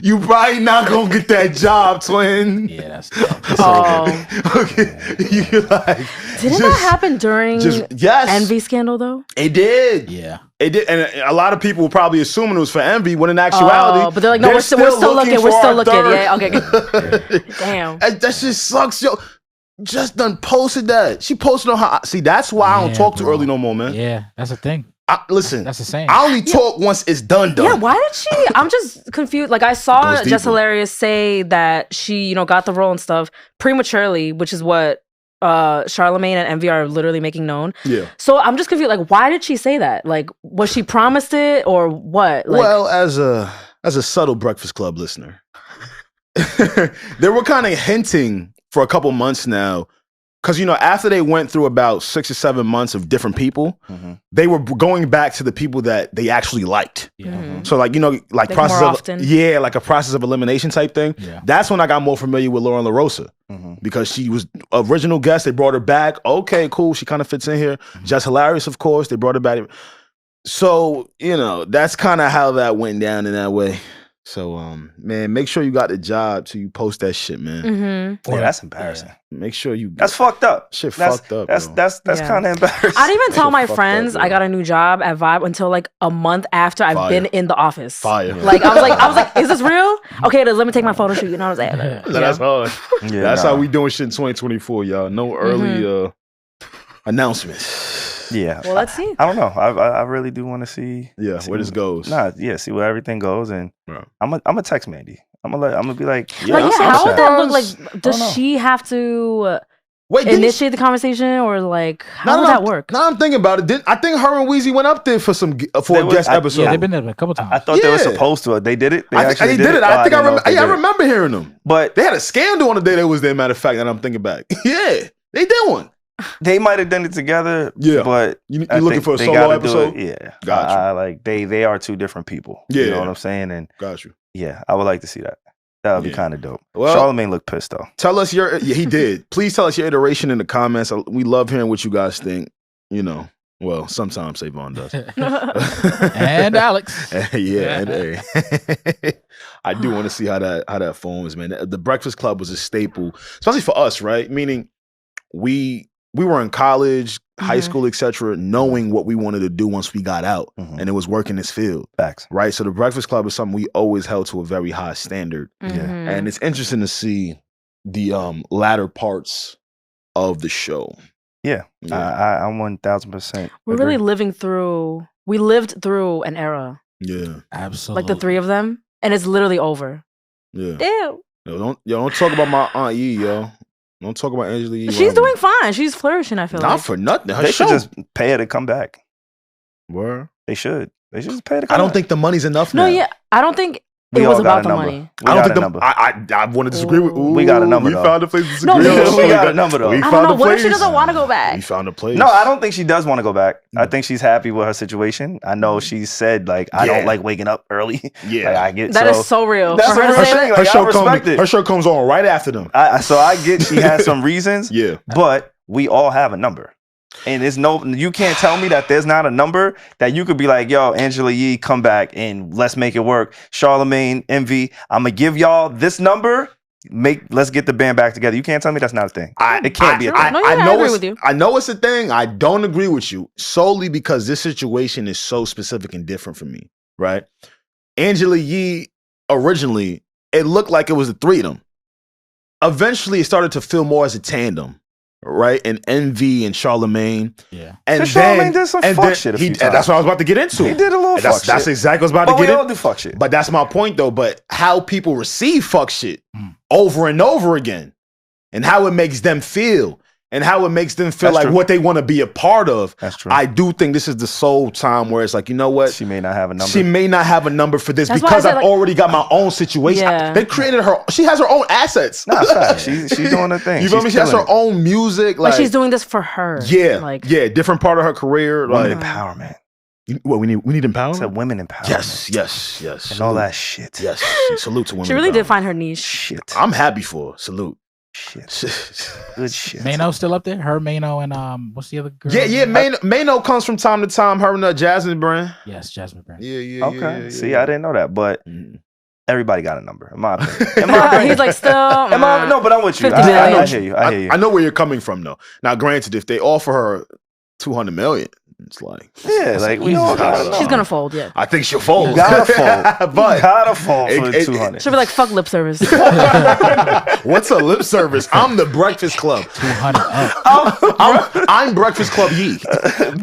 you probably not gonna get that job, twin. Yeah, that's okay. You like didn't that happen during Envy scandal though? It did. Yeah. It did, and a lot of people were probably assuming it was for Envy, when in actuality, but they're like, no, we're still looking. We're still looking. Yeah, okay. Damn. That shit sucks, yo. Just done posted that. She posted on her. See, that's why I don't talk too early no more, man. Yeah, that's the thing. Listen, that's the same. I only talk once it's done. Yeah, why did she? I'm just confused. Like I saw Just Hilarious say that she, got the role and stuff prematurely, which is what Charlamagne and Envy are literally making known. Yeah. So I'm just confused. Like, why did she say that? Like, was she promised it or what? Like, well, as a subtle Breakfast Club listener, they were kind of hinting for a couple months now. Because, after they went through about 6 or 7 months of different people, they were going back to the people that they actually liked. So, like process more of, often. like a process of elimination type thing. Yeah. That's when I got more familiar with Lauren LaRosa. Because she was original guest. They brought her back. Okay, cool. She kind of fits in here. Just hilarious, of course. They brought her back. So, that's kind of how that went down in that way. So, man, make sure you got the job till you post that shit, man. Yeah, that's embarrassing. Make sure you. That's fucked up. Fucked up. That's kind of embarrassing. I didn't even tell my friends I got a new job at Vibe until like a month after I've been in the office. Fire. Like I was like, is this real? Okay, let me take my photo shoot. You know what I'm saying? That's hard. That's how we doing shit in 2024, y'all. No early announcements. Yeah. Well, let's see. I don't know. I really do want to see. Yeah, where this goes. See where everything goes, and I'm a text Mandy. I'm gonna be like, how would that look? Like, does she have to initiate the conversation, or like how would that work? Now I'm thinking about it. I think her and Weezy went up there for a guest episode. Yeah, they've been there a couple times. I thought they were supposed to. They did it. They did it. I think I remember hearing them. But they had a scandal on the day they was there. Matter of fact, and I'm thinking back. Yeah, they did one. They might have done it together. Yeah, but you're looking for a solo episode. Yeah, got you. They are two different people. Yeah, you know what I'm saying. And got you. Yeah, I would like to see that. That would be kind of dope. Well, Charlamagne looked pissed though. Tell us he did. Please tell us your iteration in the comments. We love hearing what you guys think. Well, sometimes SaVon does. And Alex. Yeah. And I do want to see how that forms, man. The Breakfast Club was a staple, especially for us, right? Meaning we were in college, high school, etc., knowing what we wanted to do once we got out, and it was work in this field. Facts. Right? So the Breakfast Club is something we always held to a very high standard. And it's interesting to see the latter parts of the show. Yeah. I'm 1000%. We're really lived through an era. Yeah. Absolutely. Like the three of them, and it's literally over. Yeah. Ew. Don't talk about my Aunt Yee, yo. Don't talk about Angela Yee. She's doing fine. She's flourishing, I feel like. Not for nothing. They should just pay her to come back. Where? They should. They should just pay her to come back. I don't think the money's enough now. No, yeah. I don't think it was about the money. I don't think I want to disagree with. We got a number. We found a place to disagree. No, we got a number though. I don't know. What if she doesn't want to go back? We found a place. No, I don't think she does want to go back. I think she's happy with her situation. I know she said like I don't like waking up early. Yeah, like, I get that is so real. That's her show comes on right after them. So I get she has some reasons. Yeah, but we all have a number. And you can't tell me that there's not a number that you could be like, yo, Angela Yee, come back and let's make it work. Charlamagne, Envy, I'm gonna give y'all this number. Let's get the band back together. You can't tell me that's not a thing. It can't be a thing. I agree with you. I know it's a thing. I don't agree with you solely because this situation is so specific and different for me. Right? Angela Yee, originally, it looked like it was the three of them. Eventually, it started to feel more as a tandem. Right, and Envy and Charlamagne, and Charlamagne did some fuck shit. That's what I was about to get into. He did a little fuck shit. That's exactly what I was about to get into. We all do fuck shit. But that's my point, though. But how people receive fuck shit over and over again, and how it makes them feel, and how it makes them feel like what they want to be a part of. That's true. I do think this is the sole time where it's like, you know what? She may not have a number. She may not have a number for this because I've already got my own situation. Yeah. They created her. She has her own assets. Nah, fact. She's doing her thing. You feel me? She has her own music. Like she's doing this for her. Yeah, different part of her career. Women empowerment. What we need empowerment. It's a women empowerment. Yes. And all that shit. Yes. Salute to women. She really did find her niche. Shit. I'm happy for her. Salute. Shit. Good shit. Mano still up there? Her, Mano, and what's the other girl? Yeah. Mano comes from time to time. Her and Jasmine Brand. Yes, Jasmine Brand. Yeah. Okay. See, I didn't know that, but everybody got a number. In my opinion. He's like still. No, but I'm with you. I hear you. I know where you're coming from, though. Now, granted, if they offer her $200 million, it's like we all got she's gonna fold. Yeah, I think she'll fold. You gotta fold. But you gotta fold for 200. She'll be like, "Fuck lip service." What's a lip service? I'm the Breakfast Club. 200. I'm Breakfast Club Yee.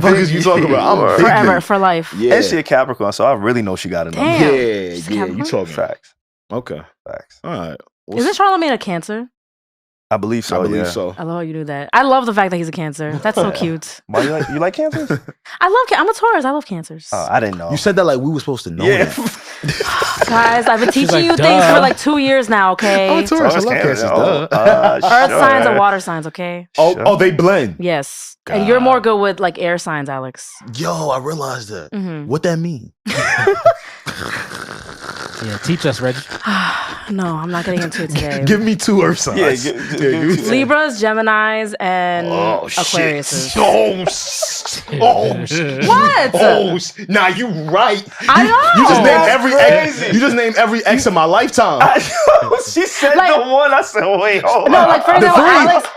What is you talking about? I'm forever for life. Yeah. And she a Capricorn, so I really know she got a number. Damn. Yeah. You talking facts? Okay, facts. All right. Isn't Charlamagne a Cancer? I believe so. I believe so. I love how you knew that. I love the fact that he's a Cancer. That's so cute. Why you like Cancers? I'm a Taurus. I love Cancers. Oh, I didn't know. You said that like we were supposed to know that. Guys, I've been teaching like, you things for like 2 years now, okay? I'm a Taurus. I love Cancers. Earth signs and water signs, okay? Oh, they blend. Yes. God. And you're more good with like air signs, Alex. Yo, I realized that. Mm-hmm. What that mean? Yeah, teach us, Regi. No, I'm not getting into it today. Give me 2 earth signs. Libras, Geminis, and Aquariuses. What? Nah, you right. I know. You just named every X. You just named every X in my lifetime. She said like, the one. I said, wait, hold on. No, like for example, Alex.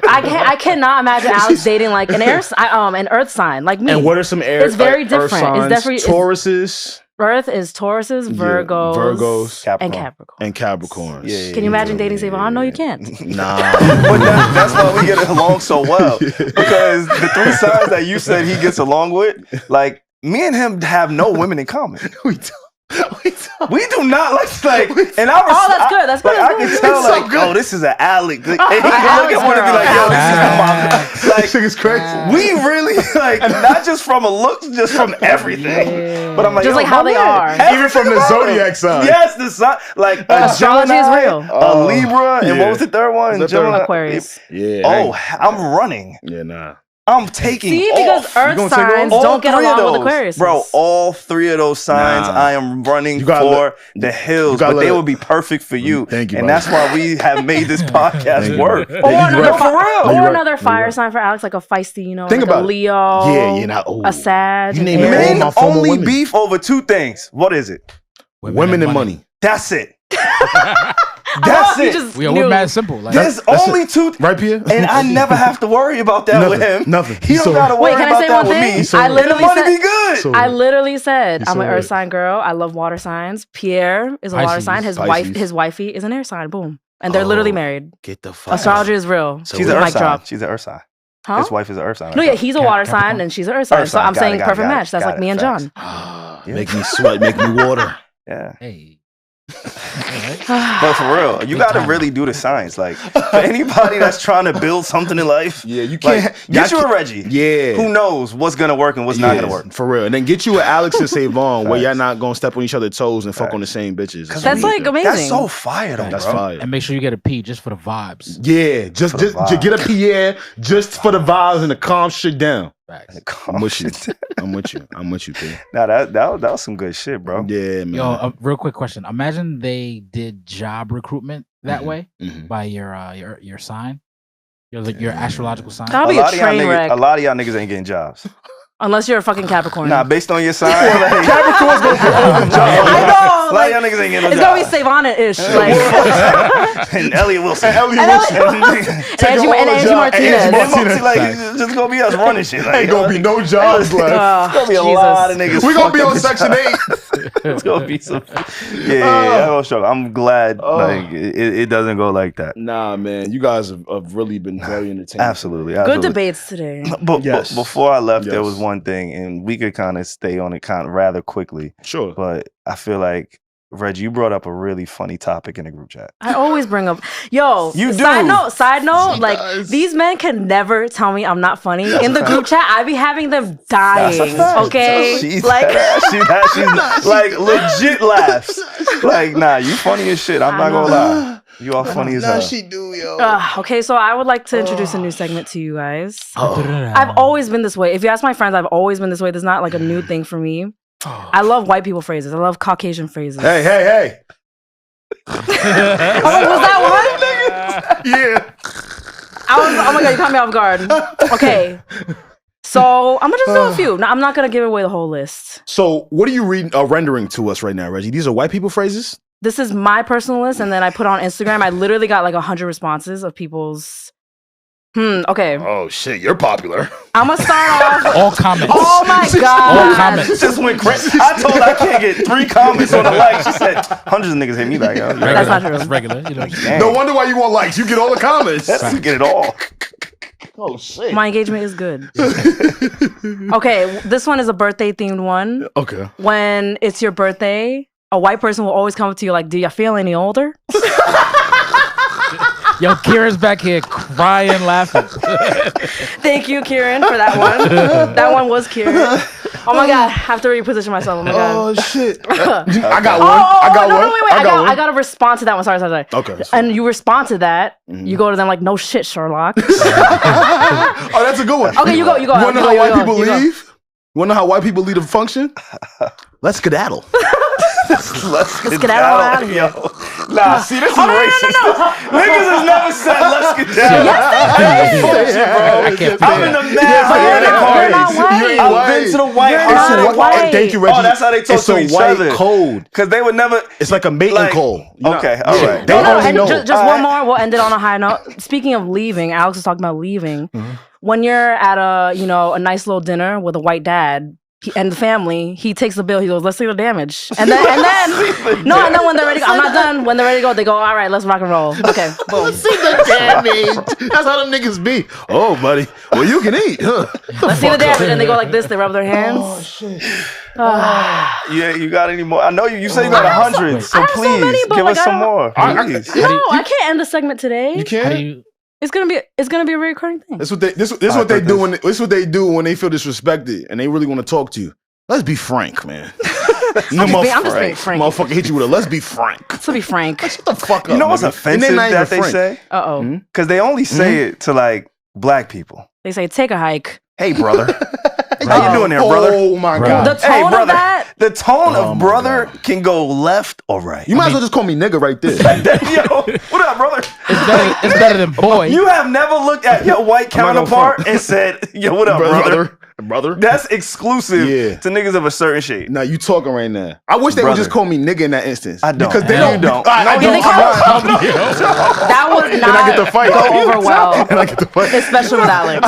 I cannot imagine Alex dating like an an earth sign like me. And what are some air? It's very different. It's definitely Tauruses. Earth is Tauruses, Virgos, Capricorn. and Capricorns. Yeah, can you imagine dating SaVon? No, you can't. Nah. But that's why we get along so well. Because the 3 signs that you said he gets along with, like, me and him have no women in common. We do not like, and I was. Oh, that's good. That's good. Like, I can tell, like, so this is an Alec. Like, and he can look at one and be like, yo, this is my. Like, this thing is crazy. We really like not just from a look, just from everything. But I'm like, just like how they are, even from the zodiac sign. Yes, the sign, like astrology Gemini, is real. A Libra, and what was the third one? Aquarius. Yeah. Oh, I'm running. Yeah, nah. I'm taking because Earth signs don't get along with Aquarius. Bro, all 3 of those signs, I am running for the hills, but they would be perfect for you. Thank you, and that's why we have made this podcast work. Or another fire sign for Alex, like a feisty, like a Leo, a Sag. Men only beef over 2 things. What is it? Women and money. That's it. That's it. We're mad simple. Like, there's only 2, right, Pierre? And I never have to worry about that with him. Nothing. He don't gotta worry about that with me. I literally said, be good. I literally said, I'm an earth sign girl. I love water signs. Pierre is a water sign. His wifey is an air sign. Boom. And they're literally married. Get the fuck. Astrology is real. She's an earth sign. She's an earth sign. Huh? His wife is an earth sign. No, yeah, he's a water sign and she's an earth sign. So I'm saying perfect match. That's like me and John. Make me sweat. Make me water. Yeah. Hey. But for real, you got to really do the science. Like, for anybody that's trying to build something in life, you can't get you a Regi. Yeah, who knows what's gonna work and what's not gonna work for real. And then get you an Alex and SaVon where y'all not gonna step on each other's toes and fuck on the same bitches. That's like amazing. That's so fire, though. That's fire. And make sure you get a P just for the vibes. Yeah, just get a Pierre just for the vibes and to calm shit down. I'm with you, P. Nah, that was some good shit, bro. Yeah, man. Yo, real quick question. Imagine they did job recruitment that way by your sign, your astrological sign. That'll be a train wreck. A lot of y'all niggas ain't getting jobs. Unless you're a fucking Capricorn. Nah, based on your sign. Capricorn's gonna get all the jobs. I know. A lot of y'all niggas ain't getting no jobs. It's gonna be SaVon-ish. And Elliot Wilson. And Angie Martinez. Like, it's just gonna be us running shit. Like, ain't gonna be no jobs left. It's gonna be a lot of niggas. We're gonna be on Section 8. It's gonna be some. I'm glad like it doesn't go like that. Nah, man, you guys have really been very entertaining. Absolutely. Good debates today. But before I left, there was one thing, and we could kind of stay on it kind of rather quickly. Sure. But I feel like, Reg, you brought up a really funny topic in the group chat. I always bring up, you do. Side note, like these men can never tell me I'm not funny. In the group chat, I be having them dying. Okay, she's like legit laughs. Like, nah, you funny as shit. I'm not gonna lie. You all funny as hell. She do, yo. Okay, so I would like to introduce a new segment to you guys. I've always been this way. If you ask my friends, I've always been this way. There's not like a new thing for me. I love white people phrases. I love Caucasian phrases. Hey. Was that one? Yeah. Oh my God, you caught me off guard. Okay. So I'm gonna just do a few. I'm not gonna give away the whole list. So what are you rendering to us right now, Regi? These are white people phrases? This is my personal list, and then I put on Instagram. I literally got like 100 responses of people's. Okay. Oh shit, you're popular. I'm gonna start off. All comments. Oh my God. All comments. She just went crazy. I told her I can't get 3 comments on the like. She said hundreds of niggas hit me back. That's not true. That's regular. You know. No wonder why you want likes. You get all the comments. You get it all. Oh shit. My engagement is good. Okay, this one is a birthday themed one. Okay. When it's your birthday, a white person will always come up to you like, "Do you feel any older?" Yo, Kieran's back here crying, laughing. Thank you, Kieran, for that one. That one was Kieran. Oh my god, I have to reposition myself. Oh my god. Oh shit. I got one. I got one. Wait. I got to respond to that one. Sorry. Okay. And you respond to that. You go to them like, no shit, Sherlock. Oh, that's a good one. Okay, you go. You wanna know how white people leave? You wanna know how white people leave a function? Let's skedaddle. Let's skedaddle out of here. Nah, see, this is racist. No. Niggas has never said let's skedaddle. Yes, I'm in the mad parties. I've been to the white holiday. Thank you, Regi. Oh, that's how they talk to each other. It's a white code. Because they would never. It's like a mating call. Okay, all right. Just one more. We'll end it on a high note. Speaking of leaving, Alex was talking about leaving. When you're at a nice little dinner with a white dad. And the family, he takes the bill. He goes, "Let's see the damage." And then when they're ready, I'm not done. When they're ready to go, they go, "All right, let's rock and roll." Okay, boom. Let's see the damage. That's how them niggas be. Oh, buddy. Well, you can eat. Let's see the damage. And they go like this. They rub their hands. Oh shit. Yeah, you got any more? I know you say you got 100. So please give us some more. I can't end the segment today. You can't. It's gonna be a recurring thing. This what they do when they feel disrespected and they really want to talk to you. Let's be frank, man. I'm just being frank. Motherfucker hit you with a let's be frank. To be frank. Shut the fuck up. You know what's offensive that they say? Because they only say it to like black people. They say take a hike. Hey, brother. How you doing there, brother? Oh my god. The tone of that. The tone of brother can go left or right. You might as well just call me nigga right there. Yo, what up, brother? It's better than boy. You have never looked at your white counterpart and said, "Yo, what up, brother?" That's exclusive to niggas of a certain shade. Now you talking right now. I wish they would just call me nigga in that instance. I don't. Because they don't. That would not I get the fight. go over well. And I get the fight. Especially with Alex.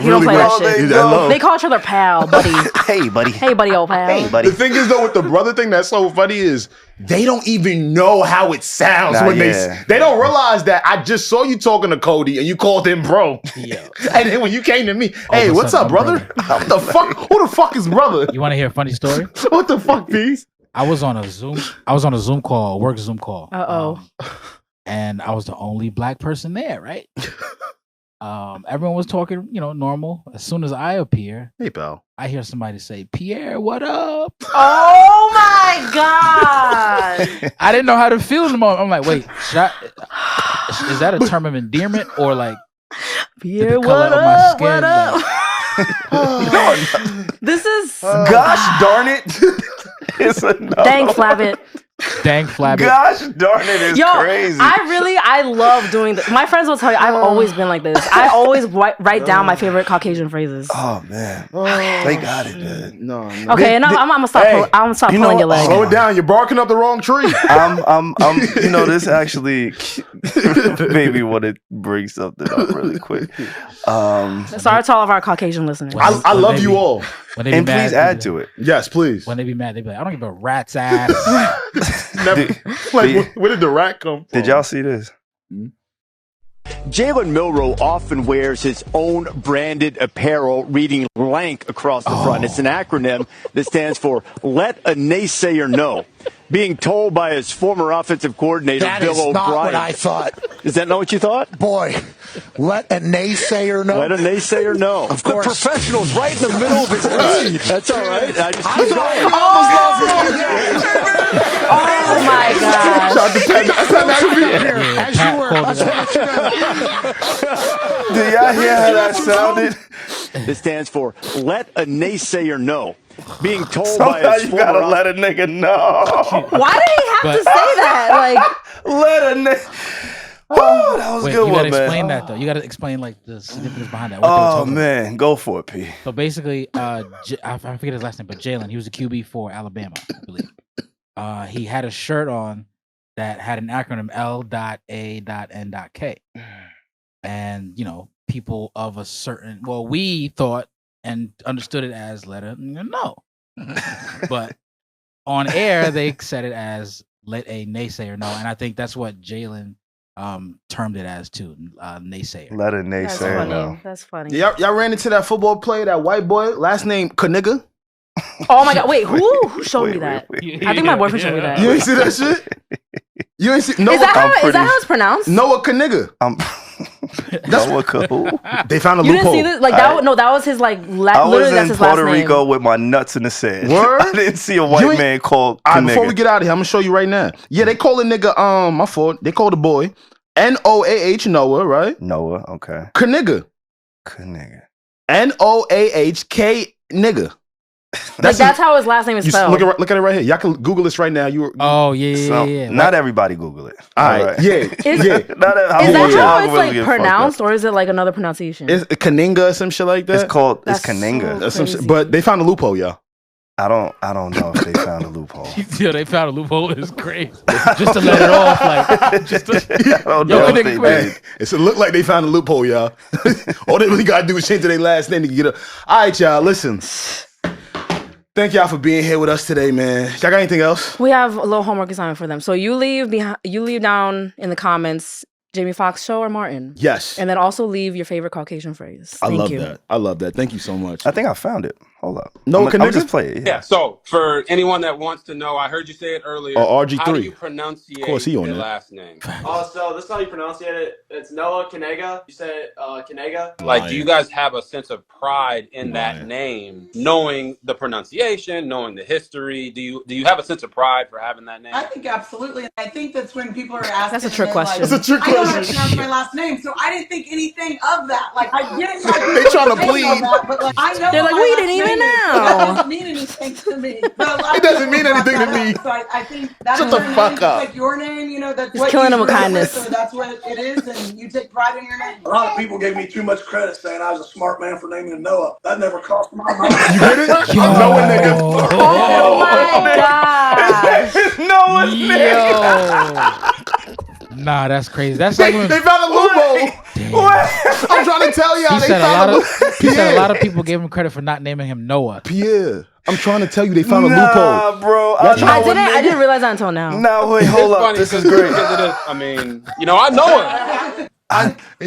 You don't play that shit. They call each other pal, buddy. Hey, buddy. Hey, buddy, old pal. Hey, buddy. The thing is though, with the brother thing that's so funny is they don't even know how it sounds when they don't realize that I just saw you talking to Cody and you called him bro. Yeah. And then when you came to me, hey, what's up, brother? What the fuck? Who the fuck is brother? You want to hear a funny story? What the fuck, B? I was on a Zoom call, a work Zoom call. And I was the only black person there, right? Everyone was talking, normal. As soon as I appear, hey pal, I hear somebody say, "Pierre, what up?" Oh my god! I didn't know how to feel in the moment. I'm like, wait, is that a term of endearment or like Pierre, the color of my skin? This is gosh darn it. It's dang flabbit. Dang flabbit. Gosh darn it, is crazy. I love doing this. My friends will tell you I've always been like this. I always write down my favorite Caucasian phrases. Oh man, they got it, man. No. Okay, I'm gonna stop. I'm gonna stop pulling your leg. Slow it down. You're barking up the wrong tree. I'm. This actually maybe want to bring something up really quick. Sorry to all of our Caucasian listeners. I love you all. And please add to it. Yes, please. When they be mad, they be like, "I don't give a rat's ass." Where did the rat come from? Did y'all see this? Jalen Milroe often wears his own branded apparel reading LANK across the front. It's an acronym that stands for Let a Naysayer Know. Being told by his former offensive coordinator, Bill O'Brien. That is not what I thought. Is that not what you thought? Boy, let a naysayer know. Let a naysayer know. Of course. The professional's right in the middle of his read. That's all right. I just keep going. Oh my God. As you were. Do y'all hear how that sounded? This stands for Let a Naysayer Know. Being told Sometimes by his you former gotta let a nigga know. Why did he have to say that? Like, let a nigga. Oh, that was a good you one, gotta man. explain that though. You gotta explain like the significance behind that. Oh man, go for it, P. So basically, I forget his last name, but Jalen, he was a QB for Alabama, I believe. He had a shirt on that had an acronym L.A.N.K. And people of a certain, we thought and understood it as let a know. But on air, they said it as let a naysayer know. And I think that's what Jalen termed it as too, naysayer. Let a naysayer know. That's funny. Y'all ran into that football player, that white boy, last name Kanigga? Oh my God! Wait, who showed me that? I think my boyfriend showed me that. You ain't see that shit? You ain't see? Noah, is that how it's pronounced? Noah Kanigga. Noah who? They found a You loophole. didn't see this? Like that? No, that was his like. I was Literally, that's in his Puerto last Rico name. with my nuts in the sand. Word? I didn't see a white man called. All right, before we get out of here, I'm gonna show you right now. Yeah, they call a nigga. My fault. They call the boy Noah, Noah, right? Noah. Okay. Knigga. Knigga. Noahk nigga. That's how his last name is spelled. Look at it right here. Y'all can Google this right now. Yeah. Not everybody Google it. All right. Yeah. Is that how it's like pronounced, or is it like another pronunciation? It's Kaninga or some shit like that. It's Kaninga. So but they found a loophole, y'all. I don't know if they found a loophole. Yeah, they found a loophole. It's crazy. Just to let it off, like just to, I don't know if they did. It look like they found a loophole, y'all. All they really gotta do is change their last name to get up. All right, y'all. Listen. Thank y'all for being here with us today, man. Y'all got anything else? We have a little homework assignment for them. So you leave down in the comments Jamie Foxx Show or Martin. Yes. And then also leave your favorite Caucasian phrase. I love that. I love that. Thank you so much. I think I found it. Hold up. No, I'm just play it. Yeah. So for anyone that wants to know, I heard you say it earlier. RG3. How do you pronunciate Of course, he on your that. last name? So this is how you pronounce it. It's Noah Knigga. You say it Knigga. Like, do you guys have a sense of pride in that name, knowing the pronunciation, knowing the history? Do you have a sense of pride for having that name? I think absolutely. I think that's when people are asking. That's a trick question. That's a trick I don't know how to question. pronounce my last name, so I didn't think anything of that. Like I get They trying to bleed. but like I know They're like, what my we last didn't even name is, know. but that doesn't mean anything to me. It doesn't mean anything to me. So I think that's Shut the your fuck name, up. like your name. That's He's what killing you him with grew up kindness. so that's what it is, and you take pride in your name. A lot of people gave me too much credit saying I was a smart man for naming him Noah. That never crossed my mind. You heard it? Noah nigga. Oh my gosh. Noah nigga. Nah, that's crazy. That's like when They found a loophole. I'm trying to tell y'all. he They said found a he said a Pierre. lot of people gave him credit for not naming him Noah. Pierre. I'm trying to tell you, they found a Nah, loophole. bro. I didn't realize that until now. No, wait, hold It's up. funny This is because- great. because it is- I mean, I know it.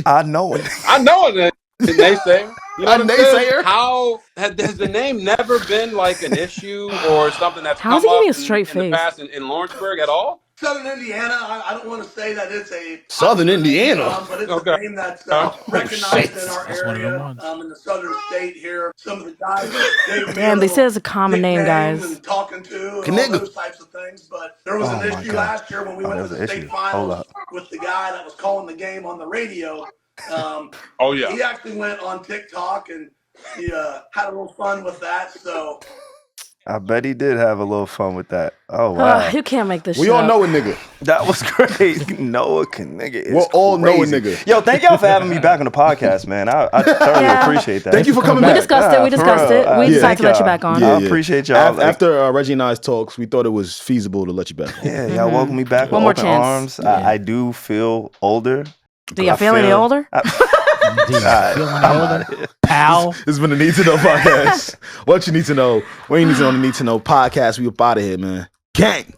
I know it. I know it. The naysayer. You know A what I'm saying? naysayer? How has the name never been like an issue or something that's How's come he giving up me a straight in the face? past in Lawrenceburg at all? Southern Indiana, I don't want to say that it's a Southern Indiana. but it's Okay. a name that's recognized in our That's one of them area, ones. in the southern state here. Some of the guys gave me Damn, a they little said it's a common name, nicknames guys. and talking to and all Knigga. those types of things. But there was Oh, an my issue God. last year when we went there to was the an state issue. Hold finals up. with the guy that was calling the game on the radio. Oh yeah. He actually went on TikTok and he had a little fun with that. So I bet he did have a little fun with that. Oh wow. You can't make this We shit all up. know a nigga. That was great. Noah nigga is We're all know a crazy. nigga. Yo, thank y'all for having me back on the podcast, man. I thoroughly Yeah. appreciate that. Thank you for coming We back. discussed it. We for discussed real. it. We Yeah. decided to let you y'all. back on. Yeah, I yeah. appreciate y'all. Like, After Reggie and I's talks, we thought it was feasible to let you back. yeah, y'all welcome me back One with more open chance. arms. I do feel older. Do y'all feel any older? Do you feel any older? Pal. This has been the Need to Know podcast. What you need to know? What you need to know on the Need to Know podcast. We up out of here, man. Gang.